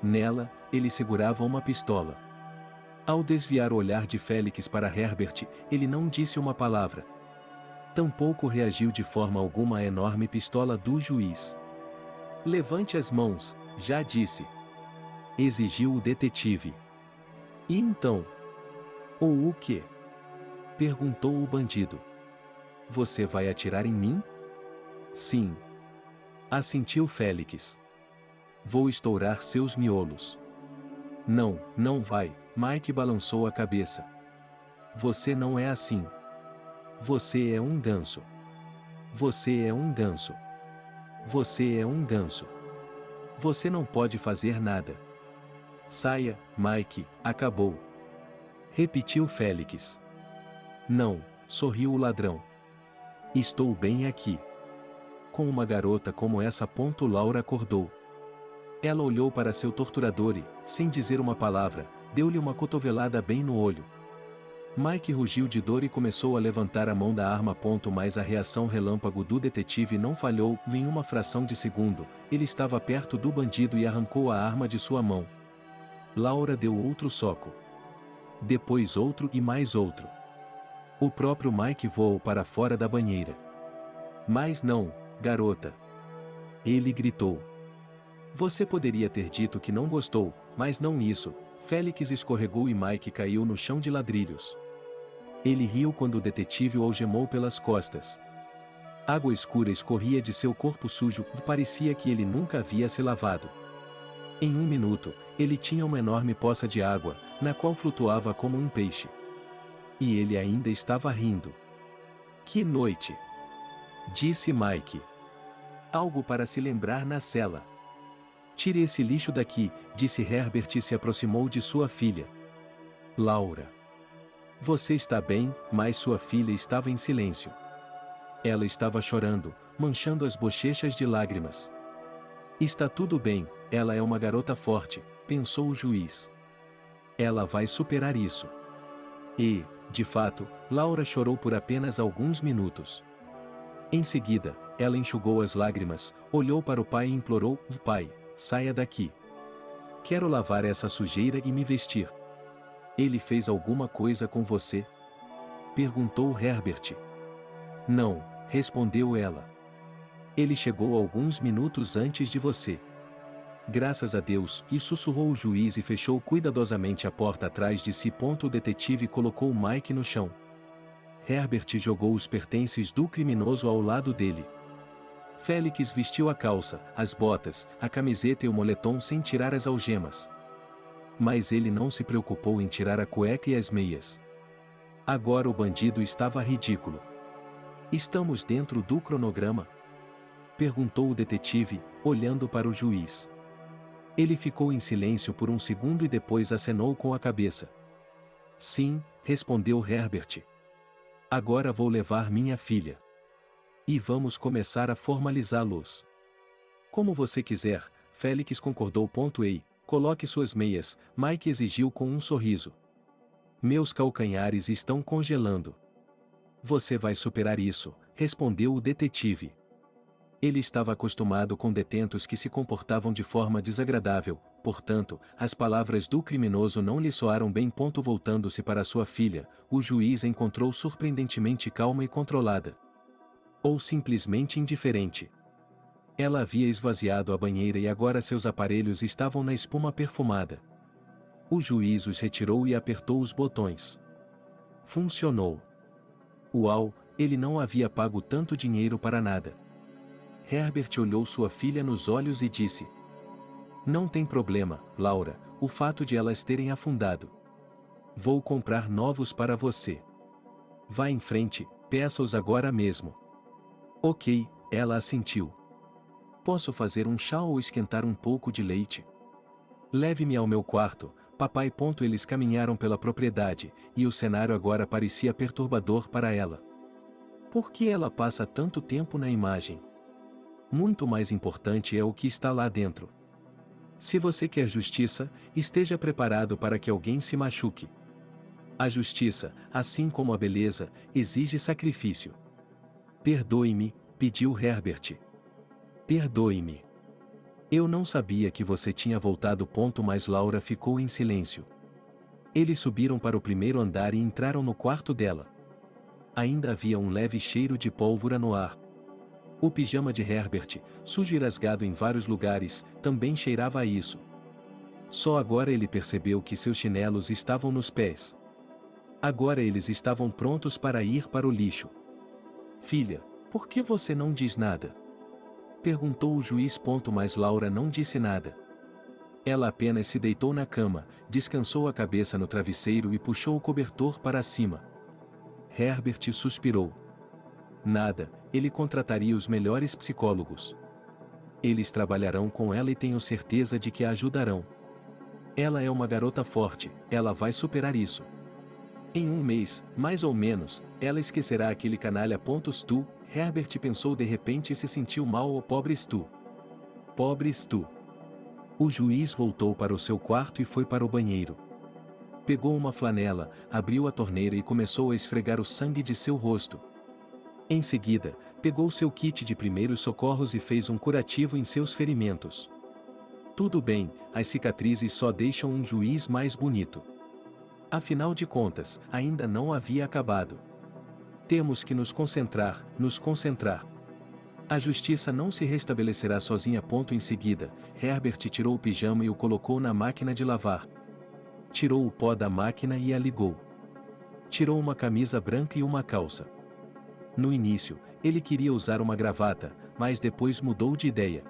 Nela, ele segurava uma pistola. Ao desviar o olhar de Félix para Herbert, ele não disse uma palavra. Tampouco reagiu de forma alguma à enorme pistola do juiz. Levante as mãos, já disse. Exigiu o detetive. E então? Ou o quê? Perguntou o bandido. Você vai atirar em mim? Sim. Assentiu Félix. Vou estourar seus miolos. Não, não vai, Mike balançou a cabeça. Você não é assim. Você é um ganso. Você é um ganso. Você é um ganso. Você não pode fazer nada. Saia, Mike, acabou. Repetiu Félix. Não, sorriu o ladrão. Estou bem aqui. Com uma garota como essa. Laura acordou. Ela olhou para seu torturador e, sem dizer uma palavra, deu-lhe uma cotovelada bem no olho. Mike rugiu de dor e começou a levantar a mão da arma. Mas a reação relâmpago do detetive não falhou. Em uma fração de segundo, ele estava perto do bandido e arrancou a arma de sua mão. Laura deu outro soco. Depois outro e mais outro. O próprio Mike voou para fora da banheira. Mas não, garota. Ele gritou. Você poderia ter dito que não gostou, mas não isso. Félix escorregou e Mike caiu no chão de ladrilhos. Ele riu quando o detetive o algemou pelas costas. Água escura escorria de seu corpo sujo e parecia que ele nunca havia se lavado. Em um minuto, ele tinha uma enorme poça de água, na qual flutuava como um peixe. E ele ainda estava rindo. Que noite! Disse Mike. Algo para se lembrar na cela. Tire esse lixo daqui, disse Herbert e se aproximou de sua filha. Laura. Você está bem, mas sua filha estava em silêncio. Ela estava chorando, manchando as bochechas de lágrimas. Está tudo bem, ela é uma garota forte, pensou o juiz. Ela vai superar isso. E, de fato, Laura chorou por apenas alguns minutos. Em seguida, ela enxugou as lágrimas, olhou para o pai e implorou: Pai, saia daqui. Quero lavar essa sujeira e me vestir. Ele fez alguma coisa com você? Perguntou Herbert. Não, respondeu ela. Ele chegou alguns minutos antes de você. Graças a Deus, e sussurrou o juiz e fechou cuidadosamente a porta atrás de si. O detetive colocou Mike no chão. Herbert jogou os pertences do criminoso ao lado dele. Félix vestiu a calça, as botas, a camiseta e o moletom sem tirar as algemas. Mas ele não se preocupou em tirar a cueca e as meias. Agora o bandido estava ridículo. Estamos dentro do cronograma? Perguntou o detetive, olhando para o juiz. Ele ficou em silêncio por um segundo e depois acenou com a cabeça. Sim, respondeu Herbert. Agora vou levar minha filha. E vamos começar a formalizá-los. Como você quiser, Félix concordou. Ei, coloque suas meias, Mike exigiu com um sorriso. Meus calcanhares estão congelando. Você vai superar isso, respondeu o detetive. Ele estava acostumado com detentos que se comportavam de forma desagradável, portanto, as palavras do criminoso não lhe soaram bem. Voltando-se para sua filha, o juiz a encontrou surpreendentemente calma e controlada. Ou simplesmente indiferente. Ela havia esvaziado a banheira e agora seus aparelhos estavam na espuma perfumada. O juiz os retirou e apertou os botões. Funcionou. Uau, ele não havia pago tanto dinheiro para nada. Herbert olhou sua filha nos olhos e disse: "Não tem problema, Laura, o fato de elas terem afundado. Vou comprar novos para você. Vá em frente, peça-os agora mesmo." Ok, ela assentiu. "Posso fazer um chá ou esquentar um pouco de leite?" "Leve-me ao meu quarto, papai." Eles caminharam pela propriedade, e o cenário agora parecia perturbador para ela. Por que ela passa tanto tempo na imagem? Muito mais importante é o que está lá dentro. Se você quer justiça, esteja preparado para que alguém se machuque. A justiça, assim como a beleza, exige sacrifício. "Perdoe-me", pediu Herbert. "Perdoe-me. Eu não sabia que você tinha voltado. Mas Laura ficou em silêncio. Eles subiram para o primeiro andar e entraram no quarto dela. Ainda havia um leve cheiro de pólvora no ar. O pijama de Herbert, sujo e rasgado em vários lugares, também cheirava a isso. Só agora ele percebeu que seus chinelos estavam nos pés. Agora eles estavam prontos para ir para o lixo. "Filha, por que você não diz nada?" perguntou o juiz. Mas Laura não disse nada. Ela apenas se deitou na cama, descansou a cabeça no travesseiro e puxou o cobertor para cima. Herbert suspirou. Nada, ele contrataria os melhores psicólogos. Eles trabalharão com ela e tenho certeza de que a ajudarão. Ela é uma garota forte, ela vai superar isso. Em um mês, mais ou menos, ela esquecerá aquele canalha. Stu, Herbert pensou de repente e se sentiu mal. "Oh, pobre Stu. Pobre Stu." O juiz voltou para o seu quarto e foi para o banheiro. Pegou uma flanela, abriu a torneira e começou a esfregar o sangue de seu rosto. Em seguida, pegou seu kit de primeiros socorros e fez um curativo em seus ferimentos. Tudo bem, as cicatrizes só deixam um juiz mais bonito. Afinal de contas, ainda não havia acabado. Temos que nos concentrar. A justiça não se restabelecerá sozinha. Em seguida, Herbert tirou o pijama e o colocou na máquina de lavar. Tirou o pó da máquina e a ligou. Tirou uma camisa branca e uma calça. No início, ele queria usar uma gravata, mas depois mudou de ideia.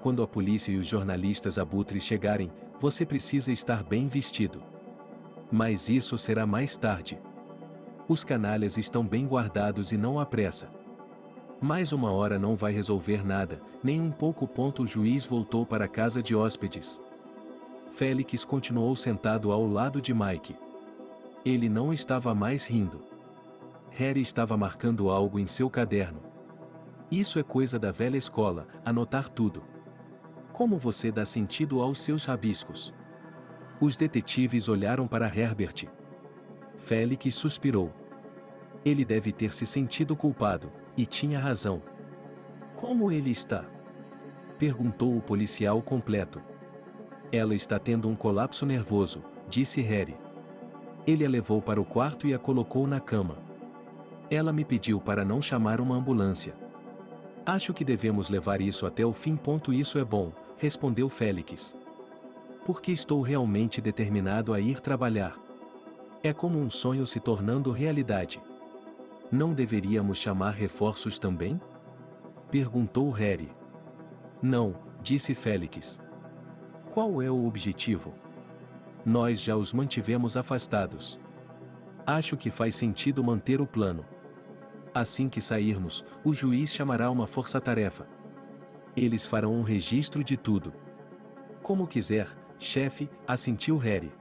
Quando a polícia e os jornalistas abutres chegarem, você precisa estar bem vestido. Mas isso será mais tarde. Os canalhas estão bem guardados e não há pressa. Mais uma hora não vai resolver nada, nem um pouco. O juiz voltou para a casa de hóspedes. Félix continuou sentado ao lado de Mike. Ele não estava mais rindo. Harry estava marcando algo em seu caderno. Isso é coisa da velha escola, anotar tudo. Como você dá sentido aos seus rabiscos? Os detetives olharam para Herbert. Félix suspirou. Ele deve ter se sentido culpado, e tinha razão. Como ele está? Perguntou o policial completo. Ela está tendo um colapso nervoso, disse Harry. Ele a levou para o quarto e a colocou na cama. Ela me pediu para não chamar uma ambulância. Acho que devemos levar isso até o fim. Isso é bom, respondeu Félix. Porque estou realmente determinado a ir trabalhar. É como um sonho se tornando realidade. Não deveríamos chamar reforços também? Perguntou Harry. Não, disse Félix. Qual é o objetivo? Nós já os mantivemos afastados. Acho que faz sentido manter o plano. Assim que sairmos, o juiz chamará uma força-tarefa. Eles farão um registro de tudo. Como quiser, chefe, assentiu Harry.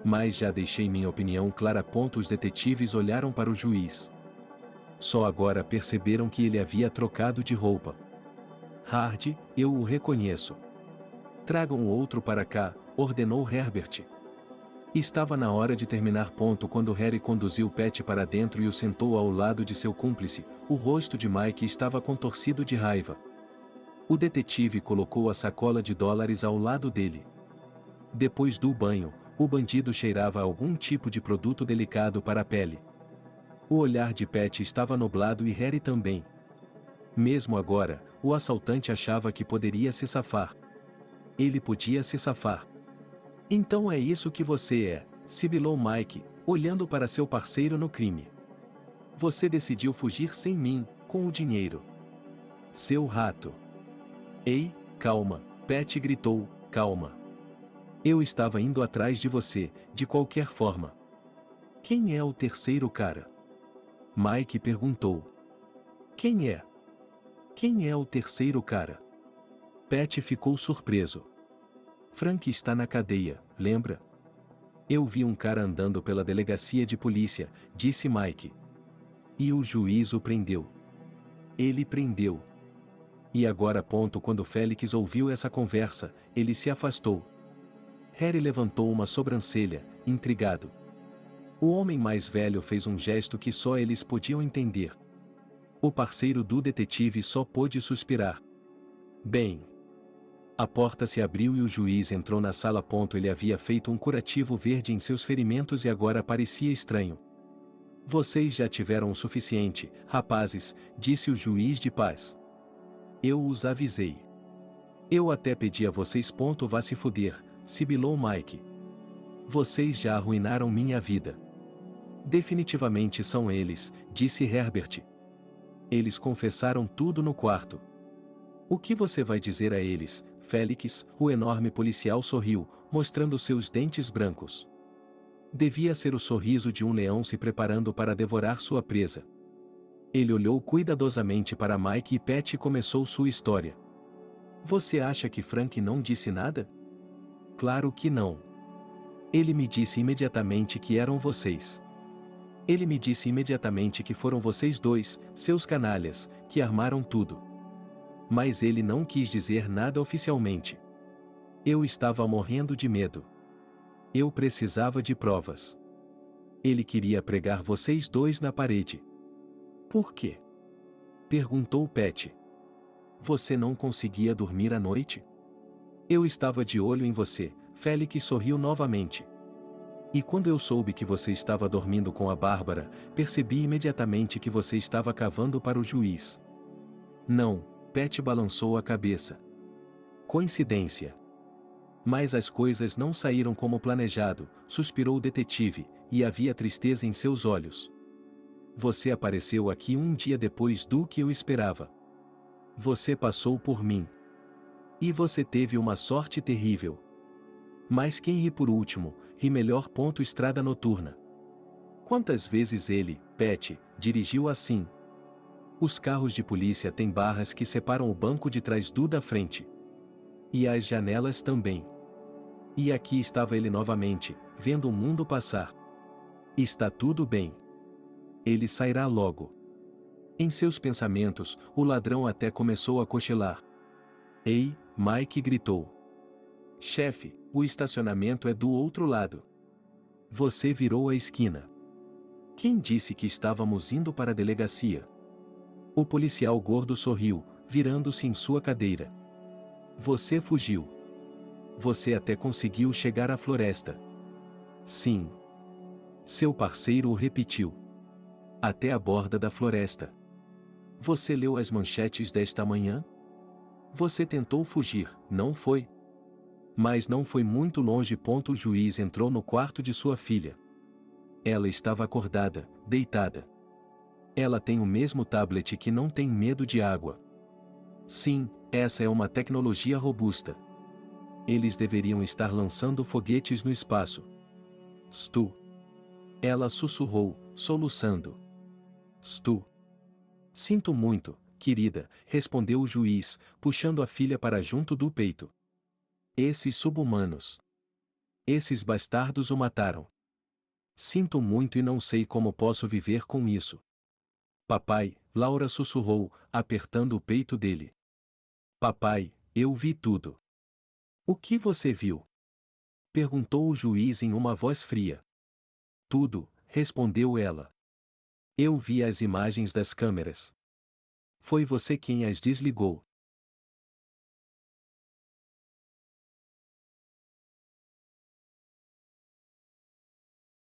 Mas já deixei minha opinião clara. Os detetives olharam para o juiz. Só agora perceberam que ele havia trocado de roupa. Hard, eu o reconheço. Tragam o outro para cá, ordenou Herbert. Estava na hora de terminar. Quando Harry conduziu Pat para dentro e o sentou ao lado de seu cúmplice, o rosto de Mike estava contorcido de raiva. O detetive colocou a sacola de dólares ao lado dele. Depois do banho, o bandido cheirava algum tipo de produto delicado para a pele. O olhar de Pat estava nublado e Harry também. Mesmo agora, o assaltante achava que poderia se safar. Ele podia se safar. Então é isso que você é, sibilou Mike, olhando para seu parceiro no crime. Você decidiu fugir sem mim, com o dinheiro. Seu rato. Ei, calma, Pat gritou, calma. Eu estava indo atrás de você, de qualquer forma. Quem é o terceiro cara? Mike perguntou. Quem é? Quem é o terceiro cara? Pat ficou surpreso. Frank está na cadeia, lembra? Eu vi um cara andando pela delegacia de polícia, disse Mike. E o juiz o prendeu. Ele prendeu. E agora. Quando Félix ouviu essa conversa, ele se afastou. Harry levantou uma sobrancelha, intrigado. O homem mais velho fez um gesto que só eles podiam entender. O parceiro do detetive só pôde suspirar. Bem. A porta se abriu e o juiz entrou na sala. Ele havia feito um curativo verde em seus ferimentos e agora parecia estranho. Vocês já tiveram o suficiente, rapazes, disse o juiz de paz. Eu os avisei. Eu até pedi a vocês. Vá se fuder, sibilou Mike. Vocês já arruinaram minha vida. Definitivamente são eles, disse Herbert. Eles confessaram tudo no quarto. O que você vai dizer a eles, Félix? O enorme policial sorriu, mostrando seus dentes brancos. Devia ser o sorriso de um leão se preparando para devorar sua presa. Ele olhou cuidadosamente para Mike e Pat e começou sua história. Você acha que Frank não disse nada? Claro que não. Ele me disse imediatamente que eram vocês. Ele me disse imediatamente que foram vocês dois, seus canalhas, que armaram tudo. Mas ele não quis dizer nada oficialmente. Eu estava morrendo de medo. Eu precisava de provas. Ele queria pregar vocês dois na parede. Por quê? Perguntou Pat. Você não conseguia dormir à noite? Eu estava de olho em você, Félix sorriu novamente. E quando eu soube que você estava dormindo com a Bárbara, percebi imediatamente que você estava cavando para o juiz. Não, Pat balançou a cabeça. Coincidência. Mas as coisas não saíram como planejado, suspirou o detetive, e havia tristeza em seus olhos. Você apareceu aqui um dia depois do que eu esperava. Você passou por mim. E você teve uma sorte terrível. Mas quem ri por último, ri melhor. Estrada noturna. Quantas vezes ele, Pat, dirigiu assim? Os carros de polícia têm barras que separam o banco de trás do da frente. E as janelas também. E aqui estava ele novamente, vendo o mundo passar. Está tudo bem. Ele sairá logo. Em seus pensamentos, o ladrão até começou a cochilar. Ei, Mike gritou. Chefe, o estacionamento é do outro lado. Você virou a esquina. Quem disse que estávamos indo para a delegacia? O policial gordo sorriu, virando-se em sua cadeira. Você fugiu. Você até conseguiu chegar à floresta. Sim. Seu parceiro o repetiu. Até a borda da floresta. Você leu as manchetes desta manhã? Você tentou fugir, não foi? Mas não foi muito longe. O juiz entrou no quarto de sua filha. Ela estava acordada, deitada. Ela tem o mesmo tablet que não tem medo de água. Sim, essa é uma tecnologia robusta. Eles deveriam estar lançando foguetes no espaço. Stu. Ela sussurrou, soluçando. Stu. Sinto muito, querida, respondeu o juiz, puxando a filha para junto do peito. Esses sub-humanos. Esses bastardos o mataram. Sinto muito e não sei como posso viver com isso. Papai, Laura sussurrou, apertando o peito dele. Papai, eu vi tudo. O que você viu? Perguntou o juiz em uma voz fria. Tudo, respondeu ela. Eu vi as imagens das câmeras. Foi você quem as desligou.